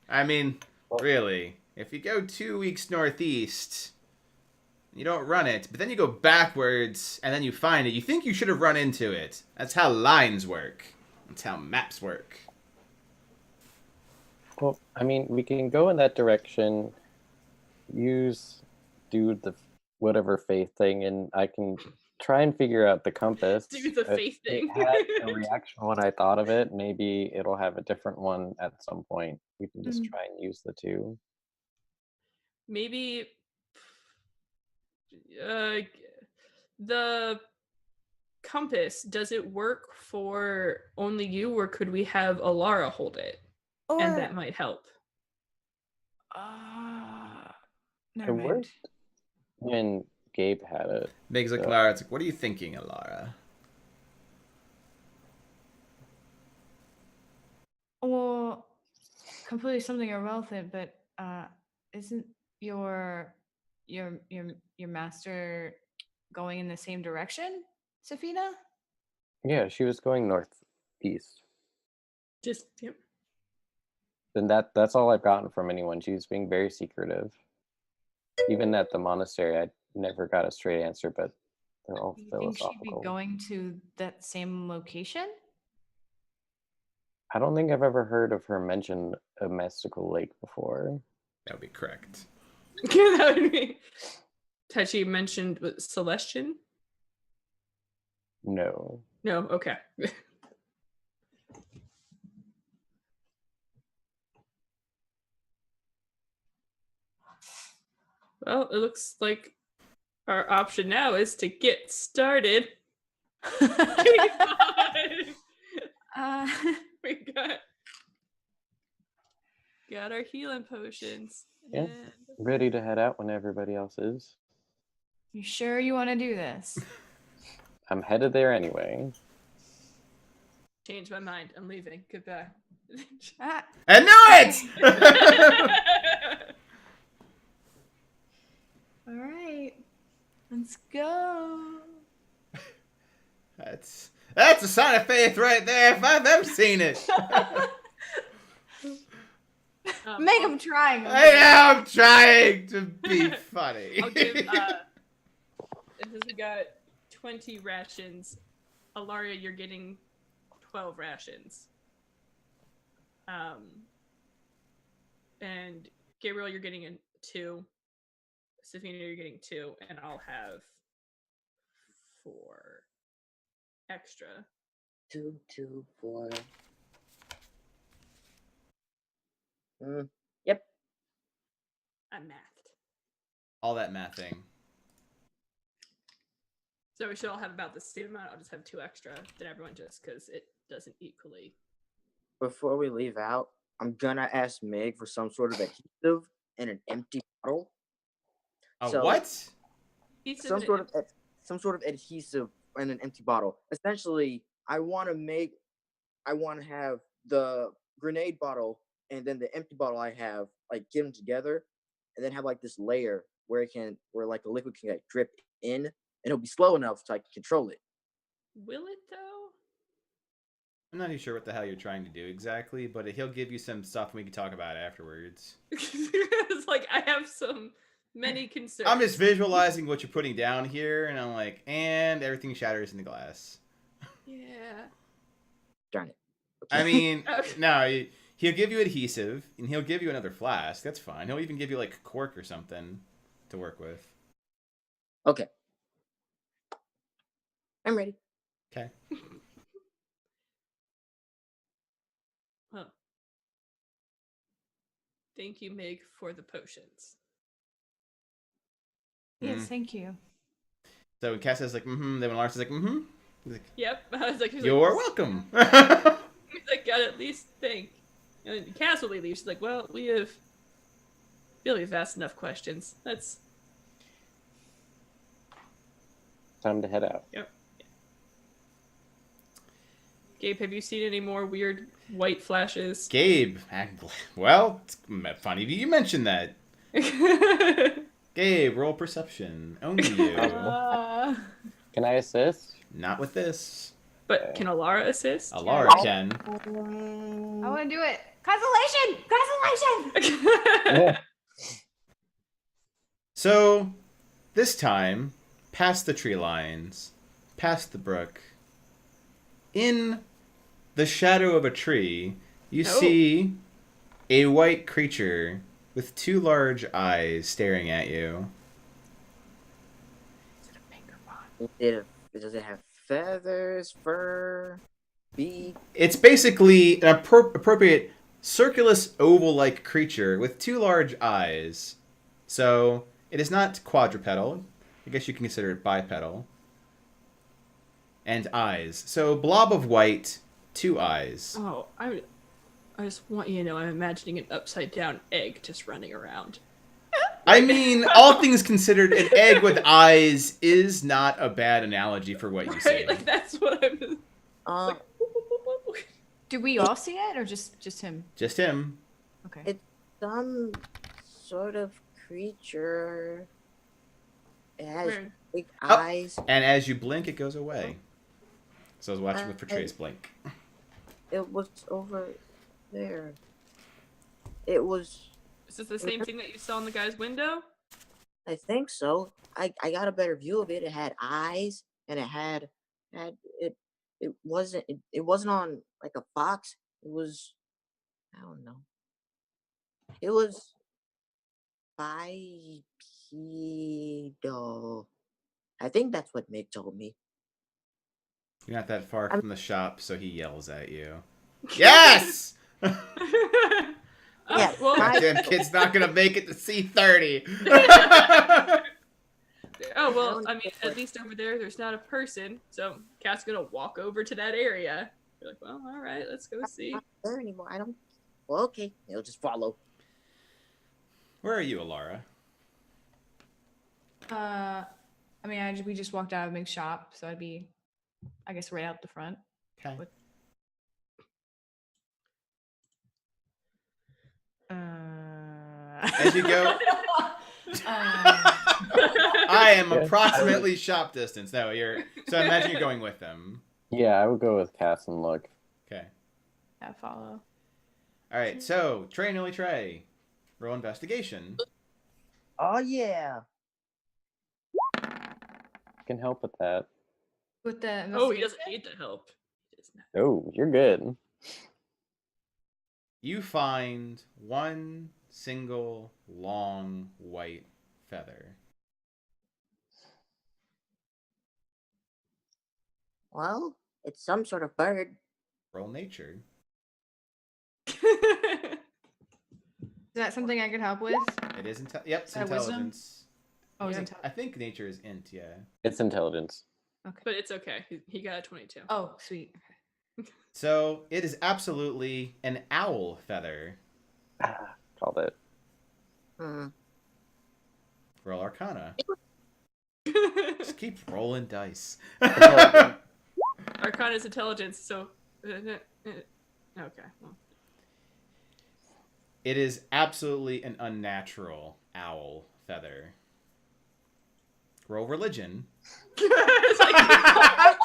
I mean, really, if you go 2 weeks northeast, you don't run it, but then you go backwards and then you find it, you think you should have run into it. That's how lines work. That's how maps work. Well, I mean, we can go in that direction, do the whatever faith thing, and I can try and figure out the compass. Do the faith thing. It had a reaction when I thought of it. Maybe it'll have a different one at some point. We can just try and use the two. Maybe the compass, does it work for only you, or could we have Alara hold it? And that might help. Never It mind. worked when Gabe had it. Meg's like, Lara, it's like, what are you thinking, Alara? Well, completely something irrelevant, but isn't your master going in the same direction, Safina? Yeah, she was going northeast. Just yep. And that's all I've gotten from anyone. She was being very secretive. Even at the monastery, I never got a straight answer, but they're all You think she'd philosophical. be going to that same location? I don't think I've ever heard of her mention a mystical lake before. That would be correct. That would be. Had she mentioned Celestian? No. No, okay. Well, it looks like our option now is to get started. We got our healing potions. Yeah. And Ready to head out when everybody else is. You sure you want to do this? I'm headed there anyway. change my mind. I'm leaving. Goodbye. Ah, I knew it! all right, let's go. That's a sign of faith right there, if I've ever seen it. Make him trying. I am trying to be funny. I'll give, since we got 20 rations, Alaria, you're getting 12 rations. And Gabriel, you're getting 2. Safina, you're getting 2, and I'll have 4 extra. 2, 2, 4. Yep. I mathed. All that mathing. So we should all have about the same amount. I'll just have 2 extra than everyone just because it doesn't equally. Before we leave out, I'm gonna ask Meg for some sort of adhesive and an empty bottle. A So- what? Pizza Some sort of adhesive in an empty bottle. Essentially, I want to have the grenade bottle and then the empty bottle I have like get them together, and then have like this layer where like the liquid can like drip in, and it'll be slow enough so I can control it. Will it though? I'm not even sure what the hell you're trying to do exactly, but he'll give you some stuff and we can talk about it afterwards. It's like I have many concerns. I'm just visualizing what you're putting down here, and I'm like, and everything shatters in the glass. Yeah. Darn it. I mean, Okay. no, he'll give you adhesive, and he'll give you another flask. That's fine. He'll even give you like cork or something to work with. Okay. I'm ready. Okay. Huh. Thank you, Meg, for the potions. Yes, thank you. So when Cass says like, mm-hmm, then when Lars is like, mm-hmm, he's like, Yep. I was like, you're welcome. He's like, gotta at least think. And then Cass will leave. She's like, well, we've asked enough questions. That's Time to head out. Yep. Gabe, have you seen any more weird white flashes? Gabe, well, it's funny you mentioned that. Gabe, roll perception. Only you. Can I assist? Not with this. But can Alara assist? Alara can. I want to do it. Consolation! Yeah. So, this time, past the tree lines, past the brook, in the shadow of a tree, you Oh. see a white creature with two large eyes staring at you. Does it have feathers, fur, beak? It's basically an appropriate circulus oval-like creature with two large eyes. So, it is not quadrupedal. I guess you can consider it bipedal. And eyes. So, blob of white, two eyes. Oh, I just want you to know I'm imagining an upside down egg just running around. I mean, all things considered, an egg with eyes is not a bad analogy for what you see. Right? Like that's what I'm Uh, Do we all see it or just him? Just him. Okay. It- some sort of creature. It has Weird. big Oh. eyes. And as you blink, it goes away. So I was watching with Portray's blink. It was over there. It was. Is this the same thing that you saw in the guy's window? I think so. I got a better view of it. It had eyes, and it wasn't on like a fox. It was, I don't know. It was bipedal. I think that's what Mick told me. You're not that far I'm- from the shop, so he yells at you. Yes! Yeah, Well, I- Damn kid's not gonna make it to C30. oh well. I mean, at least over there's not a person. So Cat's gonna walk over to that area. You're like, well, all right, let's go see. Not there anymore. I don't. Well, okay. It'll just follow. Where are you, Alara? I mean, we just walked out of Meg's shop, so I'd be, I guess, right out the front. Okay. What- As you go, I am approximately shop distance. No, you're. So I imagine you're going with them. Yeah, I would go with Cass and look. Okay. Yeah, follow. All right. So Trey and Only Trey, roll investigation. Oh yeah. Can help with that. With the Oh, he doesn't investigation? need the help. He does not. Oh, you're good. You find one single long white feather. Well, it's some sort of bird. Roll nature. Is that something I could help with? It is yep, it's Is that wisdom? intelligence. Oh, is Yeah, it? I think nature is int, yeah. It's intelligence. Okay. But it's okay. He got a 22. Oh, sweet. So it is absolutely an owl feather. Called it. Hmm. Roll Arcana. Just keep rolling dice. Arcana is intelligence, so. Okay. Well. It is absolutely an unnatural owl feather. Roll religion. It's like-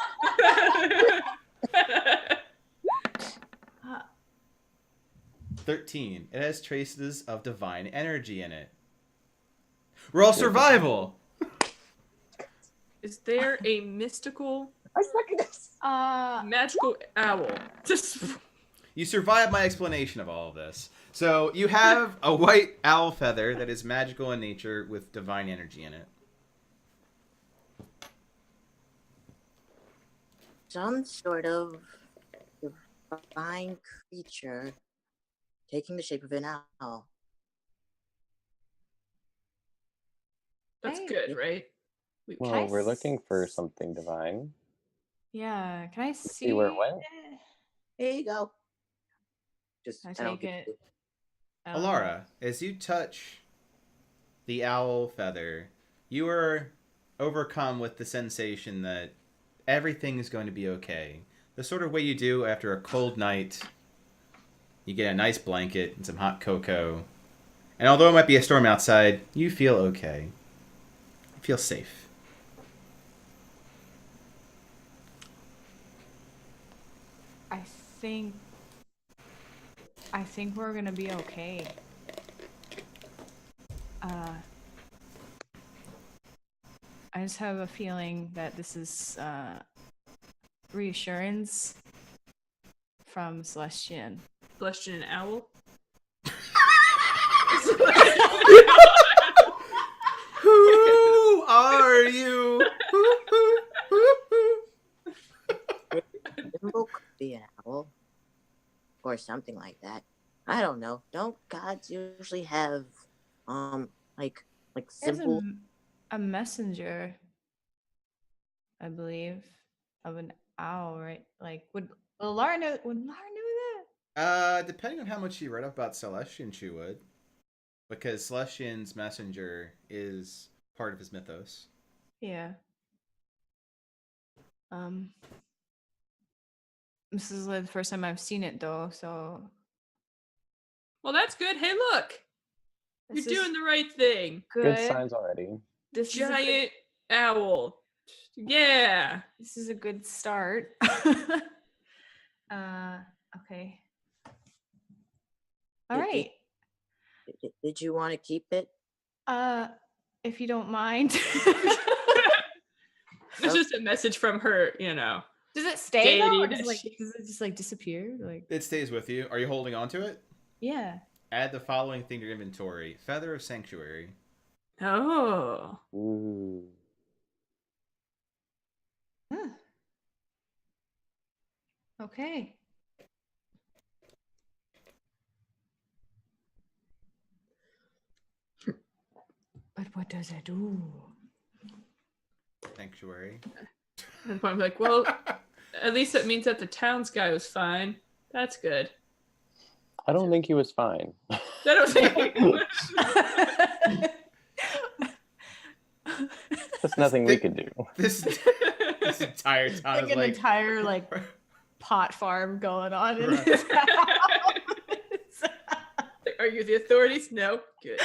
13. It has traces of divine energy in it. Roll survival. Is there a mystical, I suck at this. magical owl? Just. You survive my explanation of all of this. So you have a white owl feather that is magical in nature with divine energy in it. Some sort of divine creature taking the shape of an owl. That's Hey. good, right? Well, we're looking for something divine. Yeah, can I see? See where it went? Here you go. Just I don't take get it. Alara, as you touch the owl feather, you are overcome with the sensation that everything is going to be okay. The sort of way you do after a cold night. You get a nice blanket and some hot cocoa. And although it might be a storm outside, you feel okay. You feel safe. I think we're gonna be okay. I just have a feeling that this is reassurance from Celestian. Celestian owl. Who are you? Limbo could be an owl. Or something like that. I don't know. Don't gods usually have like There's simple a messenger, I believe, of an owl, right? Like, would Lara know? Would Lara know that? Depending on how much you read up about Celestian, she would. Because Celestian's messenger is part of his mythos. Yeah. This is the first time I've seen it though, so Well, that's good. Hey, look. this You're is doing the right thing. Good good. signs already. This is a good, Giant owl. Yeah. this is a good start. Okay. All Did- right. Did you want to keep it? If you don't mind. It's just a message from her, you know. Does it stay though, or Deity that she- does it just like disappear? Like, It stays with you. Are you holding on to it? yeah. Add the following thing to your inventory. Feather of Sanctuary. Oh. Ooh. Huh. Okay. But what does it do? Sanctuary. And I'm like, well, at least that means that the town's guy was fine. That's good. I don't think he was fine. That was There's nothing we could do. This entire time Like is an like entire like pot farm going on in Right. his house. Are you the authorities? No. Good.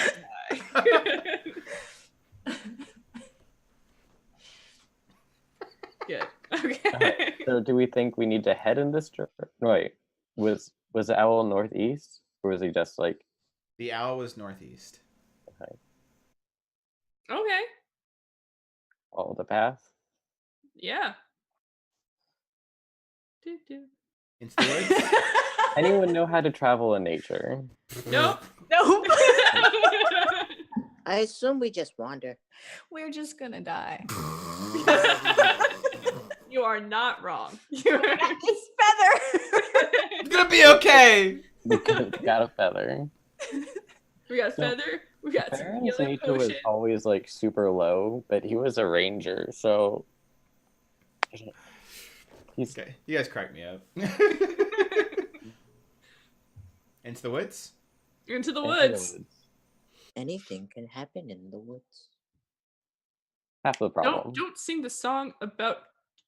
Good. Okay. So do we think we need to head in this direction? Wait, was the owl northeast, or was he just like? the owl was northeast. Okay. Follow the path? Yeah. Do. Into the woods. Anyone know how to travel in nature? Nope. Nope. I assume we just wander. We're just gonna die. You are not wrong. You're His feather. It's gonna be okay. We got a feather. We got feather. We got some Farron's healing nature was potion. always like super low, but he was a ranger, so he's Okay, you guys crack me up. Into the woods. Into the into woods. Anything can happen in the woods. half the problem. Don't sing the song about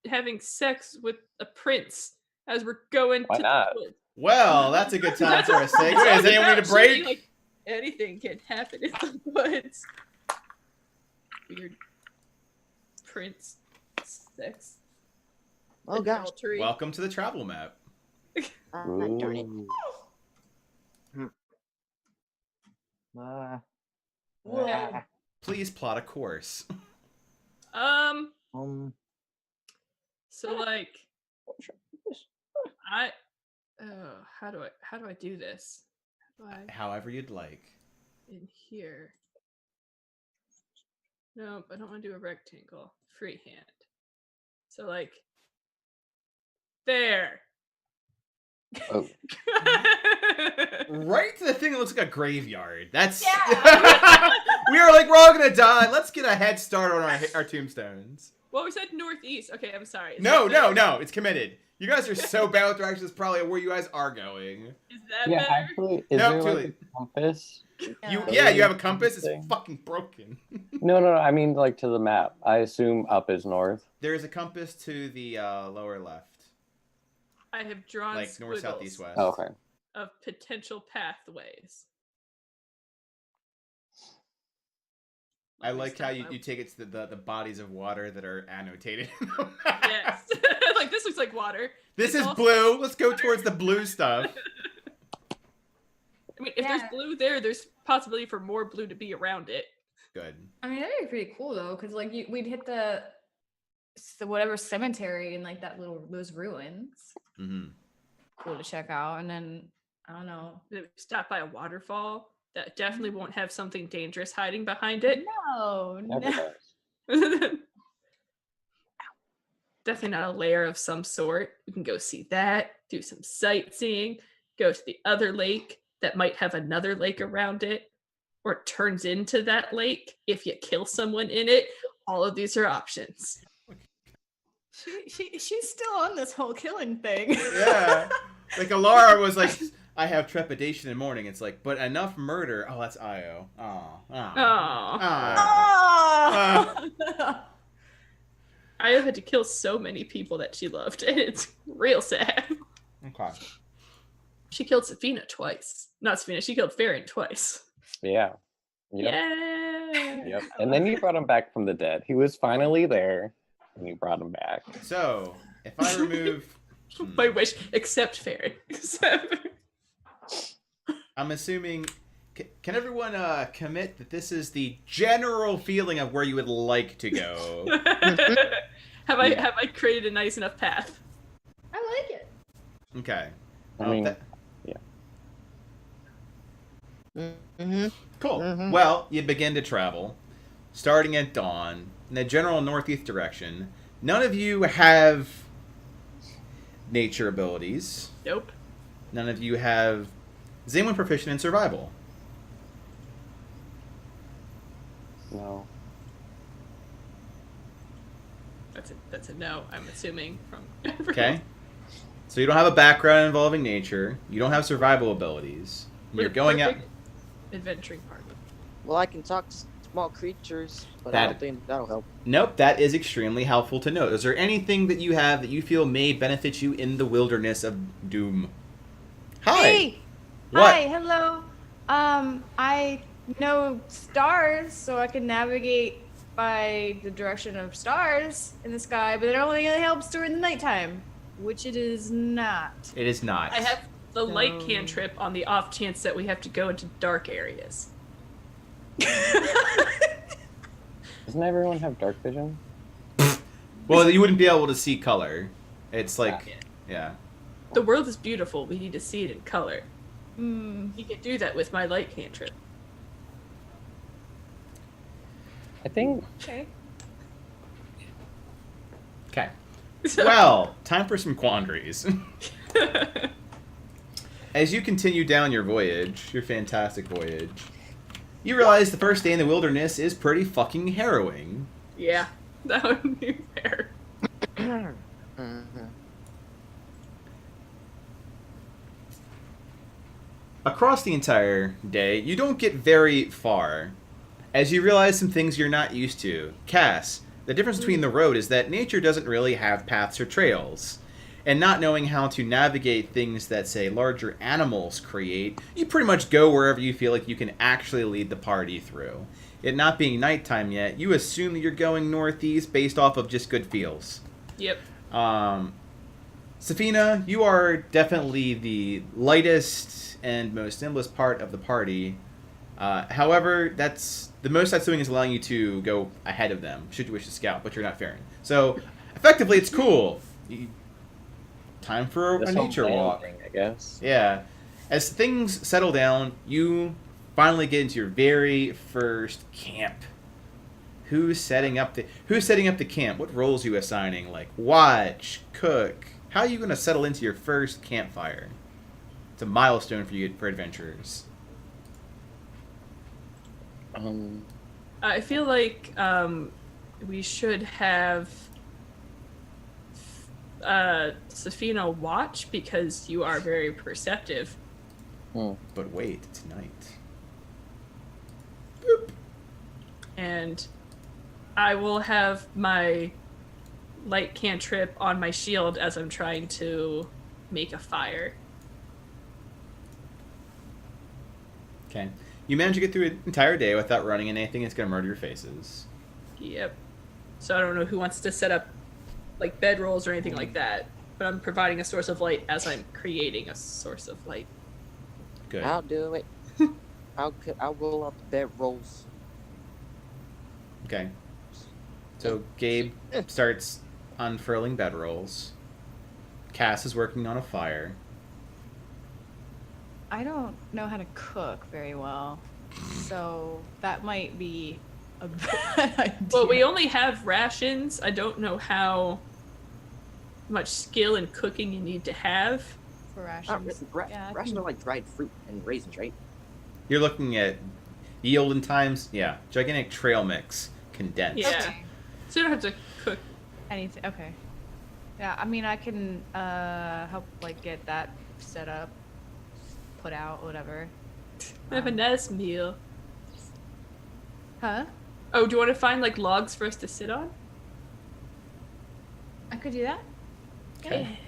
having sex with a prince as we're going Why to not? the woods. Well, that's a good time for a It's segue. all Does anyone need a about showing, break? like, anything can happen in the woods. Weird prince sex. Oh gosh. Adultery. Welcome to the travel map. Darn it. Ooh. Whoa. Please plot a course. So like, how do I do this? How do I However you'd like. in here? Nope, I don't want to do a rectangle. Freehand. So like, there. Oh. Right to the thing that looks like a graveyard. That's Yeah. we are like, we're all gonna die. Let's get a head start on our tombstones. Well, we said northeast. Okay, I'm sorry. Is No, that no, it's committed. You guys are so bad with directions. Probably where you guys are going. better? Is that Yeah, better? actually, is Nope, there too like late. a compass? You have a compass. It's Thing. fucking broken. No. I mean, like to the map. I assume up is north. There is a compass to the lower left, I have drawn like north, south, east, squiggles west. Oh, okay. of potential pathways. I Let me like how stop you take it to the bodies of water that are annotated. Yes. Like this looks like water. This It's is also blue. Let's go towards the blue stuff. I mean, if Yeah. there's blue there, there's possibility for more blue to be around it. Good. I mean, that'd be pretty cool though, because like we'd hit the whatever cemetery and like those ruins. Mm-hmm. Cool to check out, and then I don't know. If we stop by a waterfall, that definitely won't have something dangerous hiding behind it. No, Never no. does. Definitely not a lair of some sort. We can go see that, do some sightseeing, go to the other lake that might have another lake around it, or it turns into that lake if you kill someone in it. All of these are options. She's still on this whole killing thing. Yeah. Like Alara was like, I have trepidation in the morning. It's like, but enough murder. Oh, that's Io. Oh. Oh. Io had to kill so many people that she loved, and it's real sad. Okay. She killed Safina twice. Not Safina, she killed Farron twice. Yeah. Yep. Yeah. Yep. And then you brought him back from the dead. He was finally there, and you brought him back. So, if I remove... My wish, except Farron. I'm assuming... Can everyone commit that this is the general feeling of where you would like to go? Have I created a nice enough path? I like it. Okay. I mean, Mm-hmm. Cool. Mhm. Well, you begin to travel, starting at dawn, in the general northeast direction. None of you have nature abilities. Nope. None of you have... Is anyone proficient in survival? no. That's a no, I'm assuming from everyone. Okay. So you don't have a background involving nature. You don't have survival abilities. We're You're the going out... perfect adventuring party. Well, I can talk to small creatures, but I That- don't think that'll help. Nope, that is extremely helpful to know. Is there anything that you have that you feel may benefit you in the wilderness of Doom? Hi! Hey. What? Hi. Hello. I know stars, so I can navigate by the direction of stars in the sky, but it only helps during the nighttime, which it is not. It is not. I have the light So- cantrip on the off chance that we have to go into dark areas. Doesn't everyone have dark vision? Well, you wouldn't be able to see color. It's like... Yeah. The world is beautiful. We need to see it in color. Hmm. You can do that with my light cantrip. I think Okay. Okay. Well, time for some quandaries. As you continue down your voyage, your fantastic voyage, you realize the first day in the wilderness is pretty fucking harrowing. Yeah, that would be fair. Mm-hmm. Across the entire day, you don't get very far, as you realize some things you're not used to. Cass, The difference between the road is that nature doesn't really have paths or trails. And not knowing how to navigate things that, say, larger animals create, you pretty much go wherever you feel like you can actually lead the party through. It not being nighttime yet, you assume that you're going northeast based off of just good feels. Yep. Safina, you are definitely the lightest and most nimblest part of the party. However, that's the most that's doing is allowing you to go ahead of them, should you wish to scout, but you're not faring. So, effectively, it's cool. Time for This a whole nature plan walk. thing, I guess. Yeah. As things settle down, you finally get into your very first camp. Who's setting up the camp? What roles are you assigning? Like watch, cook. How are you going to settle into your first campfire? It's a milestone for you for adventurers. I feel like we should have Safina watch because you are very perceptive. But wait, it's night. And I will have my light cantrip on my shield as I'm trying to make a fire. Okay. You manage to get through an entire day without running into anything that's going to murder your faces. Yep. So I don't know who wants to set up like bedrolls or anything like that, but I'm providing a source of light as I'm creating a source of light. Good. I'll do it. I'll roll out the bed rolls. Okay. So Gabe starts unfurling bedrolls. Cass is working on a fire. I don't know how to cook very well, so that might be a bad idea. Well, we only have rations. I don't know how much skill in cooking you need to have. For rations. Yeah, I Rations can- are like dried fruit and raisins, right? You're looking at the olden times. Yeah. Gigantic trail mix. Condensed. Yeah. Okay. So you don't have to cook. Anything. Okay. Yeah, I mean, I can help like get that set up, put out, whatever. Have a nice meal. Huh? Oh, do you want to find like logs for us to sit on? I could do that. Okay.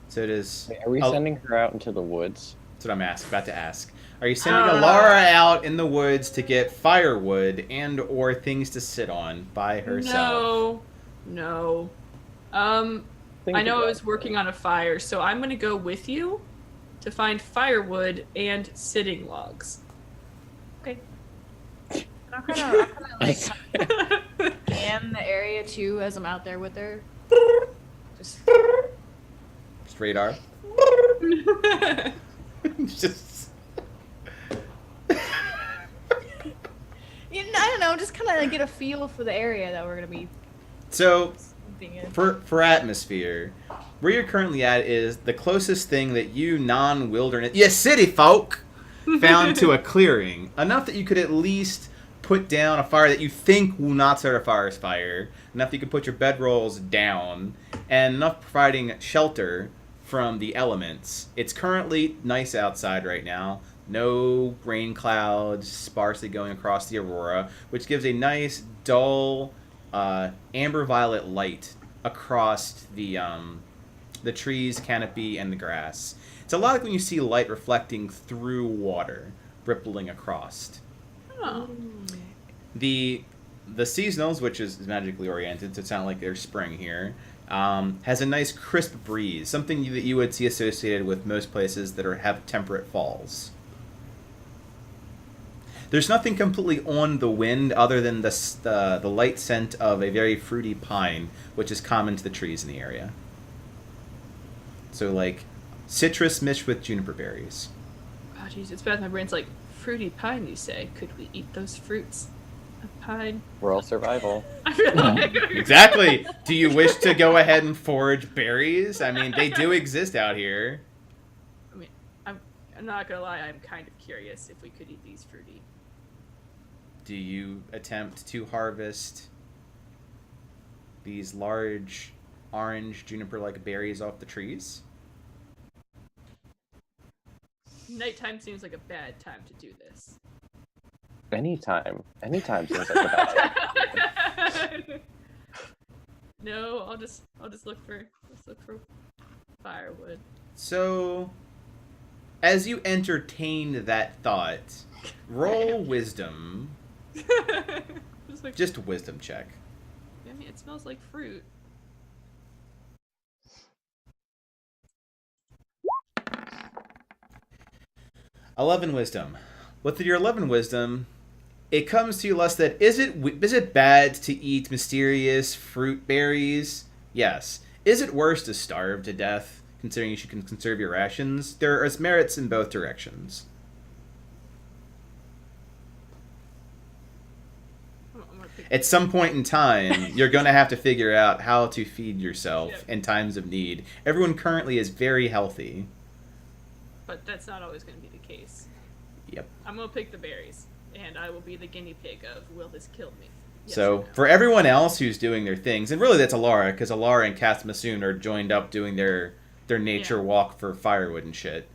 So it is. Wait, are we Oh. sending her out into the woods? That's what I'm about to ask. Are you sending Alara out in the woods to get firewood and or things to sit on by herself? No. Think I know I about was working on a fire, so I'm gonna go with you to find firewood and sitting logs. Okay. I'll kind of like scan the area too as I'm out there with her. Just Just radar. Just. I don't know, just kind of like get a feel for the area that we're gonna be So being in. for atmosphere, where you're currently at is the closest thing that you non-wilderness, city folk, found to a clearing. Enough that you could at least put down a fire that you think will not start a forest fire. Enough that you can put your bedrolls down, and enough providing shelter from the elements. It's currently nice outside right now. No rain clouds sparsely going across the aurora, which gives a nice dull amber violet light across the trees, canopy, and the grass. It's a lot like when you see light reflecting through water, rippling across. Oh. The seasonals, which is magically oriented, so it's not like there's spring here, has a nice crisp breeze, something that you would see associated with most places that have temperate falls. There's nothing completely on the wind other than the light scent of a very fruity pine, which is common to the trees in the area. So like citrus mixed with juniper berries. Oh, jeez, it's bad. My brain's like, fruity pine, you say? Could we eat those fruits of pine? Rural survival. I feel like Exactly. Do you wish to go ahead and forage berries? I mean, they do exist out here. I mean, I'm not gonna lie. I'm kind of curious if we could eat these fruity. Do you attempt to harvest these large orange juniper-like berries off the trees? Nighttime seems like a bad time to do this. Anytime seems like a bad idea. No, I'll just look for firewood. So, as you entertain that thought, roll wisdom. Just a wisdom check. I mean, it smells like fruit. 11 wisdom. With your 11 wisdom, it comes to you less that is it bad to eat mysterious fruit berries? Yes. Is it worse to starve to death, considering you should conserve your rations? There are merits in both directions. At some point in time, you're going to have to figure out how to feed yourself in times of need. Everyone currently is very healthy. But that's not always going to be the case. Yep. I'm going to pick the berries, and I will be the guinea pig of, will this kill me? Yes So, or no? for everyone else who's doing their things, and really that's Alara, because Alara and Cass-Masoon are joined up doing their nature walk for firewood and shit.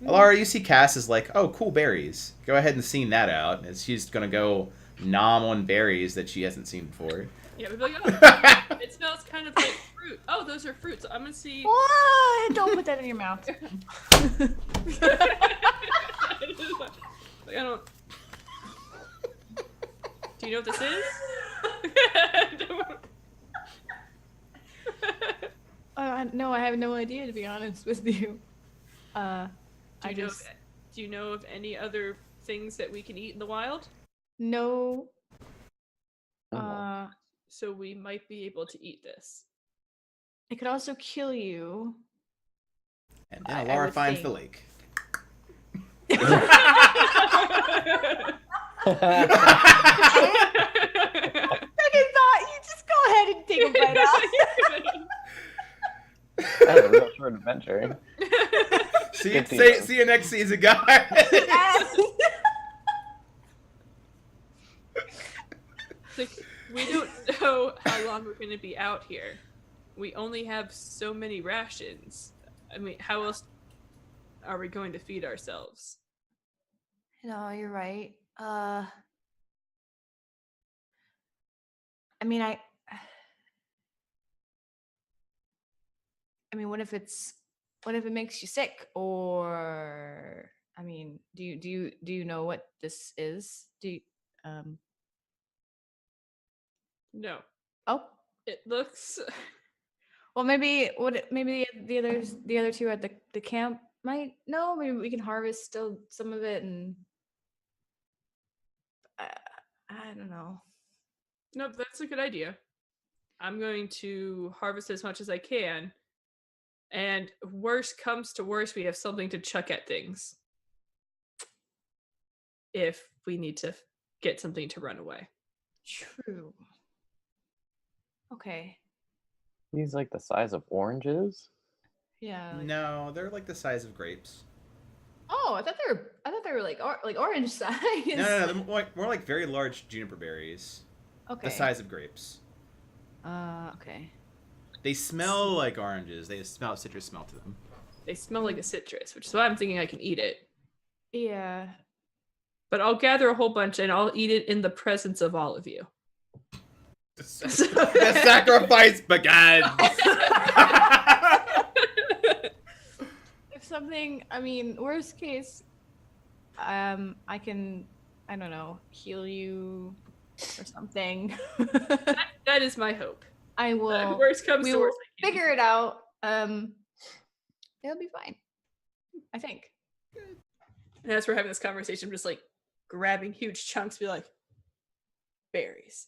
Alara, you see Cass is like, oh, cool berries. Go ahead and scene that out. And she's going to go nom on berries that she hasn't seen before. Yeah, we'd be like, oh, it smells kind of like fruit. Oh, those are fruits. I'm going to see... What? Don't put that in your mouth. Like, I don't... Do you know what this is? No, I have no idea, to be honest with you. Do you know of any other things that we can eat in the wild? No. So we might be able to eat this. It could also kill you. And then I Alara would finds think. the lake. Second thought, you just go ahead and take a bite out. That's a real short adventure. See Good season. you next season, guys. Like, we don't know how long we're going to be out here. We only have so many rations. I mean, how else are we going to feed ourselves? No, you're right. I mean, I mean, what if it makes you sick? Or, I mean, do you know what this is? No. Oh, It looks... well, maybe the other two at the camp might know. Maybe we can harvest still some of it, and I don't know. No, that's a good idea. I'm going to harvest as much as I can. And worst comes to worst, we have something to chuck at things. If we need to get something to run away. True. Okay. He's like the size of oranges. Yeah. Like, No, they're like the size of grapes. oh, I thought they were like orange size. No, they're more like very large juniper berries. Okay. The size of grapes. Okay. They smell like oranges. They smell citrus smell to them. They smell like a citrus, which is why I'm thinking I can eat it. Yeah. But I'll gather a whole bunch and I'll eat it in the presence of all of you. The sacrifice begins. If something, I mean, worst case, I can, I don't know, heal you or something. That is my hope. I will. Worst comes We to will worst. I can figure it out. It'll be fine. I think. And as we're having this conversation, I'm just like grabbing huge chunks, be like, berries.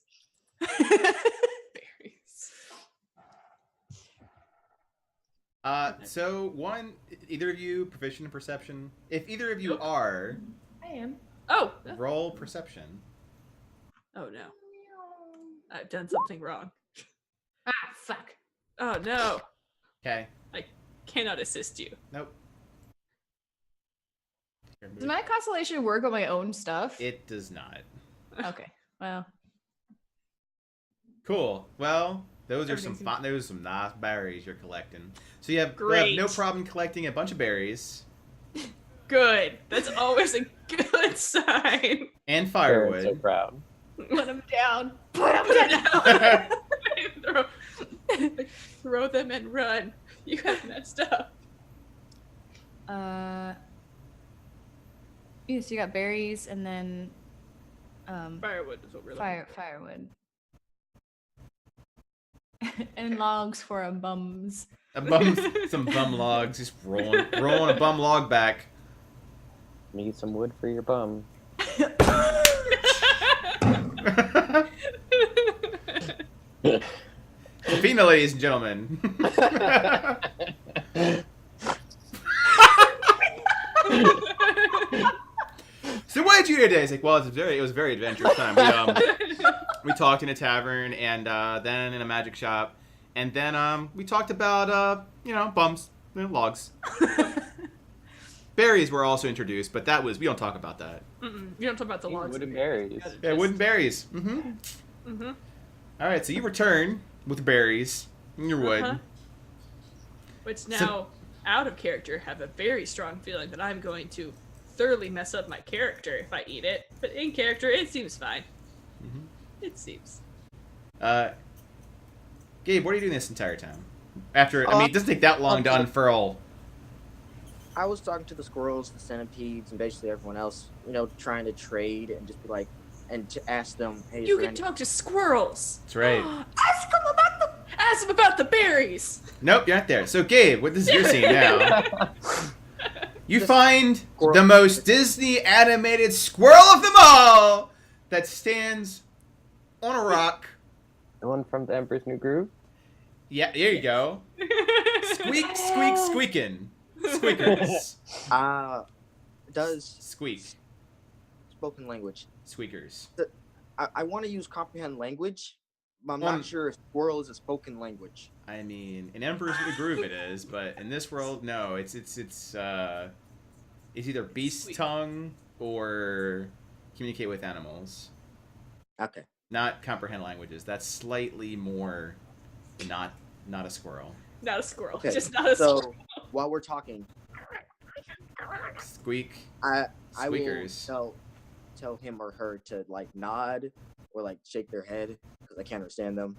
Berries. So either of you proficient in perception? If either of you are, I am. Oh. roll perception. Oh no. I've done something wrong. Ah, fuck. Oh no. Okay. Cannot assist you. Nope. Does my constellation work on my own stuff? It does not. Okay. Well. Cool. Well, those are Everything some nice berries you're collecting. So you have Great. no problem collecting a bunch of berries Good. That's always a good sign. and Parents are firewood. proud. Put them down. Put them down. Throw them and run. You got messed up. Yes, you got berries and then Firewood is what we're looking for. firewood. And logs for a bums. Some bum logs, just rolling a bum log back. Need some wood for your bum. Fina, ladies and gentlemen. So what did you do today? It's like, well, it was a very adventurous time. We talked in a tavern and then in a magic shop, and then we talked about bums, logs. Berries were also introduced, but we don't talk about that. You don't talk about the logs. Wooden berries. Yeah, wooden berries. All right, so you return with berries in your wood. Which now, out of character, have a very strong feeling that I'm going to thoroughly mess up my character if I eat it. But in character, it seems fine. It seems. Gabe, what are you doing this entire time? After, I mean, it doesn't take that long to unfurl. I was talking to the squirrels, the centipedes, and basically everyone else, trying to trade and just be like, and to ask them, hey, You can talk to squirrels. That's right. Ask them about the berries. Nope, you're not there. So, Gabe, this is your scene now. You find the most Disney animated squirrel of them all that stands on a rock. The one from The Emperor's New Groove? Yeah, there you go. Squeak, squeak, squeaking. Squeakers. Does Squeak. spoken language. Squeakers. I want to use comprehend language, but I'm not sure if squirrel is a spoken language. I mean, in Emperor's New Groove it is, but in this world, no. It's either beast tongue or communicate with animals. Okay. Not comprehend languages. That's slightly more not a squirrel. Not a squirrel. Okay. Just not a squirrel. So while we're talking, Squeak. I will Squeakers. tell him or her to like nod or like shake their head because I can't understand them.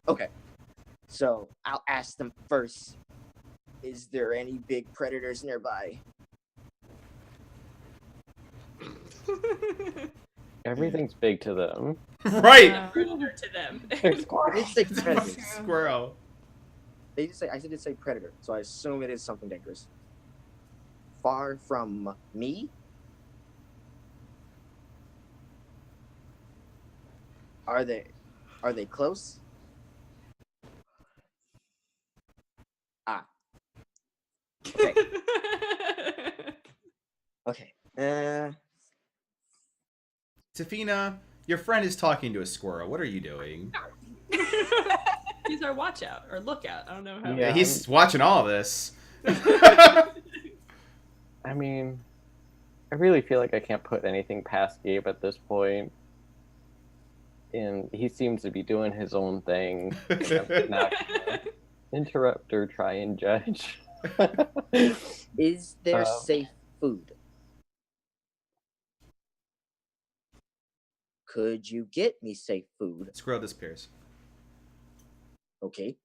Okay. So I'll ask them first. Is there any big predators nearby? Everything's big to them. Right. Predator to them. I did say predator. Squirrel. I did say predator, so I assume it is something dangerous. Far from me? Are they close? Okay. Okay. Tafina, your friend is talking to a squirrel. What are you doing? He's our watch out or lookout. I don't know how. Yeah, he's watching all this. I mean, I really feel like I can't put anything past Gabe at this point. And he seems to be doing his own thing. I'm not gonna interrupt or try and judge. Is there safe food? Could you get me safe food? Squirrel disappears. Okay.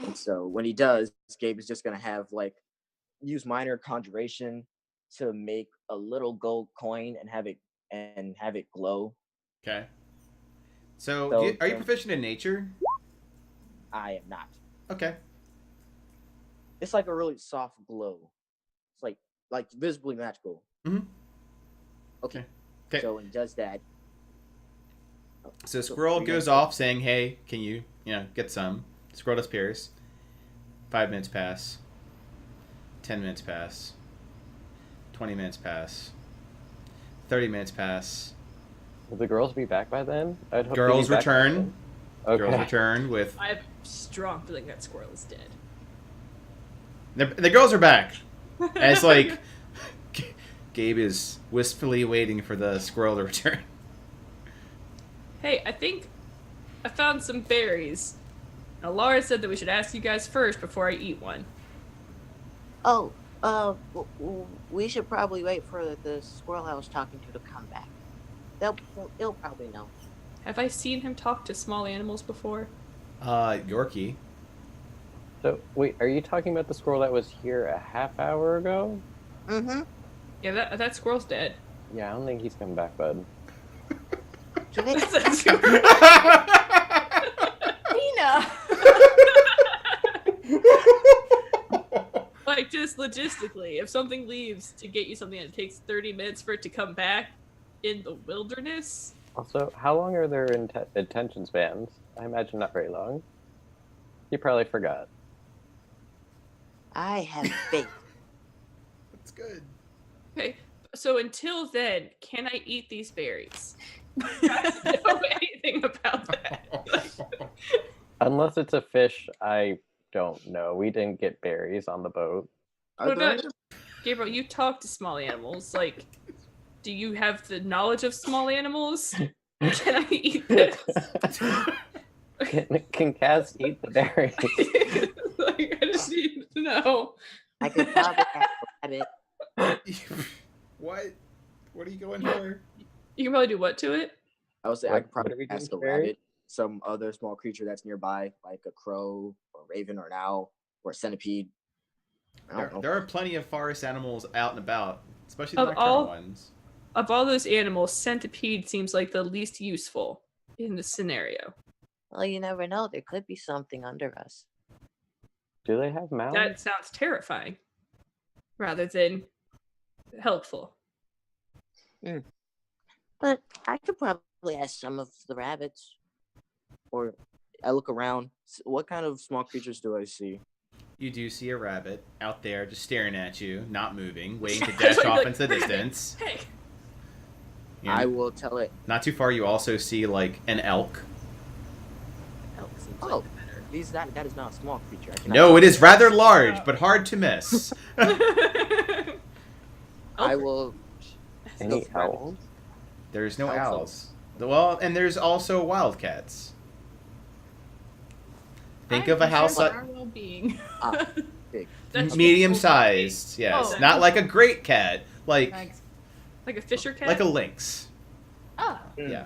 And so when he does, Gabe is just gonna have use minor conjuration to make a little gold coin and have it glow. Okay. So are you proficient in nature? I am not. Okay. It's like a really soft glow. It's like visibly magical. Mm-hmm. Okay. Okay. So when he does that. So squirrel goes off saying, "Hey, can you get some?" Squirrel disappears. 5 minutes pass. 10 minutes pass. 20 minutes pass. 30 minutes pass. Will the girls be back by then? I'd hope Girls they'd be back by return. then. Okay. Girls return with. I have a strong feeling that squirrel is dead. The girls are back. And it's like Gabe is wistfully waiting for the squirrel to return. Hey, I think I found some berries. Now, Laura said that we should ask you guys first before I eat one. Oh, We should probably wait for the squirrel I was talking to come back. They'll probably know. Have I seen him talk to small animals before? Yorkie. So wait, are you talking about the squirrel that was here a half hour ago? Mm-hmm. Yeah, that squirrel's dead. Yeah, I don't think he's coming back, bud. That's super. Tina. Like, just logistically, if something leaves to get you something and it takes 30 minutes for it to come back in the wilderness. Also, how long are their attention spans? I imagine not very long. You probably forgot. I have faith. That's good. Okay, so until then, can I eat these berries? I don't know anything about that. Unless it's a fish, I don't know. We didn't get berries on the boat. What about Gabriel? You talk to small animals. Like, do you have the knowledge of small animals? Can I eat this? Can Cass eat the berries? Like, I just need to know. I could probably ask a rabbit. What? What are you going for? You can probably do what to it? I would say I What could are we probably doing ask a for berries? rabbit, some other small creature that's nearby, like a crow, or a raven, or an owl, or a centipede. I don't know. There are plenty of forest animals out and about, especially Of the nocturnal all- ones. Of all those animals, centipede seems like the least useful in this scenario. Well, you never know. There could be something under us. Do they have mouths? That sounds terrifying rather than helpful. But I could probably ask some of the rabbits. Or I look around. What kind of small creatures do I see? You do see a rabbit out there just staring at you, not moving, waiting to dash off Like, into the distance. Hey, And I will tell it. not too far, you also see like an elk. elk seems Oh, like the that is not a small creature. I cannot No, tell it is rather large, but hard to miss. better. I will. Any Go for it. owls? There's no Owls. owls. Well, and there's also wildcats. Think of a house like like our well-being. Ah, big. That's medium just- sized, yes. Oh. Not like a great cat, like Thanks. Like a fisher cat? like a lynx. Oh. Yeah.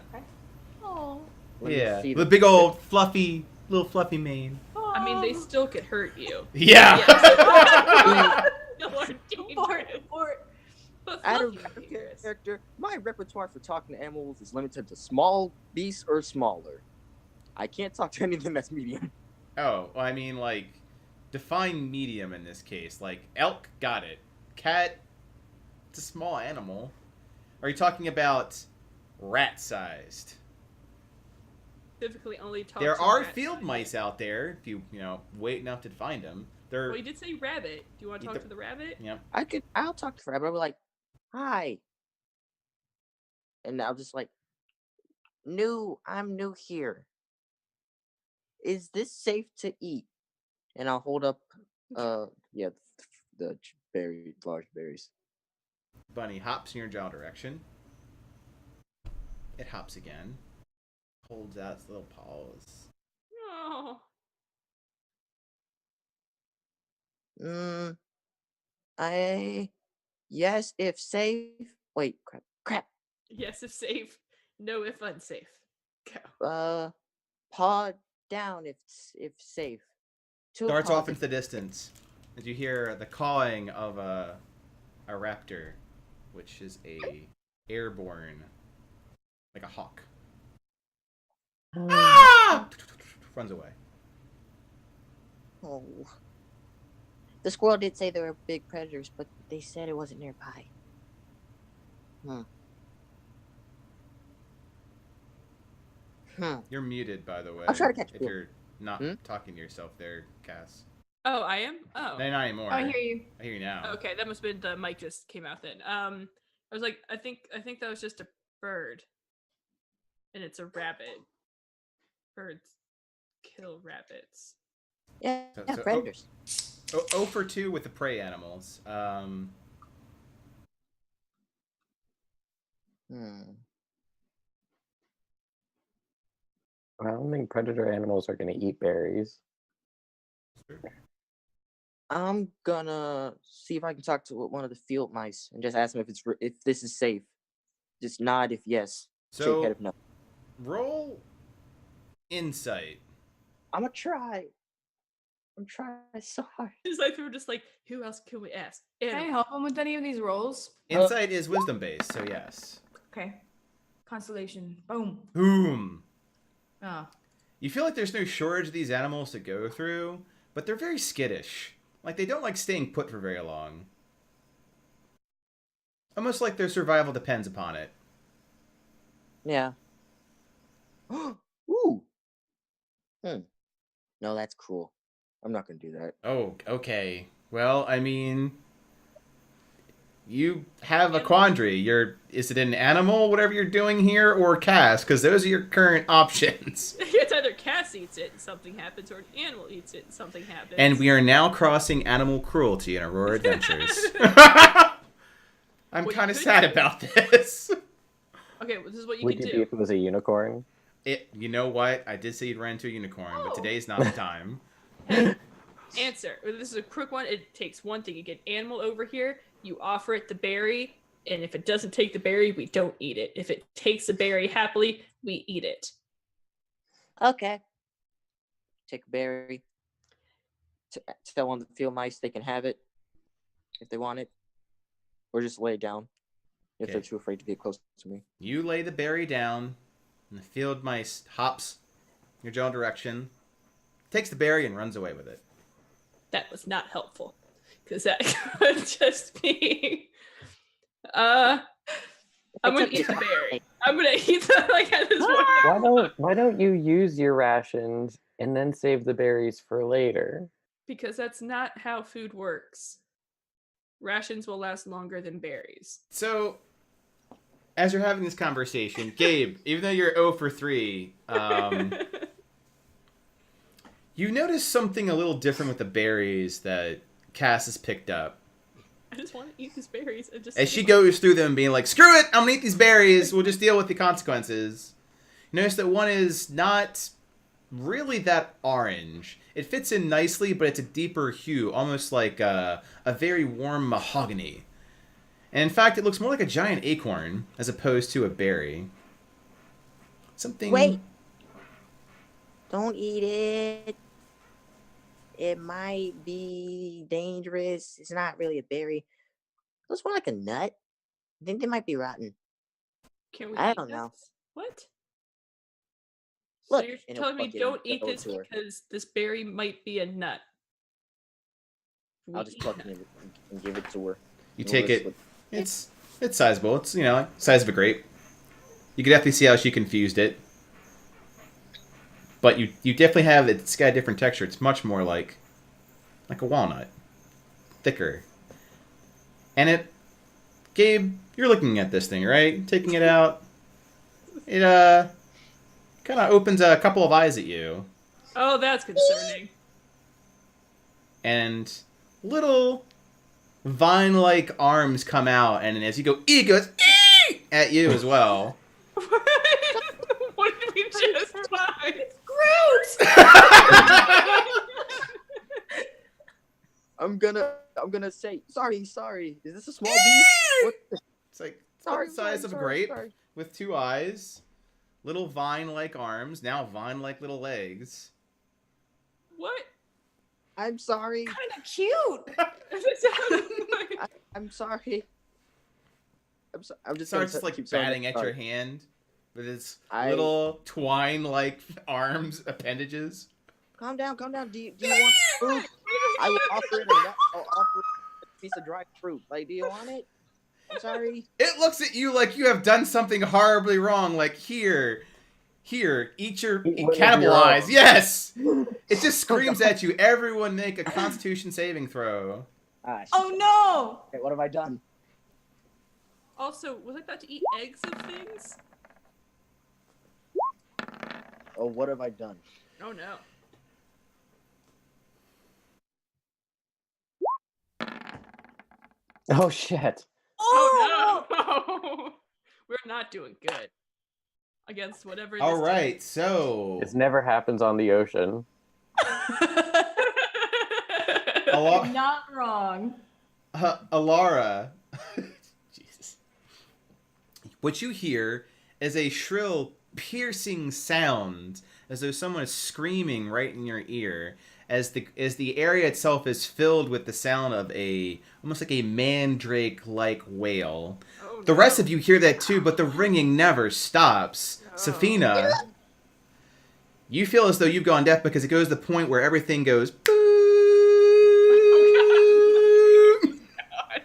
Oh. Let me Yeah. see The big old fluffy little fluffy mane. I mean, they still could hurt you. Yeah. No more dangerous. But Out of fluffy dangerous. character, my repertoire for talking to animals is limited to small beasts or smaller. I can't talk to anything that's medium. Oh, well, I mean, like, define medium in this case. Like, elk, got it. Cat, it's a small animal. Are you talking about rat-sized? Specifically only talk There to are rats. field mice out there, if you wait enough to find them. They're, Well, you did say rabbit. Do you want to Eat talk the- to the rabbit? yeah. I'll talk to forever. I'll be like, hi. And I'll just like, I'm new here. Is this safe to eat? And I'll hold up, yeah, the large berries. Bunny hops in your jaw direction. It hops again. Holds out its little paws. No. Yes, if safe. Wait, crap. Yes, if safe. No, if unsafe. Go. Paw down if safe. Two Darts paws off into the distance as you hear the cawing of a raptor, which is a airborne, like a hawk. Ah! Runs away. Oh. The squirrel did say there were big predators, but they said it wasn't nearby. You're muted, by the way. I'll try to catch if you. you're not Hmm? talking to yourself there, Cass. Oh, I am? Oh. No, not anymore. I hear you. I hear you now. Okay, that must have been the mic just came out then. I was like, I think that was just a bird. And it's a rabbit. Birds kill rabbits. Yeah, So- predators. 0 for 2 with the prey animals. I don't think predator animals are going to eat berries. I'm gonna see if I can talk to one of the field mice and just ask them if this is safe. Just nod if yes, shake head So if no. roll insight. I'm gonna try. I'm trying so hard. It's like we were just like, who else can we ask? Can I help him with any of these rolls? Insight is wisdom based, so yes. Okay. Constellation. Boom. Boom. Oh. You feel like there's no shortage of these animals to go through, but they're very skittish. Like they don't like staying put for very long. Almost like their survival depends upon it. Yeah. Ooh. No, that's cruel. I'm not gonna do that. Oh, okay. Well, I mean, you have a quandary. Is it an animal, whatever you're doing here, or Cass? Because those are your current options. It's either Cass eats it and something happens, or an animal eats it and something happens. And we are now crossing animal cruelty in Aurora Adventures. I'm What kind you of could sad do- about this. Okay, well, this is what you Would can you do. be if it was a unicorn? You know what? I did say you'd run into a unicorn, but today's not the time. Answer. This is a quick one. It takes one thing. You get an animal over here, you offer it the berry, and if it doesn't take the berry, we don't eat it. If it takes the berry happily, we eat it. Okay. Take a berry. Tell one of the field mice they can have it if they want it, or just lay it down if they're Okay. too afraid to get close to me. You lay the berry down, and the field mice hops your general direction, takes the berry, and runs away with it. That was not helpful, because that could just be. I'm gonna eat the berry. I'm gonna eat the like at this point. Why don't you use your rations and then save the berries for later? Because that's not how food works. Rations will last longer than berries. So, as you're having this conversation, Gabe, even though you're 0 for 3, you notice something a little different with the berries that Cass has picked up. I just want to eat these berries and just. As she goes through them being like, screw it, I'm gonna eat these berries, we'll just deal with the consequences. You notice that one is not really that orange. It fits in nicely, but it's a deeper hue, almost like a very warm mahogany. And in fact, it looks more like a giant acorn as opposed to a berry. Something... Wait. Don't eat it. It might be dangerous. It's not really a berry. It looks more like a nut. I think they might be rotten. Can we I eat don't know. this? What? Look, So you're in a telling me bucket don't and eat throw it this to her. because this berry might be a nut. I'll just pluck it and give it to her. You We'll take just it. look- It's sizable. It's, you know, like size of a grape. You can definitely see how she confused it. But you definitely have, it's got a different texture. It's much more like a walnut. Thicker. And Gabe, you're looking at this thing, right? Taking it out. It kind of opens a couple of eyes at you. Oh, that's concerning. And little vine-like arms come out, and as you go, it goes "Ee!" at you as well. What did we just find? Gross! I'm gonna say sorry. Is this a small beast? What? It's like Sorry, the size of a sorry, grape sorry. with 2 eyes, little vine-like arms, now vine-like little legs. What? I'm sorry. Kind of cute. I'm sorry. I'm just Starts gonna like keep saying batting at sorry. your hand with its I- little twine-like arms appendages. Calm down. Do you want food? I will offer it a nut. I'll offer a piece of dried fruit. Like, do you want it? I'm sorry. It looks at you like you have done something horribly wrong. Like, here, eat Eat one of your cannibalize. own. Yes! It just screams at you. Everyone make a Constitution saving throw. Ah, shit. Oh no! Okay, what have I done? Also, was I about to eat eggs of things? Oh, what have I done? Oh no. Oh shit! Oh no! We're not doing good against whatever. All this right, so This never happens on the ocean. Not wrong. Alara. Jesus. What you hear is a shrill, piercing sound, as though someone is screaming right in your ear, as the area itself is filled with the sound of almost like a mandrake-like wail. Oh, The no. rest of you hear that too, but the ringing never stops. Oh. Safina, you feel as though you've gone deaf because it goes to the point where everything goes. Sorry.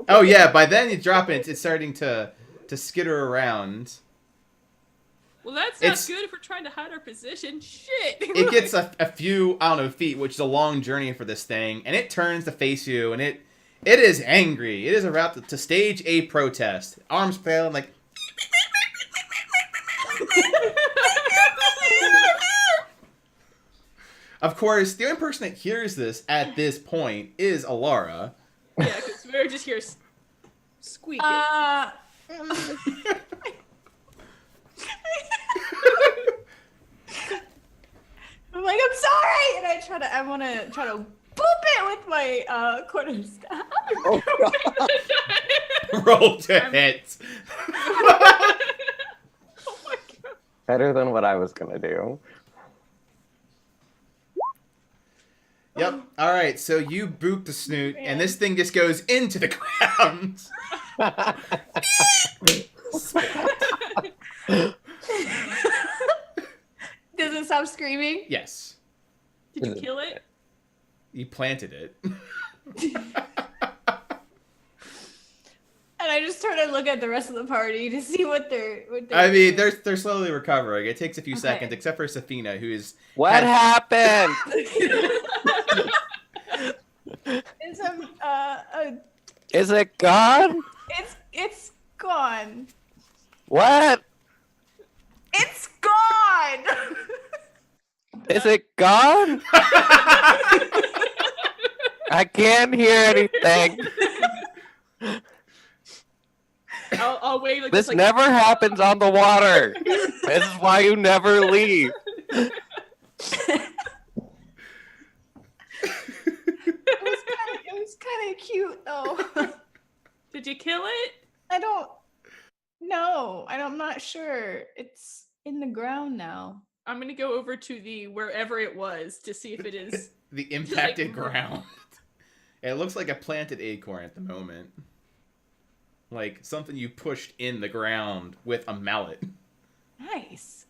Oh yeah, by then you drop it, it's starting to skitter around. Well, that's not It's- good if we're trying to hide our position. Shit. It gets a few, I don't know, feet, which is a long journey for this thing, and it turns to face you, and it is angry. It is about to stage a protest. Arms flailing like. Of course, the only person that hears this at this point is Alara. Yeah, because we're just here squeaking. I'm like, I'm sorry, and I want to try to boop it with my quarter staff. Oh god. Roll to hit. Oh my god. Better than what I was gonna do. Yep. All right. So you boop the snoot, and this thing just goes into the ground. Does it stop screaming? Yes. Did you kill it? You planted it. And I just turn and look at the rest of the party to see what they're I mean, doing. they're slowly recovering. It takes a few Okay. seconds, except for Safina, who is. What happened? It's Is it gone? it's gone. What? It's gone. Is it gone? I can't hear anything. I'll wave like This like, never happens on the water. This is why you never leave. It was kind of cute though. Did you kill it? I don't know. I'm not sure. It's in the ground now. I'm gonna go over to the wherever it was to see if it is. The impacted ground. It looks like a planted acorn at the moment. Like something you pushed in the ground with a mallet. Nice.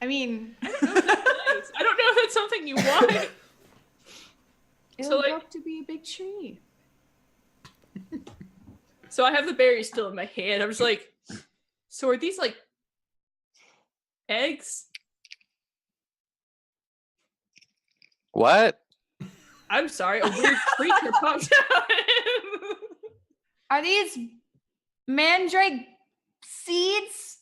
I mean, I don't know if that's something you want. it'll like- grow up to be a big tree. So I have the berries still in my hand. I'm just like, so are these like eggs? What? I'm sorry, a weird creature popped out. Are these mandrake seeds?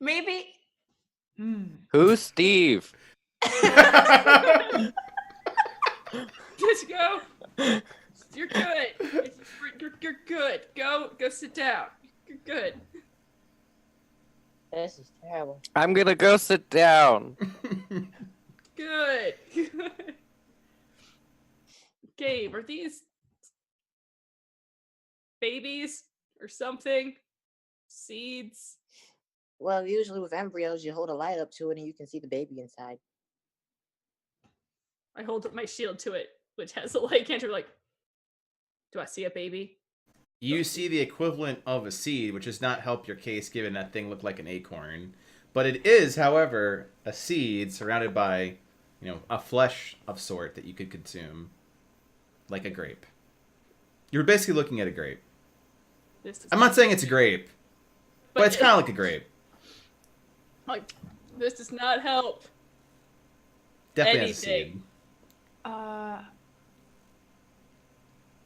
Maybe. Who's Steve? Just go. You're good. You're good. Go sit down. You're good. This is terrible. I'm gonna go sit down. Good. Gabe, are these babies or something? Seeds? Well, usually with embryos, you hold a light up to it and you can see the baby inside. I hold up my shield to it, which has a light cantrip. Like, do I see a baby? You see the equivalent of a seed, which does not help your case given that thing looked like an acorn. But it is, however, a seed surrounded by, a flesh of sort that you could consume. Like a grape. You're basically looking at a grape. This does I'm not saying it's a grape, but it's kind of like a grape. Like, this does not help. Definitely has a anything. seed.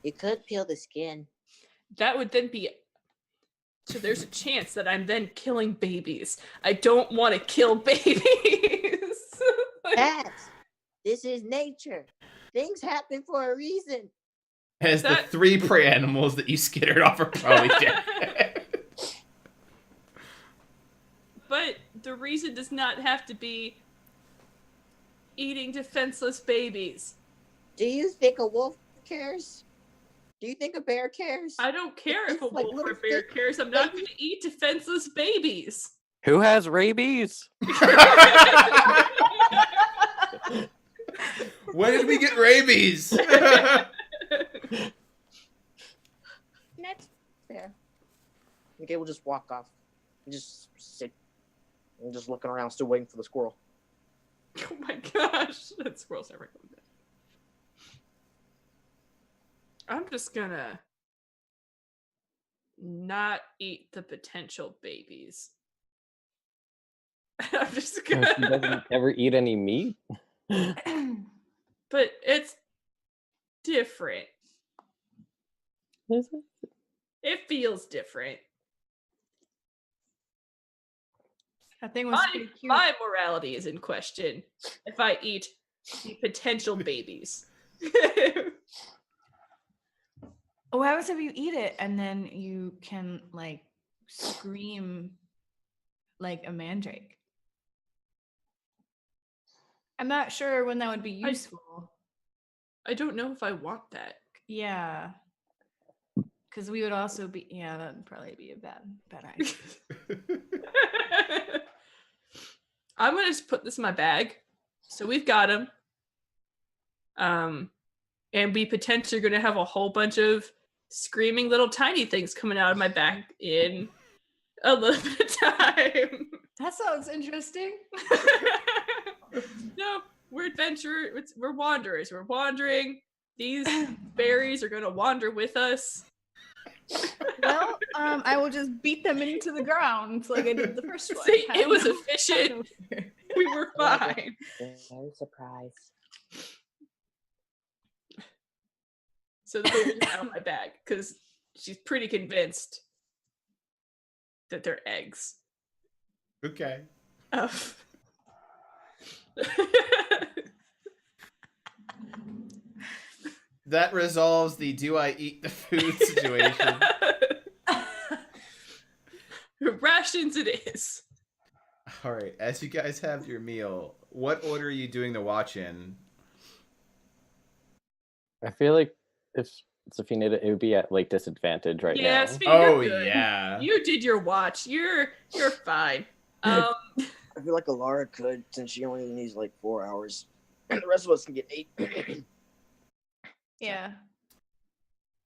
You could peel the skin. That would then be. So there's a chance that I'm then killing babies. I don't want to kill babies. Cats. This is nature. Things happen for a reason. As the That- 3 prey animals that you skittered off are probably dead. But the reason does not have to be eating defenseless babies. Do you think a wolf cares? Do you think a bear cares? I don't care if a It's like wolf or little bear thick cares. I'm not going babies. to eat defenseless babies. Who has rabies? When did we get rabies? That's fair. Okay, we'll just walk off. Just sit and just looking around, still waiting for the squirrel. Oh my gosh, that squirrel's never coming back. I'm just gonna not eat the potential babies. I'm just She gonna. doesn't ever eat any meat. But it's different. Is it? It feels different. That thing was pretty cute. My morality is in question if I eat the potential babies. What happens if you eat it and then you can like scream like a mandrake? I'm not sure when that would be useful. I don't know if I want that. Yeah. Because we would also be, yeah, that would probably be a bad idea. I'm gonna just put this in my bag. So we've got him. And we potentially are gonna have a whole bunch of screaming little tiny things coming out of my back in a little bit of time. That sounds interesting. No, we're adventurers. We're wanderers. We're wandering. These berries are gonna wander with us. Well, I will just beat them into the ground like I did the first one. See, it was efficient. We were fine. Very surprised. So the baby's out of my bag because she's pretty convinced that they're eggs. Okay. That resolves the do I eat the food situation. Rations it is. All right, as you guys have your meal, what order are you doing the watch in? I feel like if Safina did it, it would be at like disadvantage right Yeah, now. Speedy, Oh you're good. yeah. You did your watch. You're fine. I feel like Alara could, since she only needs like 4 hours, and the rest of us can get 8. Yeah.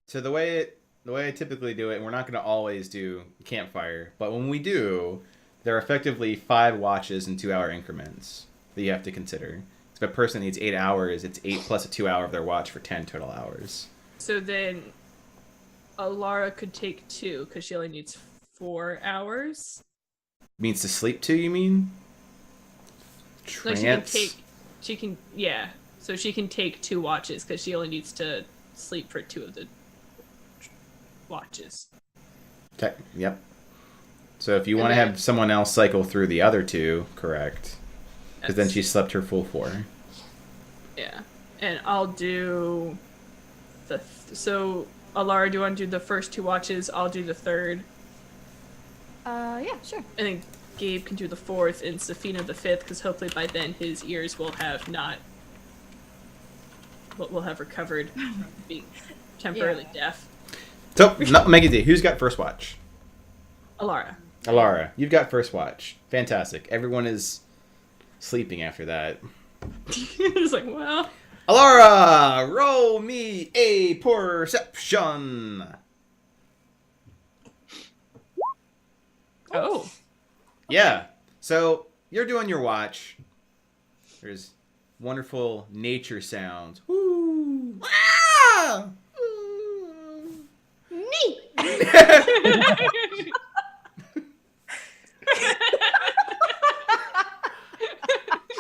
So the way I typically do it, and we're not going to always do campfire, but when we do, there are effectively 5 watches in 2-hour increments that you have to consider. If a person needs 8 hours, it's 8 plus a 2 hour of their watch for 10 total hours. So then Alara could take 2 because she only needs 4 hours. Means to sleep to, you mean? Like Trance? So she can take 2 watches because she only needs to sleep for 2 of the watches. Okay, yep. So if you want to have someone else cycle through the other 2, correct. Because then she slept her full 4. Yeah. And I'll do so Alara, do you want to do the first 2 watches? I'll do the third. Yeah, sure. And then Gabe can do the 4th and Safina the 5th, because hopefully by then his ears will have will have recovered from being temporarily deaf. So, Meggy, who's got first watch? Alara. Alara, you've got first watch. Fantastic. Everyone is sleeping after that. It's like, well. Alara, roll me a perception. Oh. Yeah. So you're doing your watch. There's wonderful nature sounds. Woo! Ah! Neat.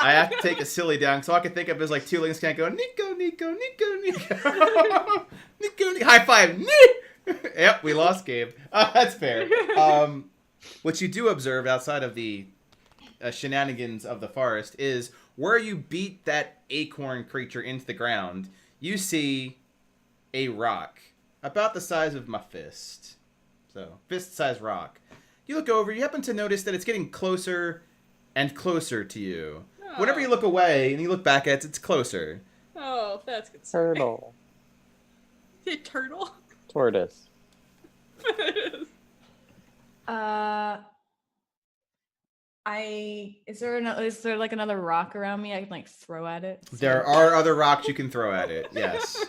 I have to take a silly down, so all I can think of is like 2 links can't go Nico, Nico, Nico, Nico, Nico, Nico. High five. Yep, we lost Gabe. That's fair. What you do observe outside of the shenanigans of the forest is where you beat that acorn creature into the ground, you see a rock about the size of my fist. So, fist-sized rock. You look over, you happen to notice that it's getting closer and closer to you. whenever you look away and you look back at it, it's closer. Oh, that's good. Turtle. Is it turtle? Tortoise. Is there like another rock around me I can like throw at it? There are other rocks you can throw at it. Yes.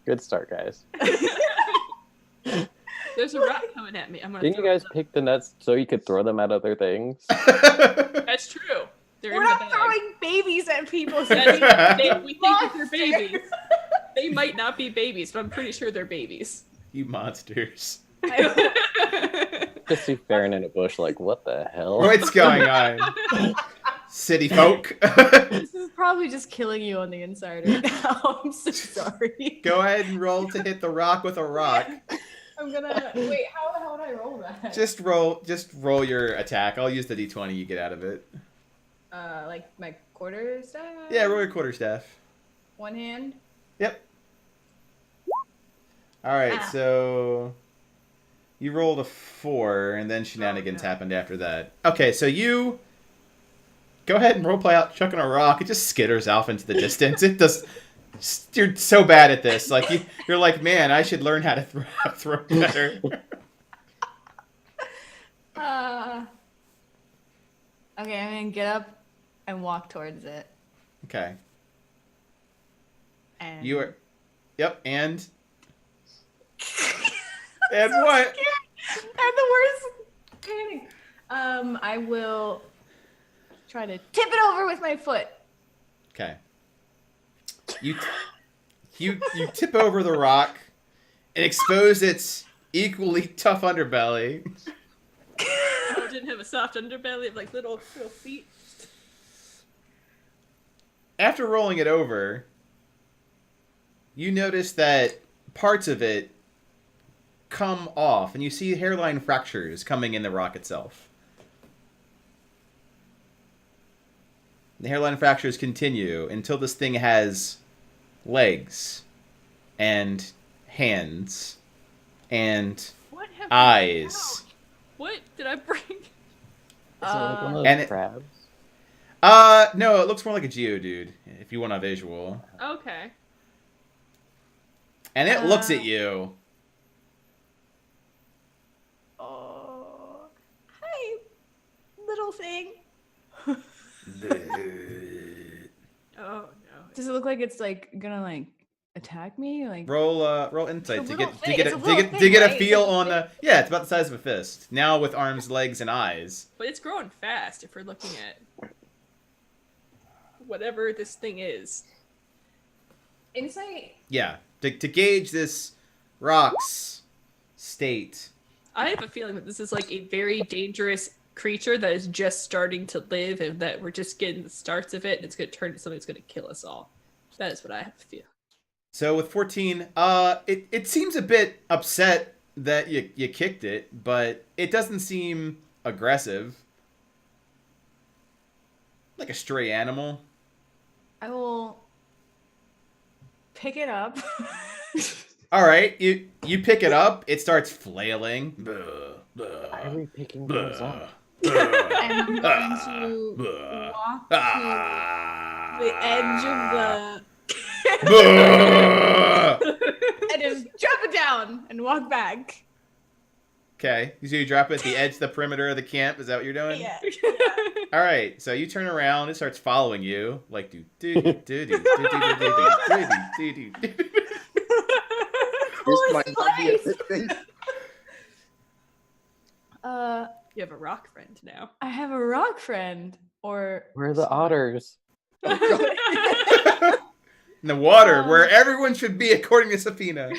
Good start, guys. There's a rock coming at me. I'm gonna. Didn't you throw guys pick the nuts so you could throw them at other things? That's true. They're We're in the not bag. throwing babies at people. We think that they're Monster. babies. They might not be babies, but I'm pretty sure they're babies. You monsters. Just see Farron in a bush like, what the hell? What's going on? City folk. This is probably just killing you on the inside right now. I'm so sorry. Go ahead and roll to hit the rock with a rock. I'm gonna wait. How would I roll that? Just roll your attack. I'll use the d20 you get out of it. Like my quarter staff. Yeah, roll your quarterstaff. One hand. Yep. All right, so you rolled a 4, and then shenanigans happened after that. Okay, so you go ahead and roleplay out chucking a rock. It just skitters off into the distance. It does. You're so bad at this. Like you're like, man, I should learn how to throw better. Okay, I'm gonna get up and walk towards it. Okay. And You are. Yep, and. And what? I'm the worst panic. I will try to tip it over with my foot. Okay. You tip over the rock and expose its equally tough underbelly. Oh, didn't have a soft underbelly of like little feet. After rolling it over, you notice that parts of it come off, and you see hairline fractures coming in the rock itself. The hairline fractures continue until this thing has legs and hands and What have eyes. What did I bring? Is it like one of and those it- crabs? No, it looks more like a Geodude, if you want a visual. Okay. And it looks at you. Oh, hi, little thing. Oh no. Does it look like it's like gonna like attack me? Like Roll insight It's a to get little to thing. get It's a, a to little get to thing, get a right? feel It's a on the. Yeah, it's about the size of a fist. Now with arms, legs, and eyes. But it's growing fast if we're looking at whatever this thing is. insight. Yeah, to gauge this rock's state. I have a feeling that this is like a very dangerous creature that is just starting to live and that we're just getting the starts of it and it's going to turn into something that's going to kill us all. That is what I have to feel. So with 14, it seems a bit upset that you kicked it, but it doesn't seem aggressive. Like a stray animal. I will pick it up. All right, you pick it up. It starts flailing. Why are we picking those up? And I'm going to walk to the edge of and just drop it down and walk back. Okay, so you drop it at the edge of the perimeter of the camp. Is that what you're doing? Yeah. All right, so you turn around. It starts following you, like do do do do do do do do do do. This Oh, might it's not be a nice. good thing. You have a rock friend now. I have a rock friend, or Where are the otters? In the water, where everyone should be, according to Safina.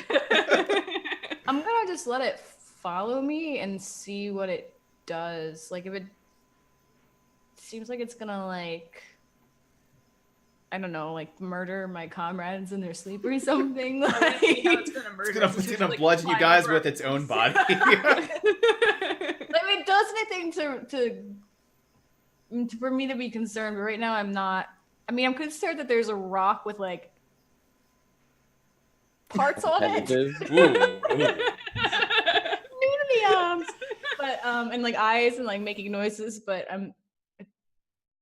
I'm gonna just let it follow me and see what it does. Like if it seems like it's gonna like, I don't know, like murder my comrades in their sleep or something. Like, It's gonna murder us. It's gonna bludgeon you guys with its own body. if it does anything to for me to be concerned, but right now I'm not. I mean, I'm concerned that there's a rock with like parts on it. Appendages? New to the arms, but and like eyes and like making noises, but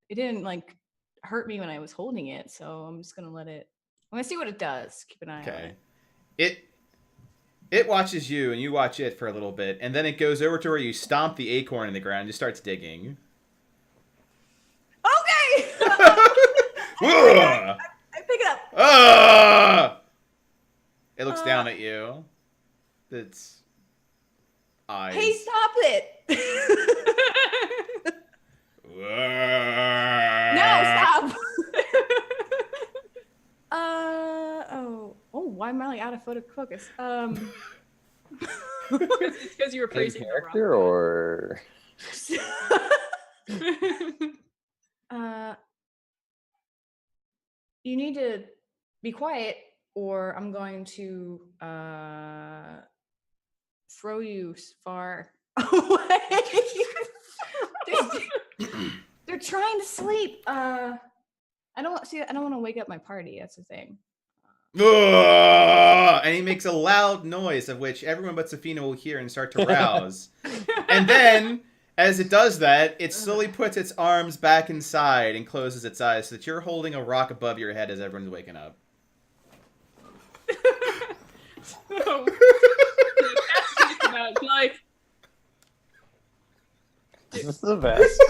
it didn't like hurt me when I was holding it, so I'm just gonna let it. I'm gonna see what it does. Keep an eye on Okay. it. It watches you, and you watch it for a little bit, and then it goes over to where you stomp the acorn in the ground and just starts digging. Okay. Ugh! I pick it up. Ah! It looks down at you. Its eyes. Hey, stop it! No, stop. Oh, why am I like out of focus? It's because you were In praising the character rock. or You need to be quiet, or I'm going to throw you far away. They're trying to sleep. I don't want to wake up my party. That's the thing. Ugh! And he makes a loud noise of which everyone but Safina will hear and start to rouse. And then, as it does that, it slowly puts its arms back inside and closes its eyes so that you're holding a rock above your head as everyone's waking up. So, like, is this the best?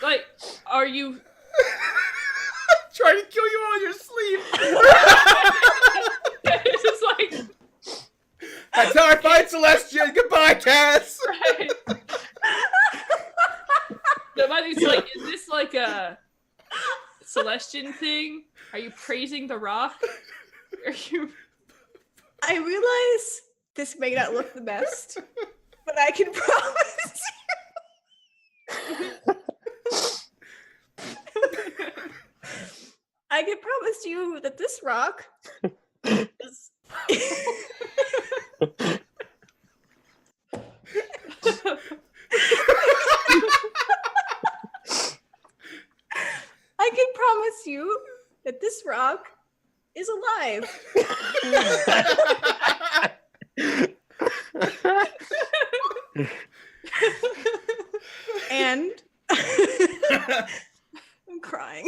like, are you Trying to kill you while you're asleep. it's just like That's how I find Celestian. Goodbye, Cass. right. No, my thing's like, is this like a Celestian thing? Are you praising the rock? Are you I realize this may not look the best, but I can promise I can promise you that this rock is I can promise you that this rock is alive. And I'm crying.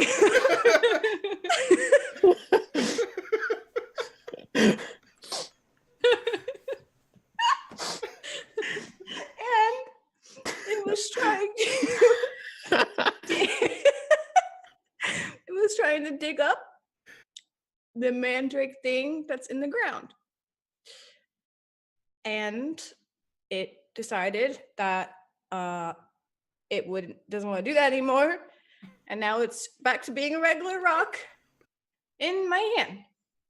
And it was trying to dig up the mandrake thing that's in the ground. And it decided that it doesn't want to do that anymore. And now it's back to being a regular rock in my hand.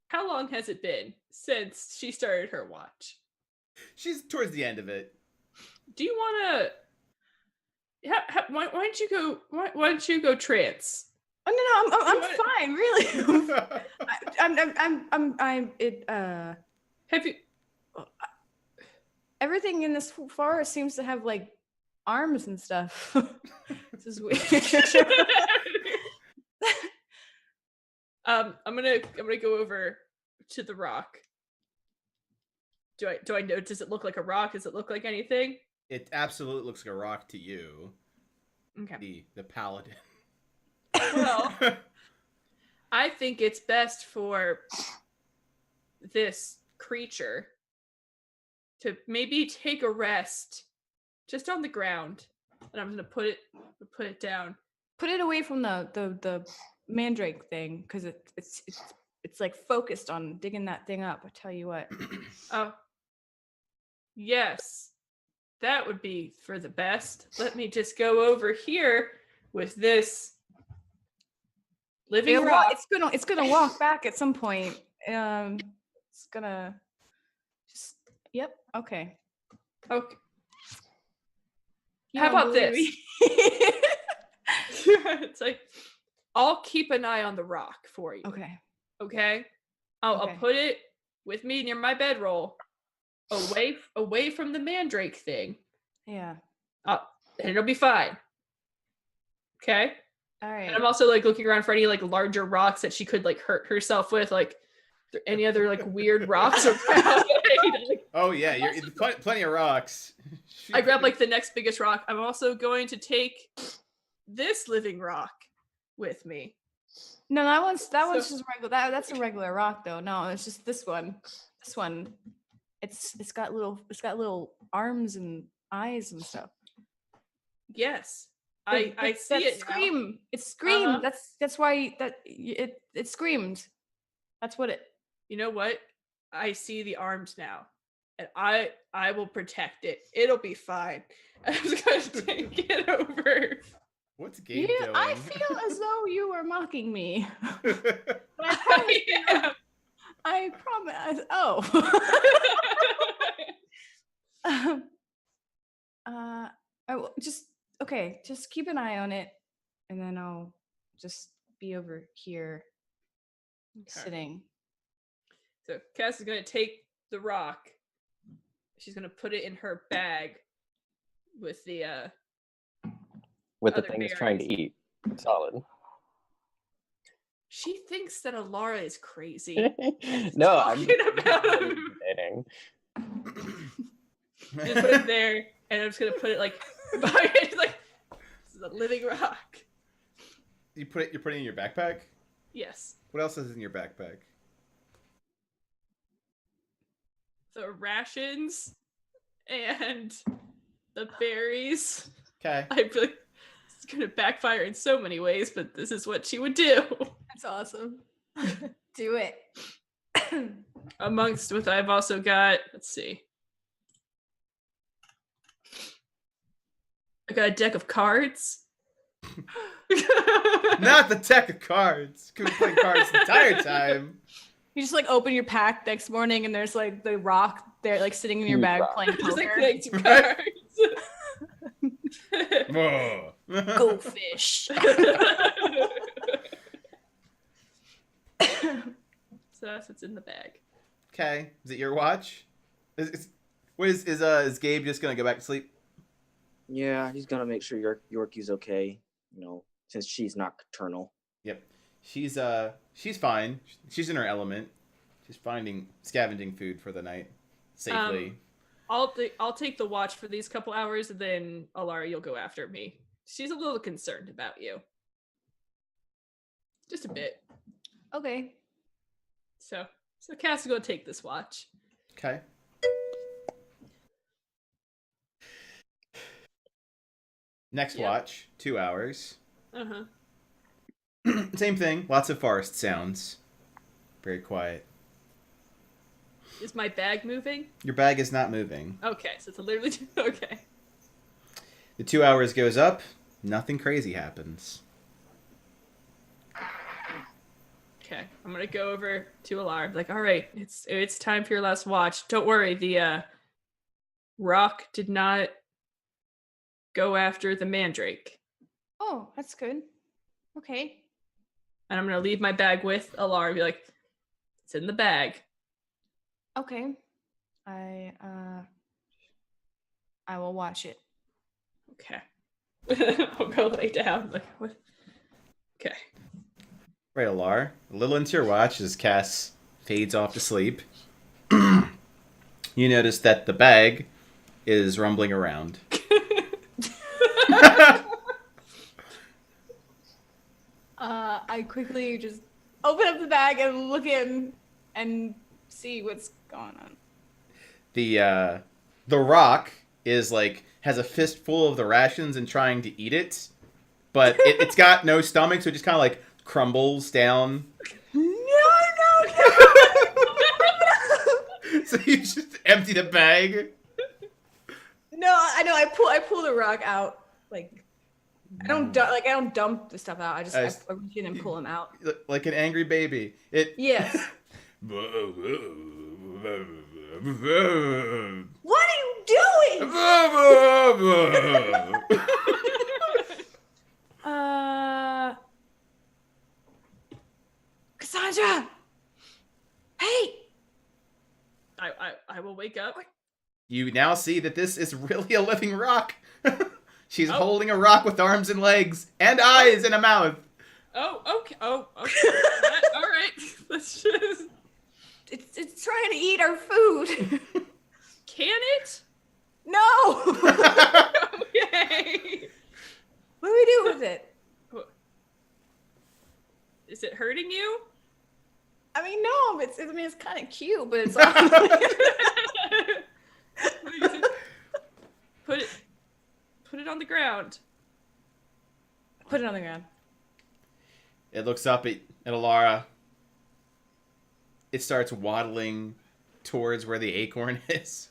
How long has it been since she started her watch? She's towards the end of it. Do you want to? Why don't you go? Why don't you go trance? Oh no, I'm fine, really. Have you? Everything in this forest seems to have like arms and stuff. This is weird. I'm gonna go over to the rock. Do I know? Does it look like a rock? Does it look like anything? It absolutely looks like a rock to you. Okay. The paladin. Well, I think it's best for this creature to maybe take a rest just on the ground, and I'm gonna put it down. Put it away from the mandrake thing, because it's like focused on digging that thing up. I tell you what. Oh, yes, that would be for the best. Let me just go over here with this living rock. It's gonna walk back at some point. It's gonna just. Yep. Okay. Okay. You How don't about believe this? me? It's like, I'll keep an eye on the rock for you. Okay. Okay. I'll Okay. put it with me near my bedroll, away from the mandrake thing, Yeah. and it'll be fine. Okay. All right. And I'm also like looking around for any like larger rocks that she could like hurt herself with, like are there any other like weird rocks around. Like, Oh yeah, you're plenty of rocks. I grab like the next biggest rock. I'm also going to take this living rock with me. No, that one's So- just regular. That's a regular rock though. No, it's just this one. This one, it's got little arms and eyes and stuff. Yes. I see it now. Scream. It screamed. Uh-huh. That's why it screamed. That's what it. You know what? I see the arms now. And I will protect it. It'll be fine. I'm just gonna take it over. What's Gabe You, doing? I feel as though you were mocking me. But I Yeah. I promise. Oh. I will just okay. Just keep an eye on it, and then I'll just be over here sitting. So Cass is gonna take the rock. She's gonna put it in her bag with the With the Other thing it's trying to berries. eat. Solid. She thinks that Alara is crazy. No, I'm Talking about him. kidding. Just put it there, and I'm just gonna put it like by it, like this is a living rock. You're putting it in your backpack? Yes. What else is in your backpack? The rations and the berries. Okay. I feel like it's gonna backfire in so many ways, but this is what she would do. That's awesome. Do it. Amongst what I've also got, let's see. I got a deck of cards. Not the deck of cards. Could be playing cards the entire time. You just like open your pack next morning, and there's like the rock there, like sitting in your Huge bag rock. playing Just like poker. thanks Right. cards. Whoa. Go fish. So that's what's in the bag. Okay. Is it your watch? Is Gabe just gonna go back to sleep? Yeah, he's gonna make sure Yorkie's okay. You know, since she's nocturnal. Yep. She's fine. She's in her element. She's scavenging food for the night safely. I'll take the watch for these couple hours, and then Alara, you'll go after me. She's a little concerned about you. Just a bit. Okay. So Cass is gonna take this watch. Okay. Next Yep. watch, 2 hours. Uh-huh. Same thing. Lots of forest sounds. Very quiet. Is my bag moving? Your bag is not moving. Okay, so it's literally okay. The 2 hours goes up. Nothing crazy happens. Okay, I'm gonna go over to Alara. Like, all right, it's time for your last watch. Don't worry, the rock did not go after the mandrake. Oh, that's good. Okay. And I'm gonna leave my bag with Alara and be like, it's in the bag. Okay. I will watch it. Okay. I'll go lay down. Like, what? Okay. Right, Alar. A little into your watch as Cass fades off to sleep. You notice that the bag is rumbling around. I quickly just open up the bag and look in and see what's going on. The rock is has a fistful of the rations and trying to eat it, but it's got no stomach, so it just kind of crumbles down. No. So you just empty the bag. No, I know. I pull the rock out. I don't dump the stuff out. I reach in and pull them out. Like an angry baby. Yes. What are you doing? Cassandra. Hey. I will wake up. You now see that this is really a living rock. She's holding a rock with arms and legs and eyes and a mouth. Oh, okay. Oh, okay. All right. Let's just. It's trying to eat our food. Can it? No. Okay. What do we do with it? Is it hurting you? I mean, no, it's kind of cute, but it's Put it on the ground. Put it on the ground. It looks up at Alara. It starts waddling towards where the acorn is.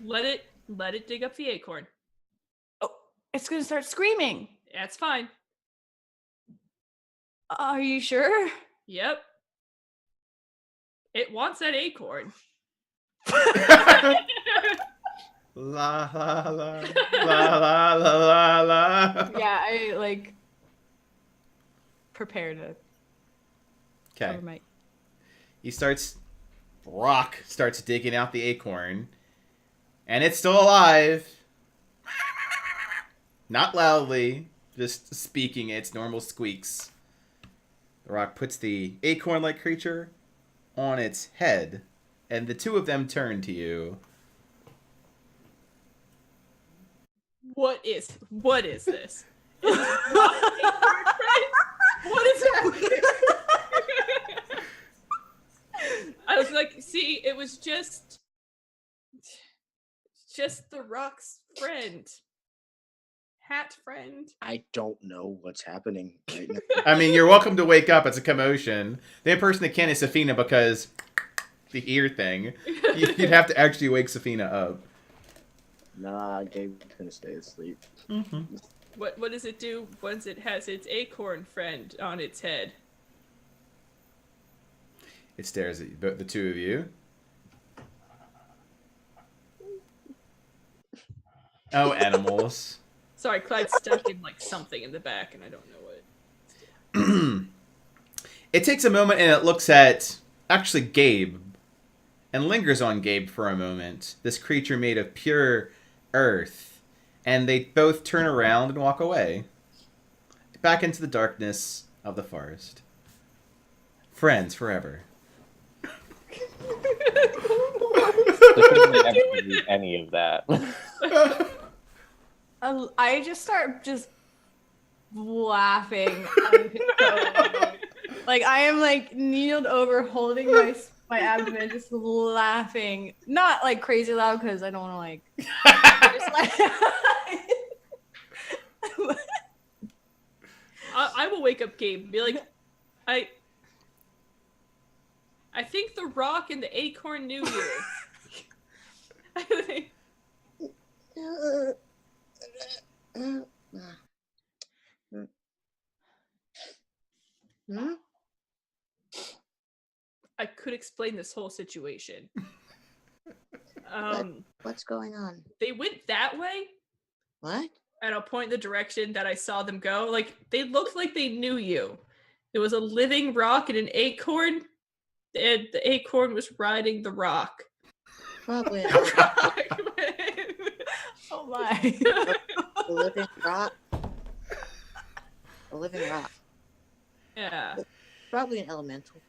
Let it dig up the acorn. Oh, it's gonna start screaming. That's fine. Are you sure? Yep. It wants that acorn. La la la la la la la. Yeah, I like prepared it. Okay. Rock starts digging out the acorn, and it's still alive. Not loudly, just speaking its normal squeaks. The rock puts the acorn-like creature on its head, and the two of them turn to you. What is this? What is happening? I was like, see, it was just the rock's friend. Hat friend. I don't know what's happening right now. I mean, you're welcome to wake up. It's a commotion. The only person that can is Safina because the ear thing. You'd have to actually wake Safina up. Nah, Gabe's gonna stay asleep. Mm-hmm. What does it do once it has its acorn friend on its head? It stares at the two of you. Oh, animals. Sorry, Clyde's stuck in like something in the back, and I don't know what. It takes a moment and it looks at actually Gabe and lingers on Gabe for a moment. This creature made of pure earth, and they both turn around and walk away back into the darkness of the forest. Friends forever. Never do any of that. I just start laughing. Like I am like kneeled over, holding my abdomen, just laughing. Not like crazy loud because I don't want to like. Just like I will wake up Gabe and be like, I think the rock and the acorn knew you. I think. Hmm? I could explain this whole situation. What's going on? They went that way, What? and I'll point the direction that I saw them go. Like, they looked like they knew you. There was a living rock and an acorn, and the acorn was riding the rock. Probably oh my. a living rock. A living rock. Yeah. Probably an elemental.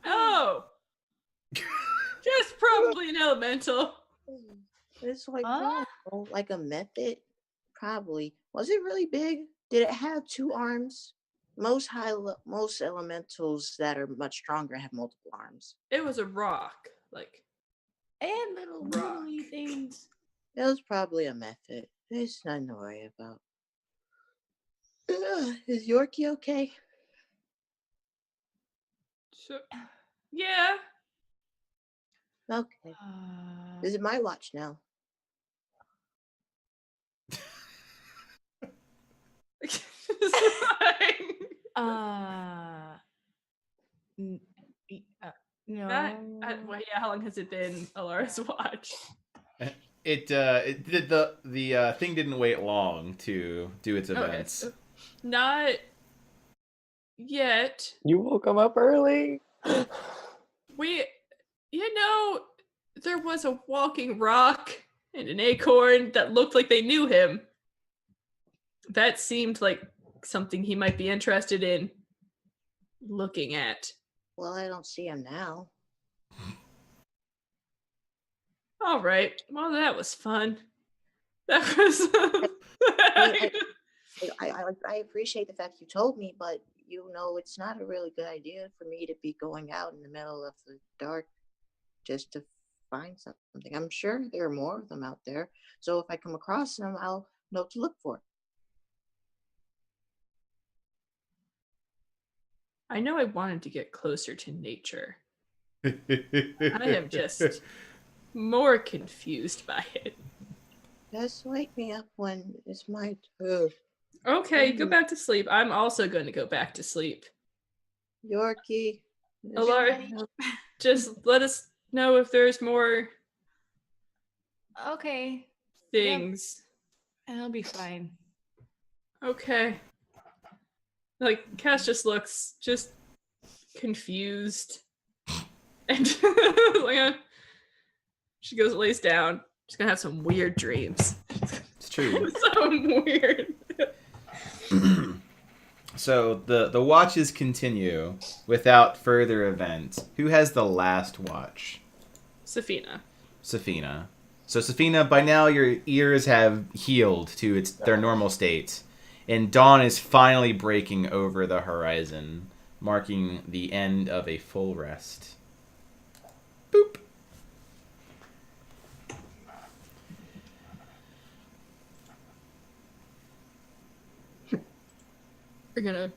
Oh! Just probably an elemental. It's like Huh? like a method. Probably. Was it really big? Did it have 2 arms? Most elementals that are much stronger have multiple arms. It was a rock. Like, And little Rock. wiggly things. It was probably a method. It's nothing to worry about. Is Yorkie okay? so, yeah. Okay. Is it my watch now? No. Well, yeah, how long has it been Alara's watch? It did the thing didn't wait long to do its events. Okay, so not yet. You woke him up early. There was a walking rock and an acorn that looked like they knew him. That seemed like something he might be interested in looking at. Well, I don't see him now. All right. Well, that was fun. That was. I appreciate the fact you told me, but it's not a really good idea for me to be going out in the middle of the dark just to find something. I'm sure there are more of them out there, so if I come across them, I'll know what to look for. I know I wanted to get closer to nature. I am just more confused by it. Just wake me up when it's my turn. Okay, go back to sleep. I'm also going to go back to sleep. Yorkie. Alara, just let us know if there's more Okay. things. And it'll be fine. Okay. Like, Cass just looks just confused. And she goes and lays down. She's gonna have some weird dreams. It's true. So weird. So the watches continue without further event. Who has the last watch? Safina. Safina. So Safina, by now your ears have healed to their normal state, and dawn is finally breaking over the horizon, marking the end of a full rest. Boop. You're gonna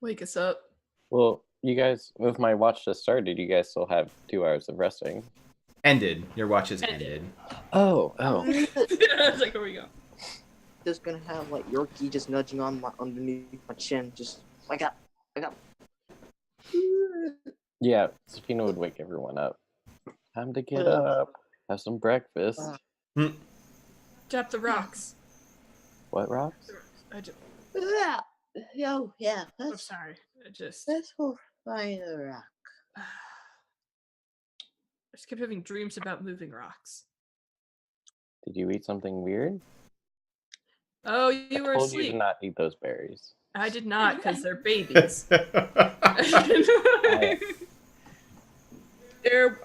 wake us up. Well, you guys, with my watch just started, you guys still have 2 hours of resting. Ended. Your watch is ended. Oh. I was like, here we go. Just gonna have like Yorkie just nudging on underneath my chin, just wake up. Yeah, Safina would wake everyone up. Time to get up. Have some breakfast. Drop the rocks. What rocks? Yo, yeah, I'm sorry. let's go find a rock. I just kept having dreams about moving rocks. Did you eat something weird? Oh, you were I told you asleep. to not eat those berries. I did not, because they're babies. They're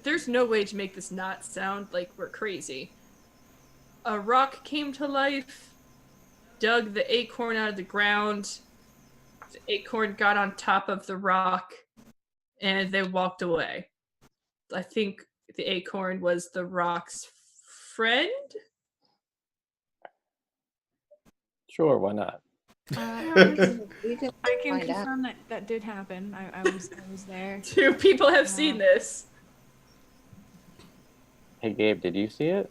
there's no way to make this not sound like we're crazy. A rock came to life, dug the acorn out of the ground. The acorn got on top of the rock, and they walked away. I think the acorn was the rock's friend. Sure, why not? We can I can find out. confirm that did happen. I was there. 2 people have seen this. Hey, Gabe, did you see it?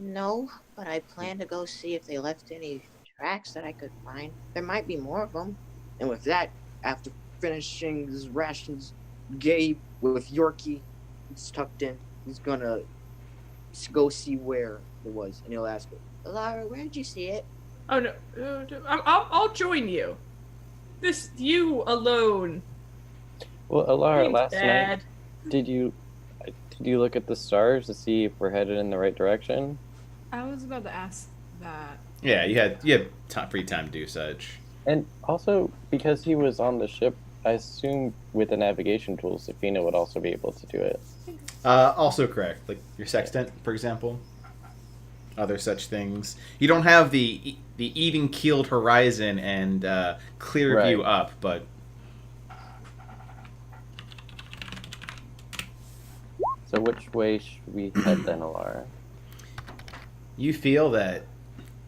No, but I plan to go see if they left any tracks that I could find. There might be more of them. And with that, after finishing his rations, Gabe with Yorkie, it's tucked in. He's gonna go see where it was, and he'll ask her, Lara, where'd you see it? Oh no, I'll join you. You alone. Well, Alara, Seems last bad. night, did you look at the stars to see if we're headed in the right direction? I was about to ask that. Yeah, you had free time to do such. And also, because he was on the ship, I assume with the navigation tools, Safina would also be able to do it. Also correct. Like your sextant, for example. Other such things. You don't have the even-keeled horizon and clear view up, but... So which way should we head then, Alara? You feel that...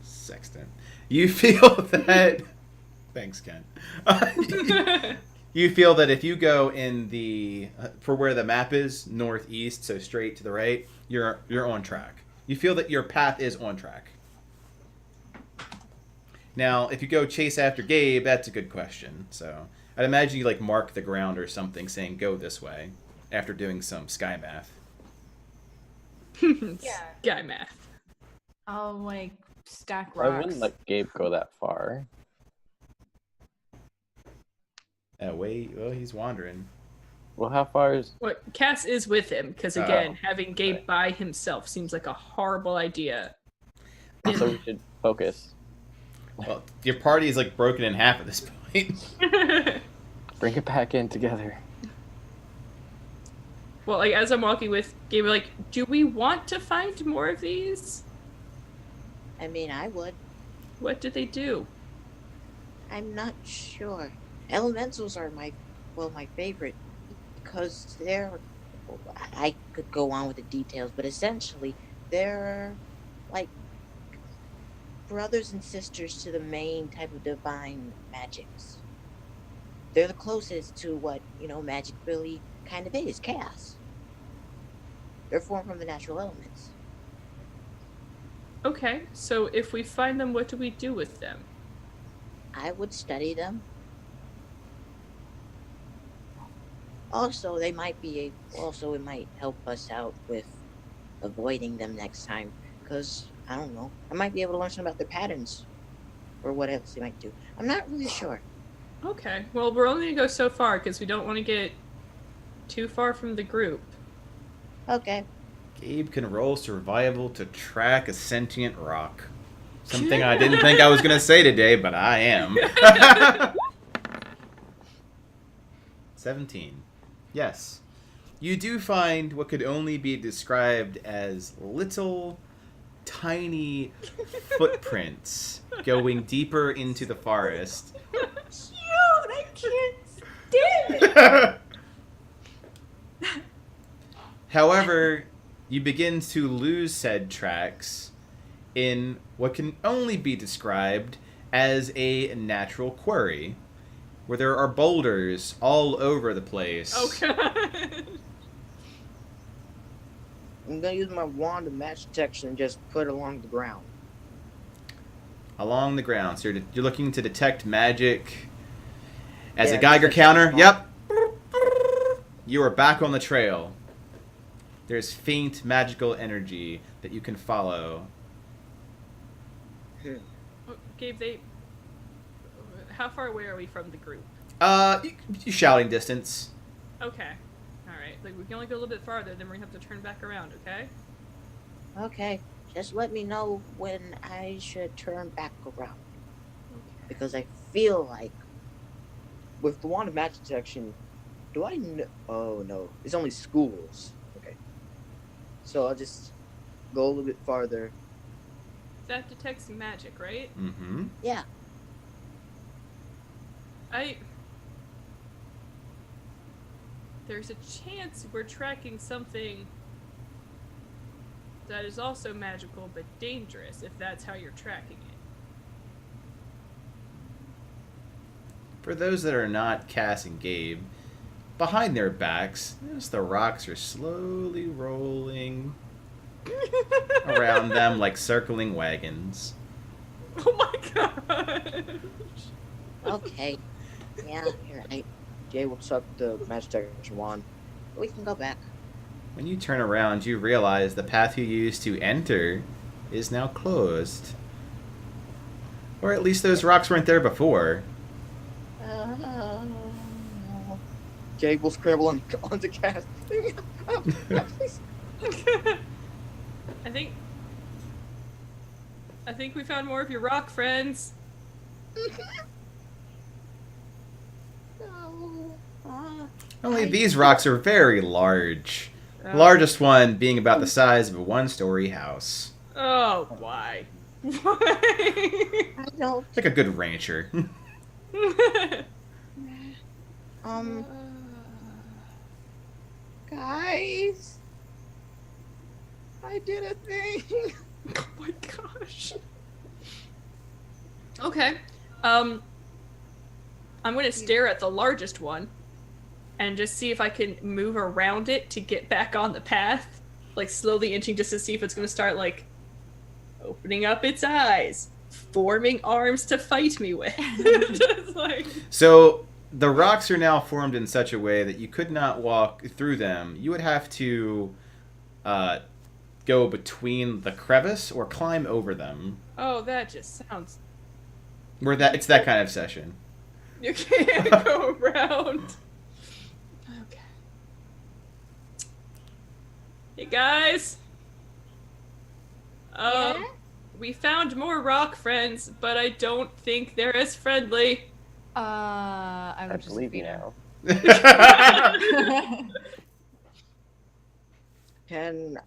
Sextant. You feel that... Thanks, Ken. You feel that if you go in the... for where the map is, northeast, so straight to the right, you're on track. You feel that your path is on track. Now, if you go chase after Gabe, that's a good question. So, I'd imagine you like mark the ground or something saying go this way after doing some sky math. Yeah. Guy math. I'll like stack I rocks. wouldn't let Gabe go that far. Well, he's wandering. Well, how far is... What Cass is with him, because again, having Gabe by himself seems like a horrible idea. So we should focus. Well, your party is like broken in half at this point. Bring it back in together. Well, like as I'm walking with Gabe, like, do we want to find more of these? I mean, I would. What do they do? I'm not sure. Elementals are my favorite because I could go on with the details, but essentially they're like brothers and sisters to the main type of divine magics. They're the closest to what, magic really kind of is, chaos. They're formed from the natural elements. Okay, so if we find them, what do we do with them? I would study them. Also, it might help us out with avoiding them next time. Because, I don't know, I might be able to learn something about their patterns. Or what else they might do. I'm not really sure. Okay, well, we're only going to go so far because we don't want to get too far from the group. Okay. Gabe can roll survival to track a sentient rock. Something I didn't think I was going to say today, but I am. 17. Yes. You do find what could only be described as little, tiny footprints going deeper into the forest. Cute! I can't stand it! However, you begin to lose said tracks in what can only be described as a natural quarry, where there are boulders all over the place. Oh, God. I'm gonna use my wand of match detection and just put it along the ground. Along the ground. So you're looking to detect magic as Yeah, a Geiger that's counter. fine. Yep. You are back on the trail. There's faint magical energy that you can follow. Oh, Gabe, how far away are we from the group? You shouting distance. Okay. Alright, like we can only go a little bit farther, then we're gonna have to turn back around, okay? Okay, just let me know when I should turn back around. Because I feel like with the wand of match detection, do I know? Oh no, it's only schools. Okay, so I'll just go a little bit farther. That detects magic, right? Mm-hmm. Yeah, There's a chance we're tracking something that is also magical but dangerous, if that's how you're tracking it. For those that are not Cass and Gabe, behind their backs, notice the rocks are slowly rolling around them like circling wagons. Oh my gosh! okay. Yeah, you're right. Jay will suck the match detection wand. We can go back. When you turn around, you realize the path you used to enter is now closed. Or at least those rocks weren't there before. Jay will scramble onto Cass. I think we found more of your rock friends. Only these rocks are very large. The largest one being about the size of a one-story house. Oh, why? Why? I don't. It's like a good rancher. Guys, I did a thing. Oh my gosh. Okay. I'm gonna stare at the largest one and just see if I can move around it to get back on the path. Like slowly inching just to see if it's gonna start like opening up its eyes, forming arms to fight me with. Just like So the rocks are now formed in such a way that you could not walk through them. You would have to go between the crevice or climb over them. oh, that just sounds It's that kind of session. you can't go around. Okay. Hey guys. Yeah? We found more rock friends, but I don't think they're as friendly. I I would just believe you leave now. Can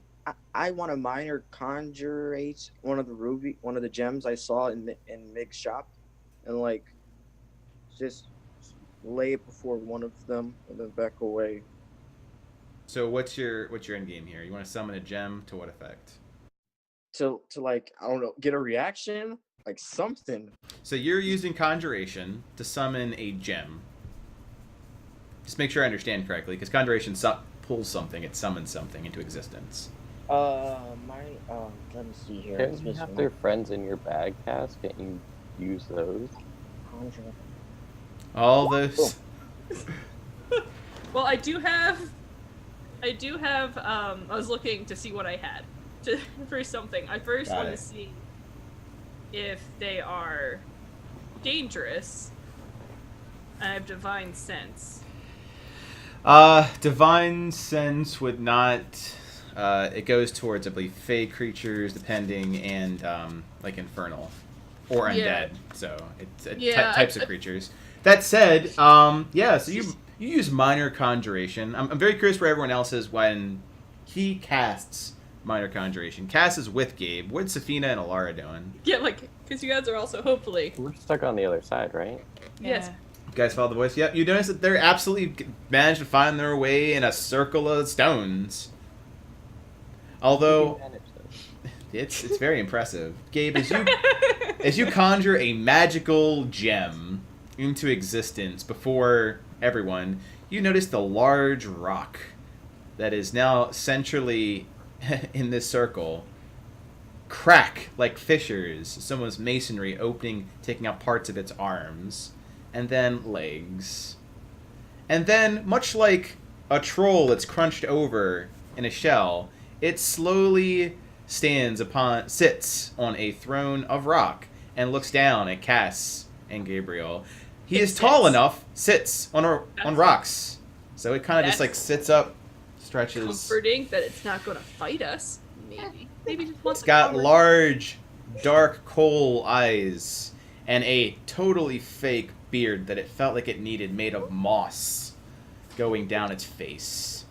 I want to minor conjurate one of the gems I saw in Mig's shop, and like just lay it before one of them and then back away. So what's your end game here? You want to summon a gem to what effect? To like, I don't know, get a reaction, like something. So you're using conjuration to summon a gem. Just make sure I understand correctly, because conjuration pulls something, it summons something into existence. Let me see here. Can't you have their friends in your bag, Cass? Can't you use those? Conjure. All those. Well, I do have. I was looking to see what I had for something. I first Got want it. to see if they are dangerous. I have divine sense. Divine sense would not. It goes towards, I believe, fey creatures, depending, and like infernal or undead. Yeah. So it's Yeah, types of creatures. That said, yeah. So you use minor conjuration. I'm very curious where everyone else is when he casts minor conjuration. Cass is with Gabe. What's Safina and Alara doing? Yeah, like because you guys are also hopefully. We're stuck on the other side, right? Yes. You guys follow the voice? Yep. You notice that they're absolutely managed to find their way in a circle of stones. Although We can manage this. it's very impressive. Gabe, as you conjure a magical gem into existence before everyone, you notice the large rock that is now centrally in this circle crack like fissures, someone's masonry opening, taking out parts of its arms, and then legs. And then, much like a troll that's crunched over in a shell, it slowly sits on a throne of rock and looks down at Cass and Gabriel. He is tall enough, sits on rocks. So it kind of just like sits up, stretches. Comforting that it's not going to fight us. Maybe just wants It's to got cover. large, dark coal eyes and a totally fake beard that it felt like it needed, made of moss, going down its face.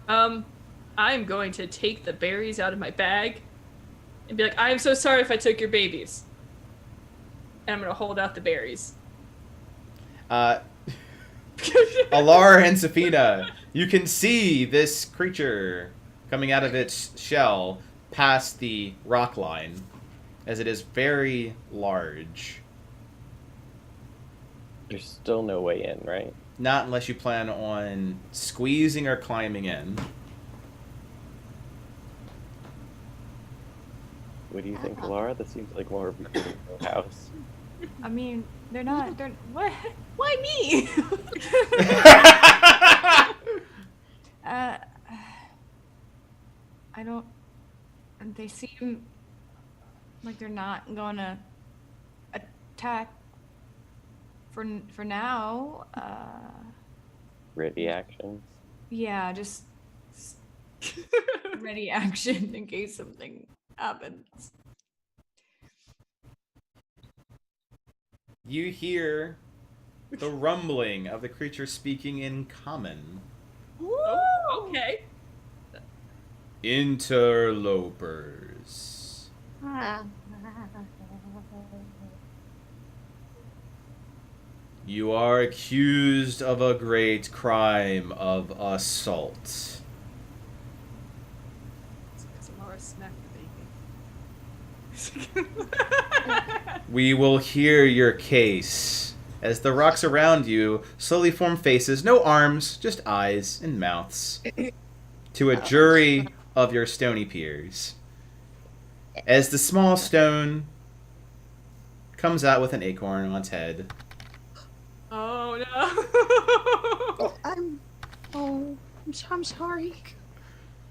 I'm going to take the berries out of my bag and be like, I am so sorry if I took your babies. And I'm going to hold out the berries. Alar and Safina, you can see this creature coming out of its shell past the rock line, as it is very large. There's still no way in, right? Not unless you plan on squeezing or climbing in. What do you think, Laura? That seems like more of a house. I mean, they're what? Why me? I don't. They seem like they're not gonna attack for now. Ready actions. Yeah, just ready action in case something happens. You hear the rumbling of the creature speaking in common. Oh, okay. Interlopers. You are accused of a great crime of assault. Because Laura smacked the baby. We will hear your case as the rocks around you slowly form faces, no arms, just eyes and mouths, to a jury of your stony peers. As the small stone comes out with an acorn on its head. Oh no. I'm sorry.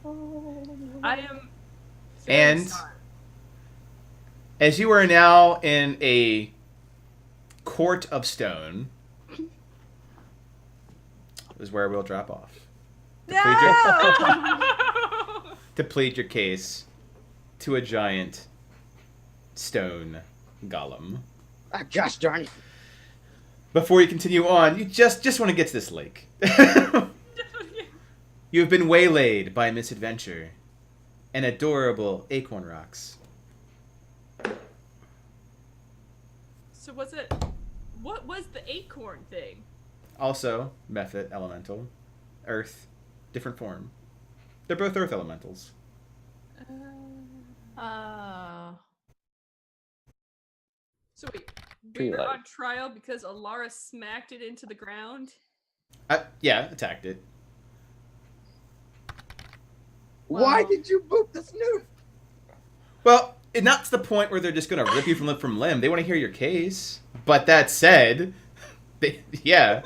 Oh. I am. And as you are now in a court of stone, is where we'll drop off. To plead your case to a giant stone golem. Ah, gosh darn it. Before you continue on, you just want to get to this lake. You have been waylaid by misadventure. And adorable acorn rocks. So what was the acorn thing? Also, method elemental. Earth. Different form. They're both earth elementals. So wait, Tree we were light. on trial because Alara smacked it into the ground? Yeah, attacked it. Why Wow. did you boop the snoot? Well, not to the point where they're just going to rip you from limb from limb. They want to hear your case. But that said, yeah.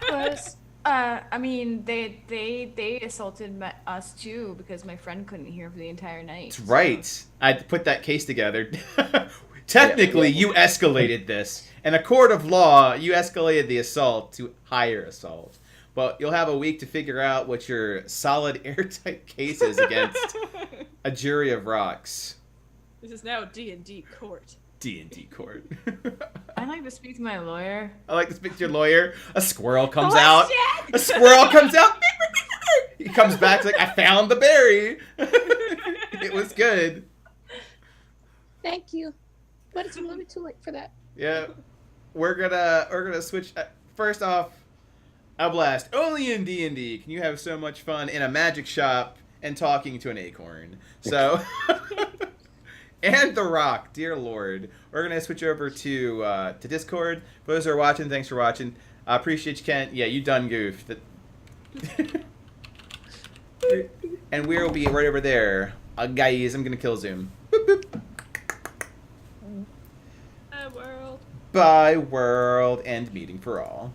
Plus, I mean, they assaulted us too because my friend couldn't hear for the entire night. That's right. I put that case together. Technically, you escalated this. In a court of law, you escalated the assault to higher assault. But you'll have a week to figure out what your solid airtight case is against a jury of rocks. This is now D&D court. D&D court. I'd like to speak to my lawyer. I like to speak to your lawyer. A squirrel comes Oh, out. shit! A squirrel comes out. He comes back like, I found the berry. It was good. Thank you. But it's a little bit too late for that. Yeah. We're gonna switch. First off, a blast. Only in D&D can you have so much fun in a magic shop and talking to an acorn. So, and the rock, dear lord. We're gonna switch over to Discord. For those who are watching, thanks for watching. I appreciate you, Kent. Yeah, you done goofed. And we'll be right over there. Guys, I'm gonna kill Zoom. Boop, boop. World. Bye, world, and meeting for all.